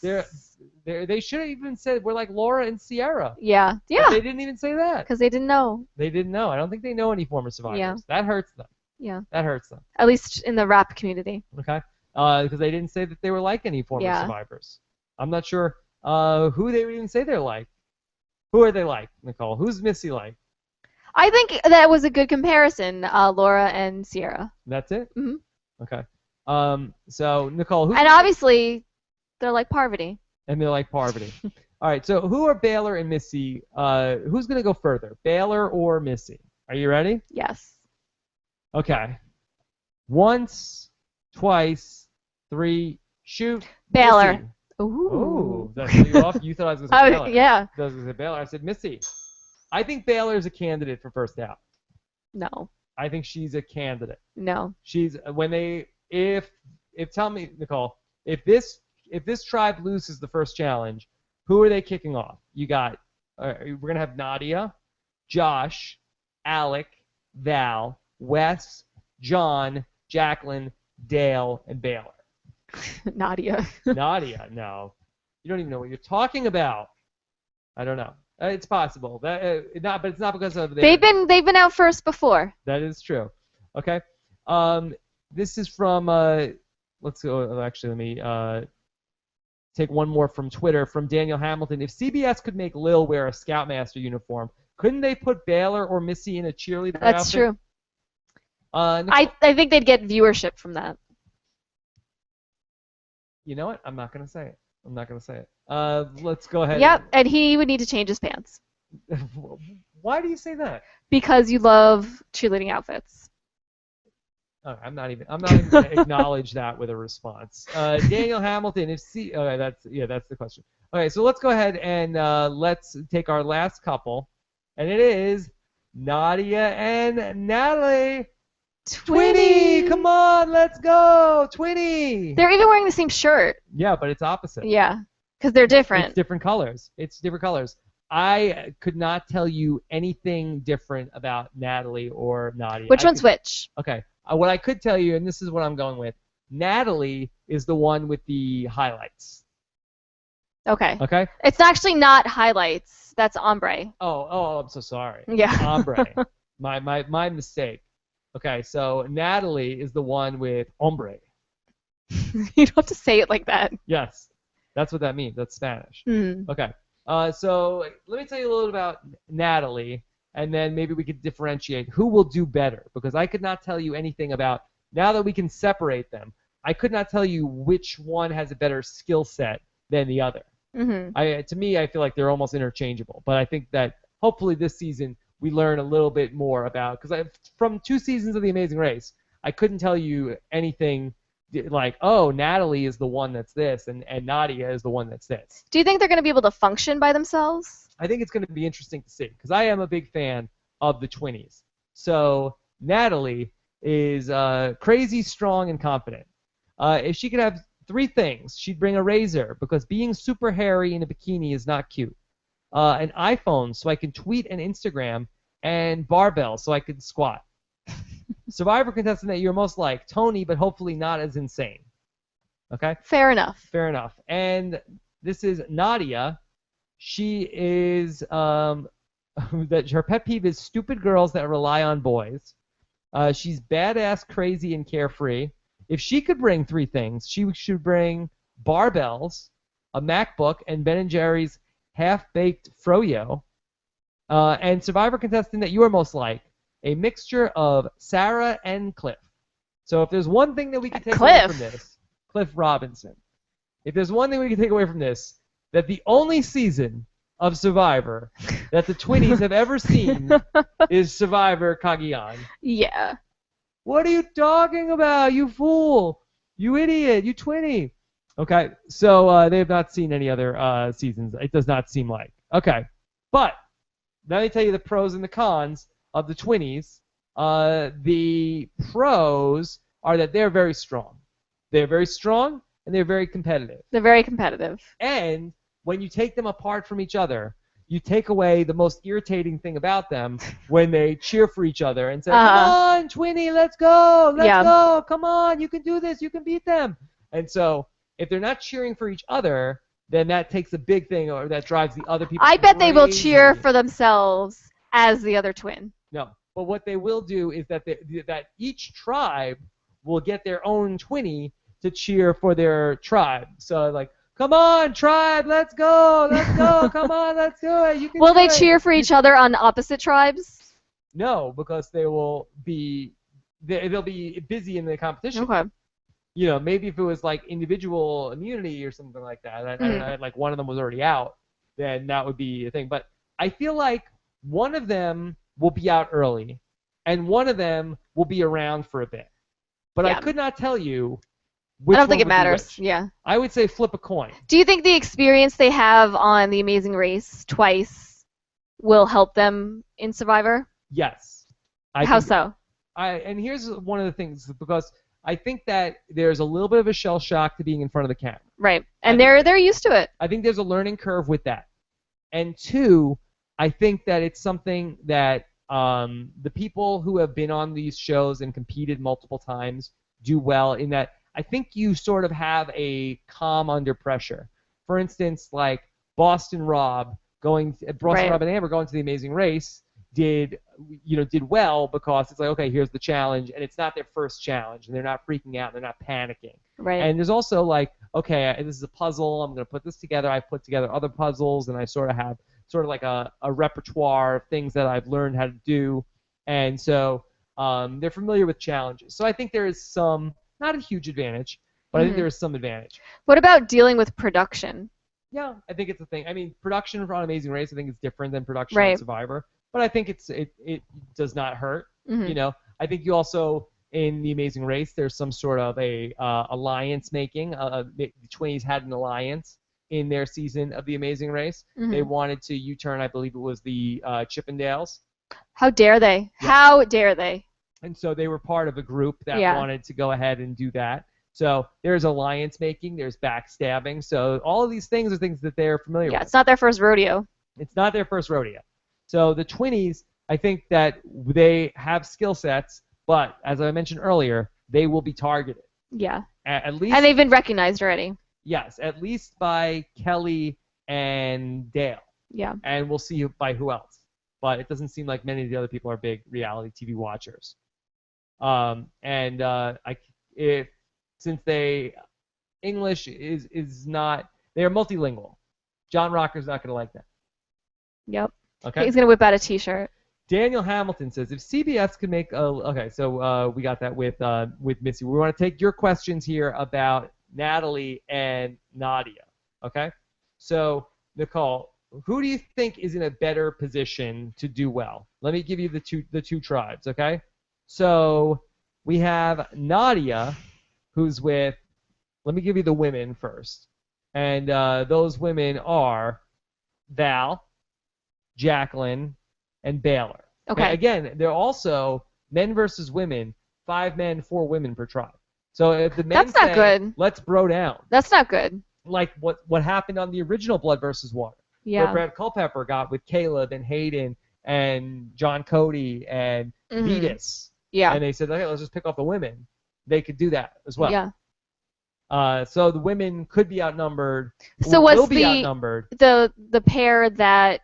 They should have even said we're like Laura and Sierra. Yeah. But they didn't even say that. Because they didn't know. They didn't know. I don't think they know any former survivors. Yeah. That hurts them. Yeah. That hurts them. At least in the rap community. Okay. Because they didn't say that they were like any former survivors. I'm not sure who they would even say they're like. Who are they like, Nicole? Who's Missy like? I think that was a good comparison, Laura and Sierra. That's it? Mm-hmm. Okay. So, Nicole, who... And obviously, they're like Parvati. And they're like Parvati. All right, so who are Baylor and Missy? Who's going to go further, Baylor or Missy? Are you ready? Yes. Okay. Once, twice, three, shoot. Baylor. Missy. Ooh. That threw you off? You thought I was going to say Baylor. Yeah. I was going to say Baylor. I said Missy. I think Baylor is a candidate for first out. No. I think she's a candidate. No. She's if tell me, Nicole, if this tribe loses the first challenge, who are they kicking off? You got we're gonna have Nadia, Josh, Alec, Val, Wes, John, Jacqueline, Dale, and Baylor. Nadia. Nadia, no, you don't even know what you're talking about. I don't know. It's possible. But it's not because of they've been out first before. That is true. Okay. This is from let's go. Actually, let me take one more from Twitter from Daniel Hamilton. If CBS could make Lil wear a Scoutmaster uniform, couldn't they put Baylor or Missy in a cheerleader outfit? That's true. I think they'd get viewership from that. You know what? I'm not gonna say it. Let's go ahead. Yep, and he would need to change his pants. Why do you say that? Because you love cheerleading outfits. Oh, I'm not even going to acknowledge that with a response. Daniel Hamilton, that's the question. Okay, so let's go ahead and let's take our last couple, and it is Nadia and Natalie. Twinny, come on, let's go, Twinny. They're even wearing the same shirt. Yeah, but it's opposite. Yeah, because they're different. It's different colors. I could not tell you anything different about Natalie or Nadia. Which one's which? Okay. What I could tell you, and this is what I'm going with, Natalie is the one with the highlights. Okay. Okay? It's actually not highlights. That's ombre. Oh, I'm so sorry. Yeah. Ombre. My mistake. Okay, so Natalie is the one with ombre. You don't have to say it like that. Yes. That's what that means. That's Spanish. Mm. Okay. So let me tell you a little about Natalie, and then maybe we could differentiate who will do better, because I could not tell you anything about, now that we can separate them, I could not tell you which one has a better skill set than the other. Mm-hmm. To me, I feel like they're almost interchangeable, but I think that hopefully this season we learn a little bit more about, because from 2 seasons of The Amazing Race, I couldn't tell you anything like, oh, Natalie is the one that's this, and Nadia is the one that's this. Do you think they're going to be able to function by themselves? I think it's going to be interesting to see, because I am a big fan of the Twinnies. So Natalie is crazy, strong, and confident. If she could have 3 things, she'd bring a razor, because being super hairy in a bikini is not cute. An iPhone so I can tweet and Instagram, and barbell so I can squat. Survivor contestant that you're most like, Tony, but hopefully not as insane. Okay? Fair enough. And this is Nadia. She is that her pet peeve is stupid girls that rely on boys. She's badass, crazy, and carefree. If she could bring 3 things, she should bring barbells, a MacBook, and Ben & Jerry's half-baked froyo. And Survivor contestant that you are most like, a mixture of Sarah and Cliff. So if there's one thing that we can take away from this, Cliff Robinson. If there's one thing we can take away from this, that the only season of Survivor that the Twinnies have ever seen is Survivor Cagayan. Yeah. What are you talking about, you fool? You idiot, you Twinnie. Okay, so they have not seen any other seasons. It does not seem like. Okay, but let me tell you the pros and the cons of the Twinnies. The pros are that they're very strong. They're very strong, and they're very competitive. They're very competitive. And when you take them apart from each other, you take away the most irritating thing about them when they cheer for each other and say, come on, Twinnie, let's go, let's go, come on, you can do this, you can beat them. And so if they're not cheering for each other, then that takes a big thing, or that drives the other people I bet crazy. they will cheer for themselves as the other twin. No, but what they will do is that that each tribe will get their own Twinnie to cheer for their tribe. So like, come on, tribe, let's go, come on, let's do it. You can will do they it. cheer for each other on opposite tribes? No, because they'll be busy in the competition. Okay. You know, maybe if it was like individual immunity or something like that, and like one of them was already out, then that would be a thing. But I feel like one of them will be out early, and one of them will be around for a bit. But I could not tell you which I don't think it one would be matters. which. Yeah. I would say flip a coin. Do you think the experience they have on The Amazing Race twice will help them in Survivor? Yes. How so? And here's one of the things, because I think that there's a little bit of a shell shock to being in front of the camera. Right. And they're used to it. I think there's a learning curve with that. And two, I think that it's something that the people who have been on these shows and competed multiple times do well in that I think you sort of have a calm under pressure. For instance, like Boston Rob and Amber going to The Amazing Race did well because it's like, okay, here's the challenge, and it's not their first challenge, and they're not freaking out, they're not panicking. Right. And there's also like, okay, this is a puzzle, I'm going to put this together. I've put together other puzzles, and I sort of have like a repertoire of things that I've learned how to do, and so they're familiar with challenges. So I think there is some, not a huge advantage, but I think there is some advantage. What about dealing with production? Yeah, I think it's a thing. I mean, production on Amazing Race I think is different than production on Survivor, but I think it does not hurt. You know, I think you also in The Amazing Race there's some sort of a alliance making. The Twinnies had an alliance in their season of The Amazing Race. They wanted to U-turn, I believe it was the Chippendales. How dare they? Yeah. How dare they? And so they were part of a group that wanted to go ahead and do that. So there's alliance making, there's backstabbing. So all of these things are things that they're familiar with. Yeah, it's not their first rodeo. It's not their first rodeo. So the Twinnies, I think that they have skill sets, but as I mentioned earlier, they will be targeted. Yeah. At least. And they've been recognized already. Yes, at least by Kelley and Dale. Yeah. And we'll see by who else. But it doesn't seem like many of the other people are big reality TV watchers. Since English is not, they are multilingual. John Rocker's not going to like that. Yep. Okay. He's going to whip out a T-shirt. Daniel Hamilton says, if CBS could make we got that with Missy. We want to take your questions here about Natalie and Nadia. Okay. So Nicole, who do you think is in a better position to do well? Let me give you the two tribes. Okay. So we have Nadia, who's with. Let me give you the women first, and those women are Val, Jacqueline, and Baylor. Okay. And again, they're also men versus women, 5 men, 4 women per tribe. So if the men say, good. Let's bro down. That's not good. Like what happened on the original Blood versus Water. Yeah. Where Brad Culpepper got with Caleb and Hayden and John Cody and Vetus. Yeah. And they said, okay, let's just pick off the women. They could do that as well. Yeah. So the women could be outnumbered. So will be outnumbered. The pair that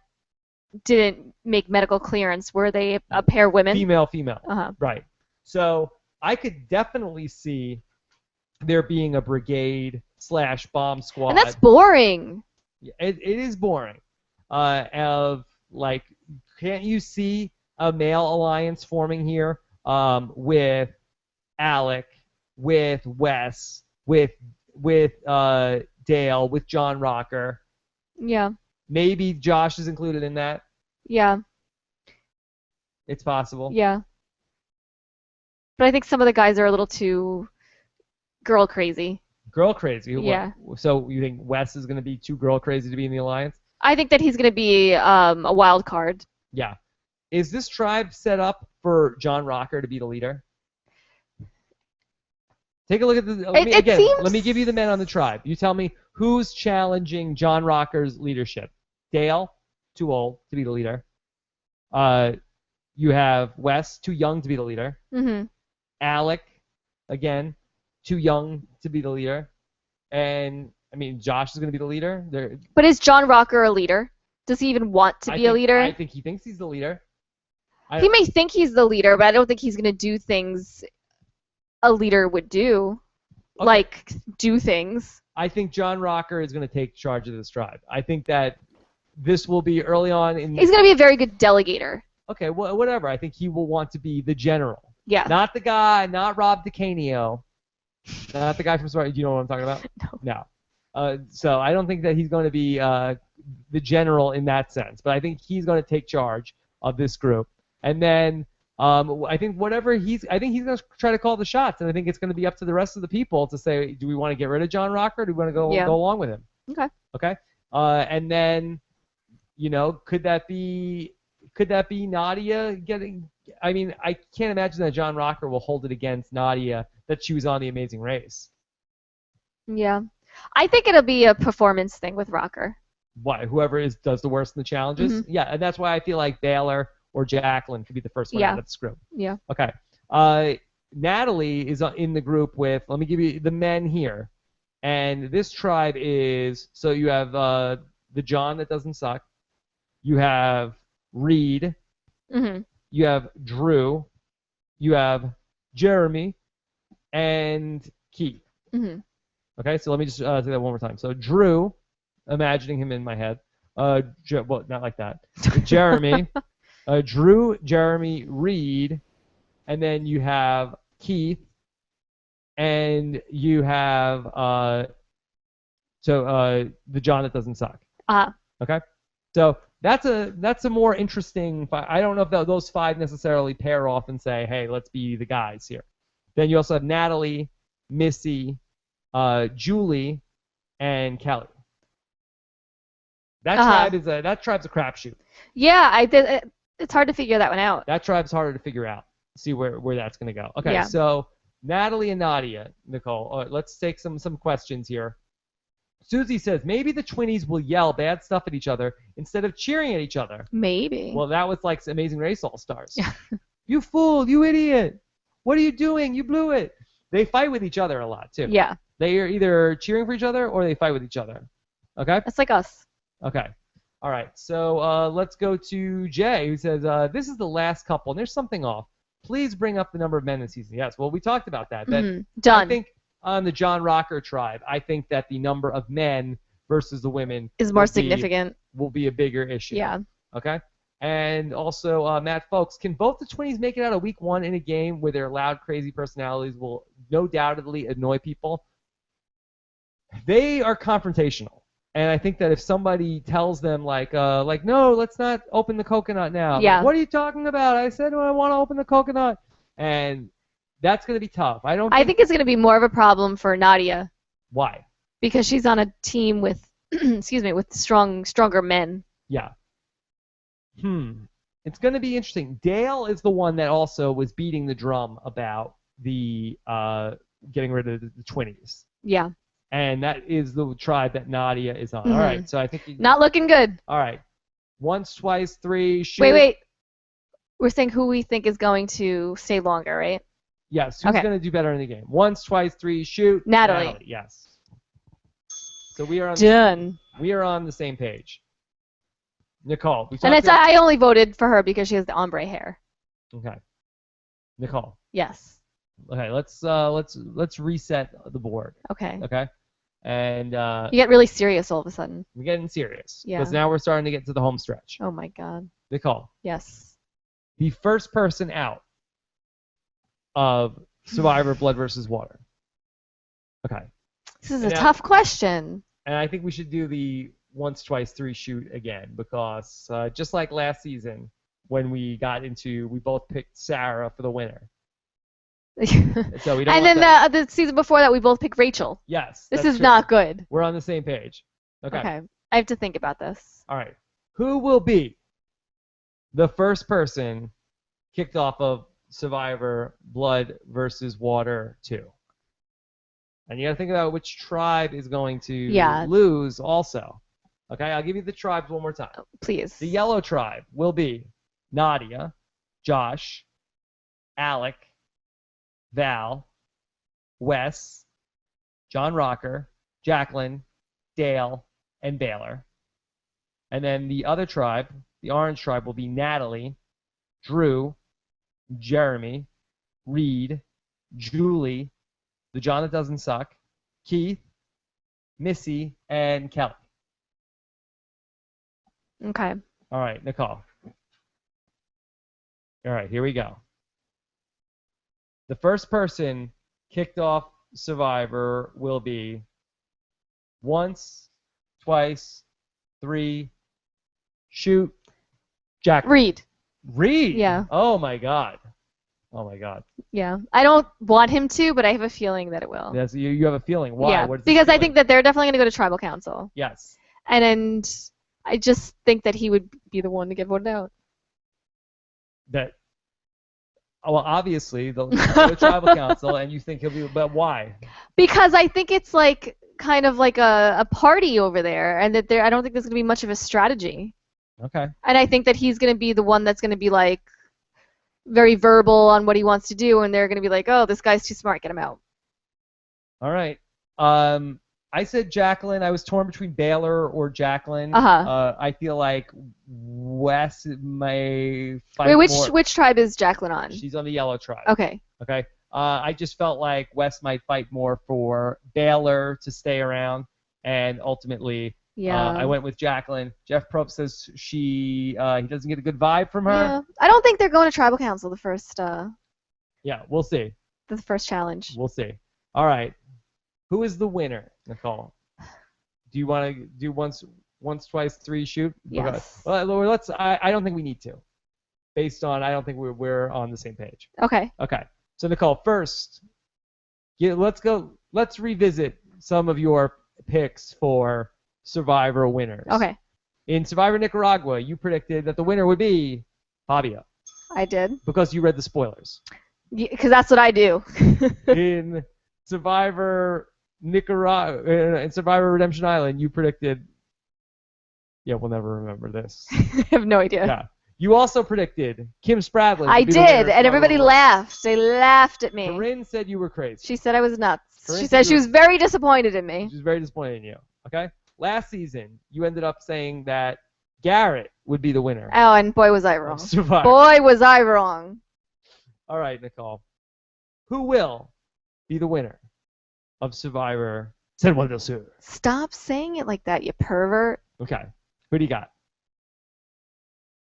didn't make medical clearance, were they a pair women? Female. Uh-huh. Right. So I could definitely see there being a brigade / bomb squad. And that's boring. It is boring. Of like, can't you see a male alliance forming here with Alec, with Wes, with with Dale, with John Rocker. Yeah. Maybe Josh is included in that. Yeah. It's possible. Yeah. But I think some of the guys are a little too girl crazy. Girl crazy. Yeah. So you think Wes is going to be too girl crazy to be in the alliance? I think that he's going to be a wild card. Yeah. Is this tribe set up for John Rocker to be the leader? Take a look at the. Let me give you the men on the tribe. You tell me who's challenging John Rocker's leadership. Dale, too old to be the leader. You have Wes, too young to be the leader. Mm-hmm. Alec, again, too young to be the leader. And, I mean, Josh is going to be the leader. But is John Rocker a leader? Does he even want to be a leader? I think he thinks he's the leader. He may think he's the leader, but I don't think he's going to do things a leader would do. Okay. Like, do things. I think John Rocker is going to take charge of this tribe. I think that this will be early on in... He's going to be a very good delegator. Okay, well, whatever. I think he will want to be the general. Yeah. Not the guy, not Rob DeCanio. Not the guy from Survivor. Do you know what I'm talking about? No. So I don't think that he's going to be the general in that sense, but I think he's going to take charge of this group. And then I think he's going to try to call the shots, and I think it's going to be up to the rest of the people to say, do we want to get rid of John Rocker, or do we want to go along with him? Okay. Okay. And then, could that be Nadia getting? I mean, I can't imagine that John Rocker will hold it against Nadia that she was on The Amazing Race. Yeah. I think it'll be a performance thing with Rocker. Why? Whoever does the worst in the challenges? Mm-hmm. Yeah, and that's why I feel like Baylor or Jacqueline could be the first one out of this group. Yeah. Okay. Natalie is in the group with, let me give you the men here. And this tribe is, so you have the John that doesn't suck. You have Reed. Mm-hmm. You have Drew. You have Jeremy. And Keith. Mm-hmm. Okay, so let me just say that one more time. So Drew, imagining him in my head. Well, not like that. Jeremy. Drew, Jeremy, Reed, and then you have Keith, and you have the John that doesn't suck. Okay, so that's a more interesting. I don't know if those five necessarily pair off and say, hey, let's be the guys here. Then you also have Natalie, Missy, Julie, and Kelley. That tribe's a crapshoot. Yeah, it's hard to figure that one out. That tribe's harder to figure out. See where that's going to go. Okay, So Natalie and Nadia, Nicole, let's take some questions here. Susie says, maybe the Twinnies will yell bad stuff at each other instead of cheering at each other. Maybe. Well, that was like Amazing Race All-Stars. You fool, you idiot. What are you doing? You blew it. They fight with each other a lot, too. Yeah. They are either cheering for each other or they fight with each other. Okay? That's like us. Okay. All right. So let's go to Jay, who says, this is the last couple, and there's something off. Please bring up the number of men this season. Yes. Well, we talked about that. Done. I think on the John Rocker tribe, I think that the number of men versus the women is more significant. Will be a bigger issue. Yeah. Okay? And also, Matt Folks, can both the Twinnies make it out of week one in a game where their loud, crazy personalities will no doubtedly annoy people? They are confrontational. And I think that if somebody tells them, no, let's not open the coconut now. Yeah. What are you talking about? I said I want to open the coconut. And that's going to be tough. I think it's going to be more of a problem for Nadia. Why? Because she's on a team with, with stronger men. Yeah. It's going to be interesting. Dale is the one that also was beating the drum about the getting rid of the Twinnies. Yeah. And that is the tribe that Nadia is on. Mm-hmm. All right, so I think... Not looking good. All right. Once, twice, three, shoot. Wait. We're saying who we think is going to stay longer, right? Yes, who's going to do better in the game. Once, twice, three, shoot. Natalie. Yes. So we are on... Done. We are on the same page. Nicole. I only voted for her because she has the ombre hair. Okay. Nicole. Yes. Okay, let's reset the board. Okay. Okay. And you get really serious all of a sudden. We're getting serious. Yeah. Because now we're starting to get to the home stretch. Oh my God. Nicole. Yes. The first person out of Survivor Blood versus Water. Okay. This is a tough question. And I think we should do the once, twice, three shoot again because just like last season when we both picked Sarah for the winner. So we don't. And then the season before that, we both picked Rachel. Yes. This is not good. We're on the same page. Okay. I have to think about this. All right. Who will be the first person kicked off of Survivor Blood versus Water 2? And you got to think about which tribe is going to lose also. Okay, I'll give you the tribes one more time. Please. The yellow tribe will be Nadia, Josh, Alec, Val, Wes, John Rocker, Jacqueline, Dale, and Baylor. And then the other tribe, the orange tribe, will be Natalie, Drew, Jeremy, Reed, Julie, the John That Doesn't Suck, Keith, Missy, and Kelley. Okay. All right, Nicole. All right, here we go. The first person kicked off Survivor will be once, twice, three, shoot, Jack. Reed. Reed? Yeah. Oh, my God. Oh, my God. Yeah. I don't want him to, but I have a feeling that it will. Yes, you have a feeling. Why? Yeah, because I think that they're definitely going to go to Tribal Council. Yes. And I just think that he would be the one to get voted out. Well, obviously, they'll go to Tribal Council, and you think he'll be, but why? Because I think it's like kind of like a party over there, and that I don't think there's going to be much of a strategy. Okay. And I think that he's going to be the one that's going to be like very verbal on what he wants to do, and they're going to be like, oh, this guy's too smart, get him out. All right. I said Jacqueline. I was torn between Baylor or Jacqueline. I feel like Wes may fight more. Which tribe is Jacqueline on? She's on the yellow tribe. Okay. Okay. I just felt like Wes might fight more for Baylor to stay around, and ultimately, I went with Jacqueline. Jeff Probst says he doesn't get a good vibe from her. Yeah. I don't think they're going to Tribal Council the first. Yeah, we'll see. The first challenge. We'll see. All right. Who is the winner, Nicole? Do you want to do once, twice, three, shoot? Yes. Well, let's. I don't think we need to, based on I don't think we're on the same page. Okay. Okay. So Nicole, first, let's revisit some of your picks for Survivor winners. Okay. In Survivor Nicaragua, you predicted that the winner would be Fabio. I did. Because you read the spoilers. Because that's what I do. In Survivor Nicaragua, in Survivor Redemption Island, you predicted. Yeah, we'll never remember this. I have no idea. Yeah. You also predicted Kim Spradlin. I did, and everybody laughed. They laughed at me. Corinne said you were crazy. She said I was nuts. Corinne she said she was very disappointed in me. She was very disappointed in you. Okay? Last season, you ended up saying that Garrett would be the winner. Oh, and boy, was I wrong. Survivor. Boy, was I wrong. All right, Nicole. Who will be the winner of Survivor San Juan Del Sur? Stop saying it like that, you pervert. Okay. Who do you got?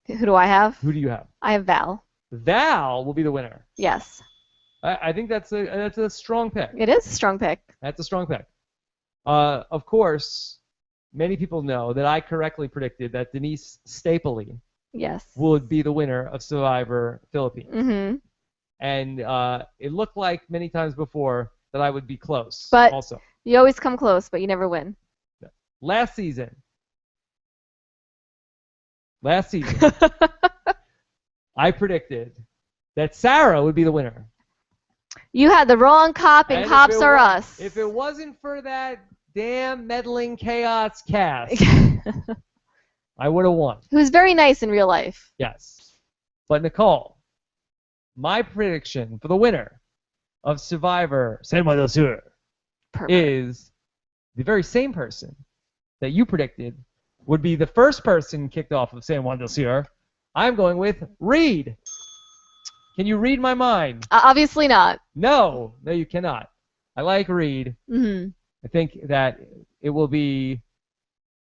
Who do I have? Who do you have? I have Val. Val will be the winner. Yes. I think that's a strong pick. It is a strong pick. That's a strong pick. Of course, many people know that I correctly predicted that Denise Stapley would be the winner of Survivor Philippines. Mm-hmm. And it looked like many times before that I would be close. But also, you always come close, but you never win. Last season, I predicted that Sarah would be the winner. You had the wrong cop, and cops are us. If it wasn't for that damn meddling chaos cast, I would have won. Who's very nice in real life. Yes. But Nicole, my prediction for the winner of Survivor San Juan del Sur is the very same person that you predicted would be the first person kicked off of San Juan del Sur. I'm going with Reed. Can you read my mind? Obviously not. No, you cannot. I like Reed. Mm-hmm. I think that it will be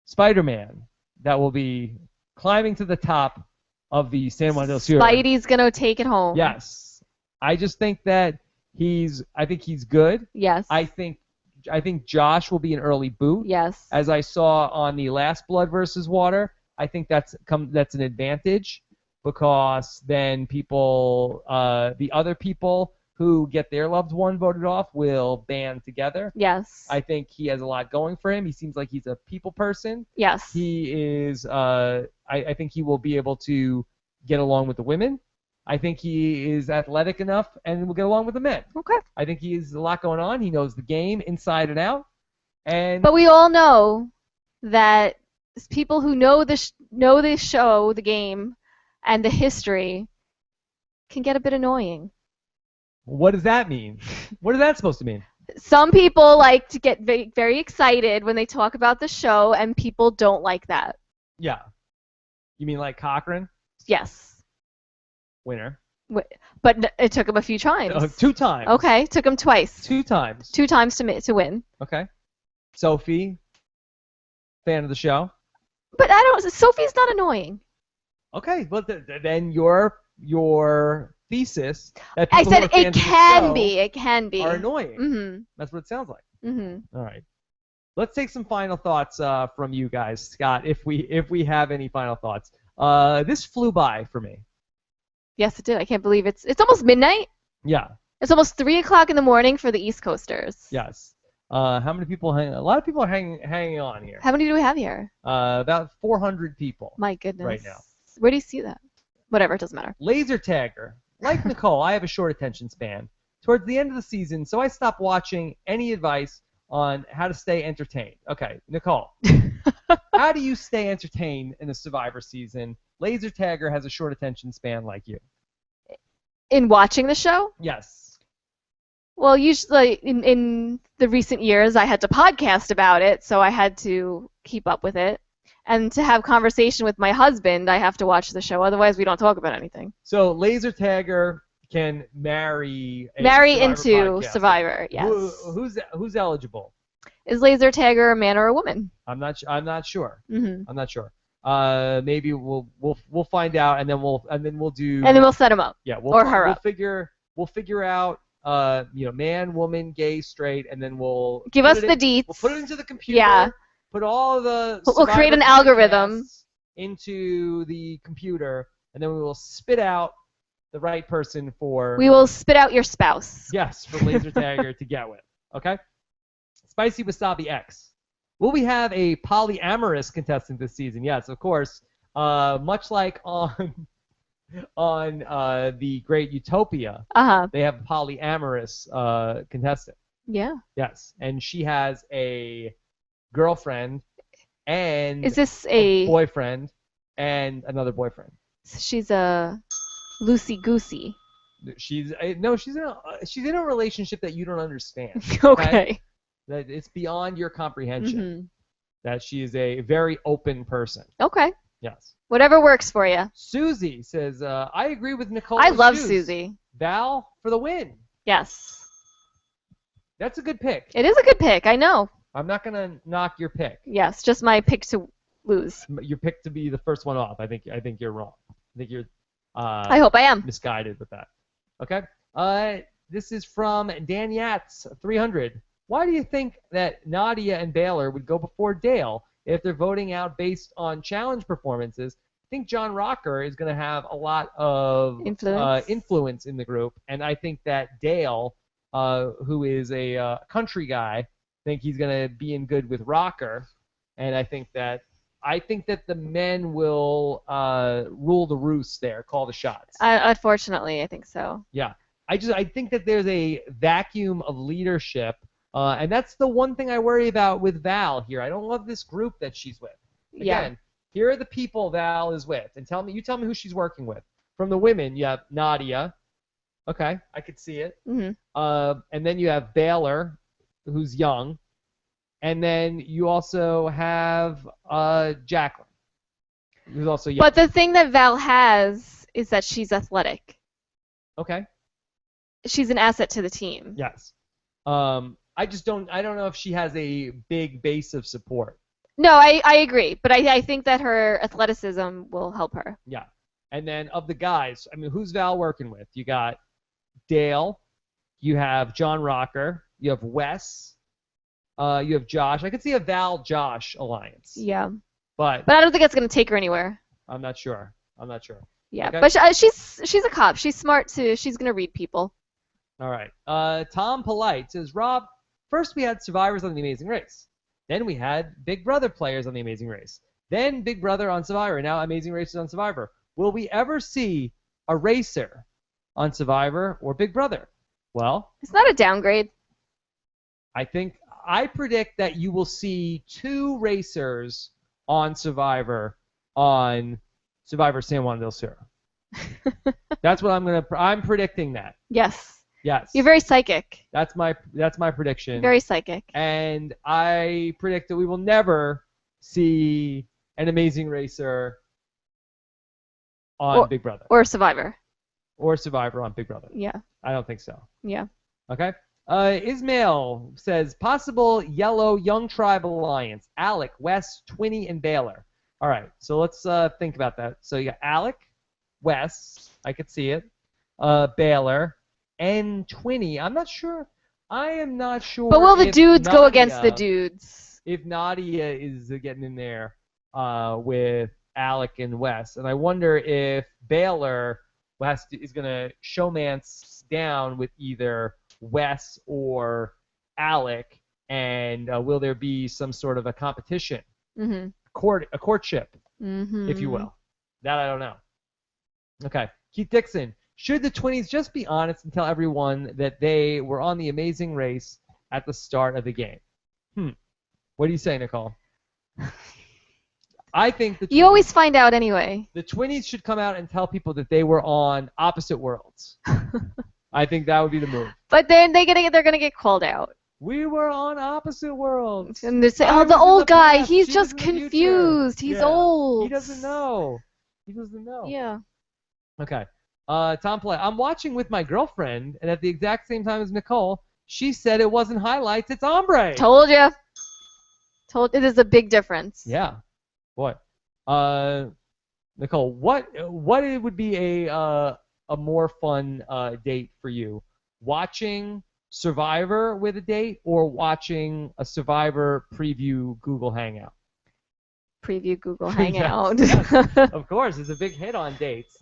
Spider-Man that will be climbing to the top of the San Juan del Sur. Spidey's going to take it home. Yes. I just think that I think he's good. Yes. I think Josh will be an early boot. Yes. As I saw on the last Blood versus Water, I think that's an advantage because then the other people who get their loved one voted off will band together. Yes. I think he has a lot going for him. He seems like he's a people person. Yes. He is. I think he will be able to get along with the women. I think he is athletic enough and will get along with the men. Okay. I think he has a lot going on. He knows the game inside and out. But we all know that people who know the show, the game, and the history can get a bit annoying. What does that mean? What is that supposed to mean? Some people like to get very, very excited when they talk about the show, and people don't like that. Yeah. You mean like Cochran? Yes. Winner. But it took him a few times. 2 times. Okay, took him twice. 2 times. 2 times to win. Okay. Sophie, fan of the show. But Sophie's not annoying. Okay, but then your thesis that I people said who are fans it of the can be. show are annoying. Mm-hmm. That's what it sounds like. Mm-hmm. All right. Let's take some final thoughts from you guys, Scott, if we have any final thoughts. This flew by for me. Yes, it did. I can't believe it's almost midnight. Yeah. It's almost 3 o'clock in the morning for the East Coasters. Yes. How many people a lot of people are hanging on here. How many do we have here? About 400 people. My goodness. Right now. Where do you see that? Whatever, it doesn't matter. Laser tagger. Like Nicole, I have a short attention span. Towards the end of the season, so I stopped watching. Any advice on how to stay entertained? Okay, Nicole. How do you stay entertained in a Survivor season? Laser tagger has a short attention span like you. In watching the show? Yes. Well, usually in the recent years, I had to podcast about it, so I had to keep up with it. And to have conversation with my husband, I have to watch the show. Otherwise, we don't talk about anything. So laser tagger can marry into podcast. Survivor. Yes. Who's eligible? Is laser tagger a man or a woman? I'm not sure. Mm-hmm. I'm not sure. Maybe we'll find out, and then we'll do. And then we'll set him up. Yeah. We'll figure out. Man, woman, gay, straight, and then we'll give us the deets. We'll put it into the computer. Yeah. Put all of the. We'll create an algorithm into the computer, and then we will spit out the right person for. We will spit out your spouse. Yes, for laser tagger to get with. Okay. Spicy Wasabi X. Will we have a polyamorous contestant this season? Yes, of course. Much like on the Great Utopia, they have a polyamorous contestant. Yeah. Yes, and she has a girlfriend and is this a boyfriend and another boyfriend. She's a loosey goosey. She's in a relationship that you don't understand. Okay. That it's beyond your comprehension. Mm-hmm. That she is a very open person. Okay. Yes. Whatever works for you. Susie says, I agree with Nicole. I love Susie. Val for the win. Yes. That's a good pick. It is a good pick. I know. I'm not going to knock your pick. Yes, just my pick to lose. Your pick to be the first one off. I think you're wrong. I think you're I hope I am. Misguided with that. Okay. This is from Dan Yatz, 300. Why do you think that Nadia and Baylor would go before Dale if they're voting out based on challenge performances? I think John Rocker is going to have a lot of influence in the group, and I think that Dale, who is a country guy, I think he's going to be in good with Rocker, and I think that the men will rule the roost there, call the shots. Unfortunately, I think so. Yeah, I think that there's a vacuum of leadership. And that's the one thing I worry about with Val here. I don't love this group that she's with. Again, here are the people Val is with. And you tell me who she's working with. From the women, you have Nadia. Okay, I could see it. Mm-hmm. And then you have Baylor, who's young. And then you also have Jacqueline, who's also young. But the thing that Val has is that she's athletic. Okay. She's an asset to the team. Yes. I don't know if she has a big base of support. No, I agree, but I think that her athleticism will help her. Yeah. And then of the guys, I mean, who's Val working with? You got Dale, you have John Rocker, you have Wes, You have Josh. I could see a Val-Josh alliance. Yeah. But I don't think it's going to take her anywhere. I'm not sure. Yeah, Okay. but she's a cop. She's smart too. She's going to read people. All right. Tom Polite says, Rob, first we had survivors on The Amazing Race. Then we had Big Brother players on The Amazing Race. Then Big Brother on Survivor. And now Amazing Race is on Survivor. Will we ever see a racer on Survivor or Big Brother? Well, It's not a downgrade. I predict that you will see 2 racers on Survivor on Survivor San Juan Del Sur. That's what I'm predicting that. Yes. Yes. You're very psychic. That's my prediction. Very psychic. And I predict that we will never see an Amazing Racer on Big Brother. Or Survivor. Or Survivor on Big Brother. Yeah. I don't think so. Yeah. Okay. Ismail says, possible yellow young tribe alliance. Alec, Wes, Twinny, and Baylor. All right. So let's think about that. So you got Alec, Wes. I could see it. Baylor. And Twinny. I'm not sure. I am not sure. But will the dudes go against the dudes? If Nadia is getting in there with Alec and Wes. And I wonder if Baylor is going to showmance down with either Wes or Alec. And will there be some sort of a competition? Mm-hmm. A courtship, if you will. That I don't know. Okay. Keith Dixon. Should the Twinnies just be honest and tell everyone that they were on The Amazing Race at the start of the game? What do you say, Nicole? I think you always find out anyway. The Twinnies should come out and tell people that they were on opposite worlds. I think that would be the move. But then they're gonna get called out. We were on opposite worlds. And they say, "Oh, the old guy, he's just confused. He's old. He doesn't know. Yeah. Okay. Tom Play. I'm watching with my girlfriend, and at the exact same time as Nicole, she said it wasn't highlights, it's ombre. Told you. It is a big difference. Yeah. What? Nicole, what would be a more fun date for you? Watching Survivor with a date or watching a Survivor preview Google Hangout? Preview Google Hangout. Yes, of course. It's a big hit on dates.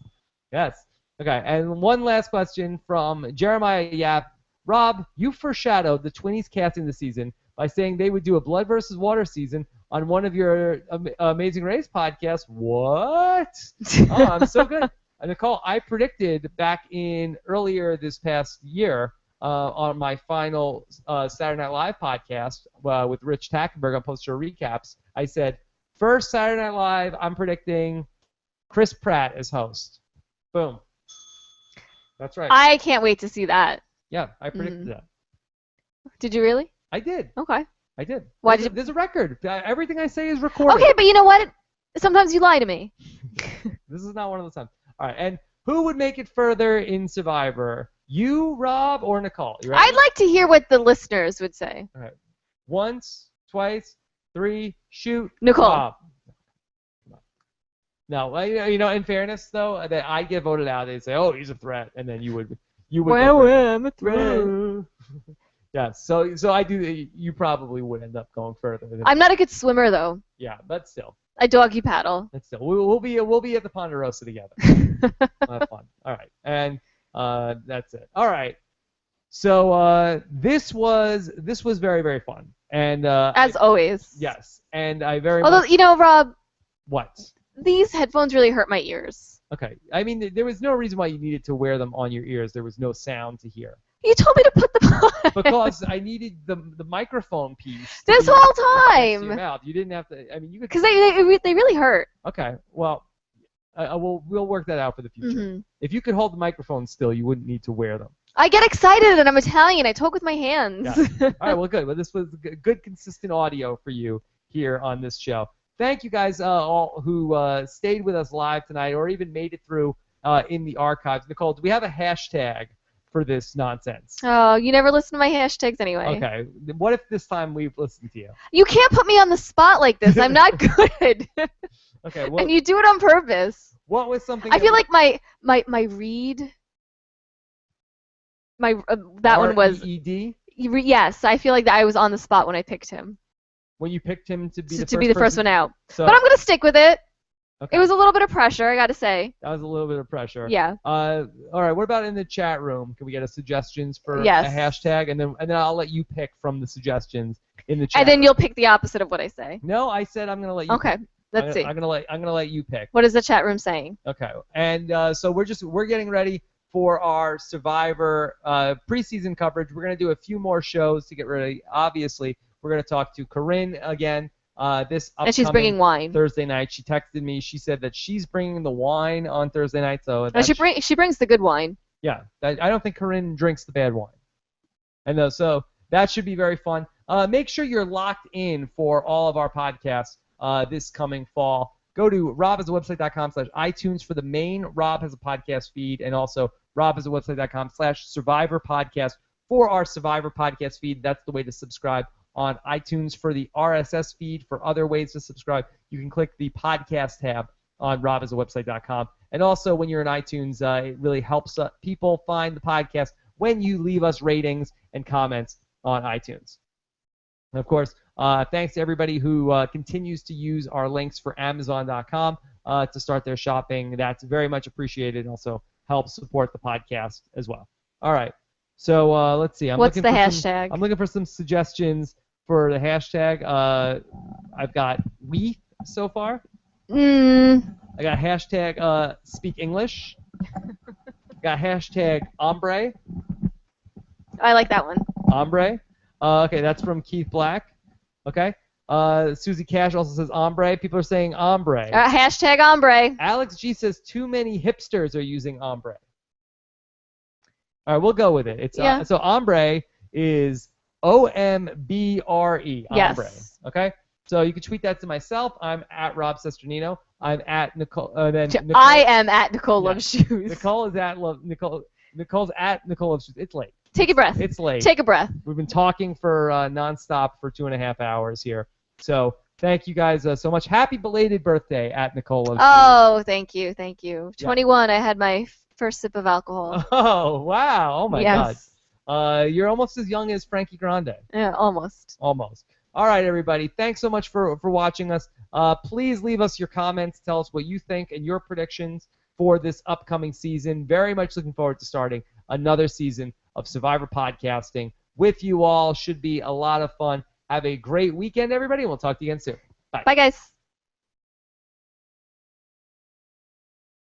Yes. Okay, and one last question from Jeremiah Yap. Rob, you foreshadowed the Twinnies casting this season by saying they would do a Blood versus Water season on one of your Amazing Race podcasts. What? Oh, I'm so good. Nicole, I predicted back in earlier this past year on my final Saturday Night Live podcast with Rich Tackenberg on Post Show Recaps, I said, first Saturday Night Live, I'm predicting Chris Pratt as host. Boom. That's right. I can't wait to see that. Yeah, I predicted that. Did you really? I did. Okay. I did. Why There's a record. Everything I say is recorded. Okay, but you know what? Sometimes you lie to me. This is not one of those times. All right, and who would make it further in Survivor? You, Rob, or Nicole? You ready? I'd like to hear what the listeners would say. All right. Once, twice, 3, shoot. Nicole. Rob. No, in fairness though, that I get voted out, they'd say, "Oh, he's a threat," and then you would. Well, I'm a threat. Yeah, so I do. You probably would end up going further. I'm not a good swimmer though. Yeah, but still. I doggy paddle. But still, we'll be at the Ponderosa together. Have fun. All right, and that's it. All right. So this was very, very fun, and as always. Yes, and I very. Although much, Rob. What? These headphones really hurt my ears. Okay. I mean, there was no reason why you needed to wear them on your ears. There was no sound to hear. You told me to put them on. Because I needed the microphone piece. This whole time. To your mouth. You didn't have to. I mean, you could. Because they really hurt. Okay. Well, we'll work that out for the future. Mm-hmm. If you could hold the microphone still, you wouldn't need to wear them. I get excited and I'm Italian. I talk with my hands. Yeah. All right. Well, good. Well, this was good, consistent audio for you here on this show. Thank you guys all who stayed with us live tonight or even made it through in the archives. Nicole, do we have a hashtag for this nonsense? Oh, you never listen to my hashtags anyway. Okay. What if this time we've listened to you? You can't put me on the spot like this. I'm not good. Okay. Well, and you do it on purpose. What was something? I feel like my read. That one was. R-E-E-D? Yes, I feel like that I was on the spot when I picked him. When you picked him to be the first one out. So, but I'm going to stick with it. okay. It was a little bit of pressure, I got to say. That was a little bit of pressure. Yeah. All right. What about in the chat room? Can we get a suggestions for Yes. a hashtag, and then I'll let you pick from the suggestions in the chat. And then you'll pick the opposite of what I say. No, I said I'm gonna let you. Okay. Pick. Let's see. I'm gonna let you pick. What is the chat room saying? Okay. And so we're getting ready for our Survivor preseason coverage. We're gonna do a few more shows to get ready. Obviously, we're gonna talk to Corinne again. This upcoming And she's bringing wine. Thursday night. She texted me. She said that she's bringing the wine on Thursday night. So No, she brings the good wine. Yeah, I don't think Corinne drinks the bad wine. And so that should be very fun. Make sure you're locked in for all of our podcasts this coming fall. Go to robhasawebsite.com/iTunes for the main Rob Has a Podcast feed, and also robhasawebsite.com/Survivor Podcast for our Survivor Podcast feed. That's the way to subscribe. On iTunes for the RSS feed. For other ways to subscribe, you can click the podcast tab on robhasawebsite.com. And also, when you're in iTunes, it really helps people find the podcast when you leave us ratings and comments on iTunes. And of course, thanks to everybody who continues to use our links for Amazon.com to start their shopping. That's very much appreciated. Also helps support the podcast as well. All right. So let's see. What's the hashtag? I'm looking for some suggestions for the hashtag. I've got we so far. I got hashtag speak English. Got hashtag ombre. I like that one. Ombre. Okay, that's from Keith Black. Okay. Susie Cash also says ombre. People are saying ombre. Hashtag ombre. Alex G says too many hipsters are using ombre. All right, we'll go with it. It's so ombre is OMBRE. Ombre. Yes. Okay. So you can tweet that to myself. I'm at Rob Cesternino. I'm at Nicole. Nicole I am at Nicole Loves Shoes. Nicole is at Nicole. Nicole's at Nicole Loves Shoes. It's late. Take a breath. It's late. Take a breath. We've been talking for nonstop for 2.5 hours here. So thank you guys so much. Happy belated birthday at Nicole Loves Shoes. Oh, thank you. Thank you. 21. I had my first sip of alcohol. Oh, wow. Oh, my God. Yes. You're almost as young as Frankie Grande. Yeah, almost. Almost. All right, everybody. Thanks so much for watching us. Please leave us your comments. Tell us what you think and your predictions for this upcoming season. Very much looking forward to starting another season of Survivor Podcasting with you all. Should be a lot of fun. Have a great weekend, everybody, and we'll talk to you again soon. Bye. Bye, guys.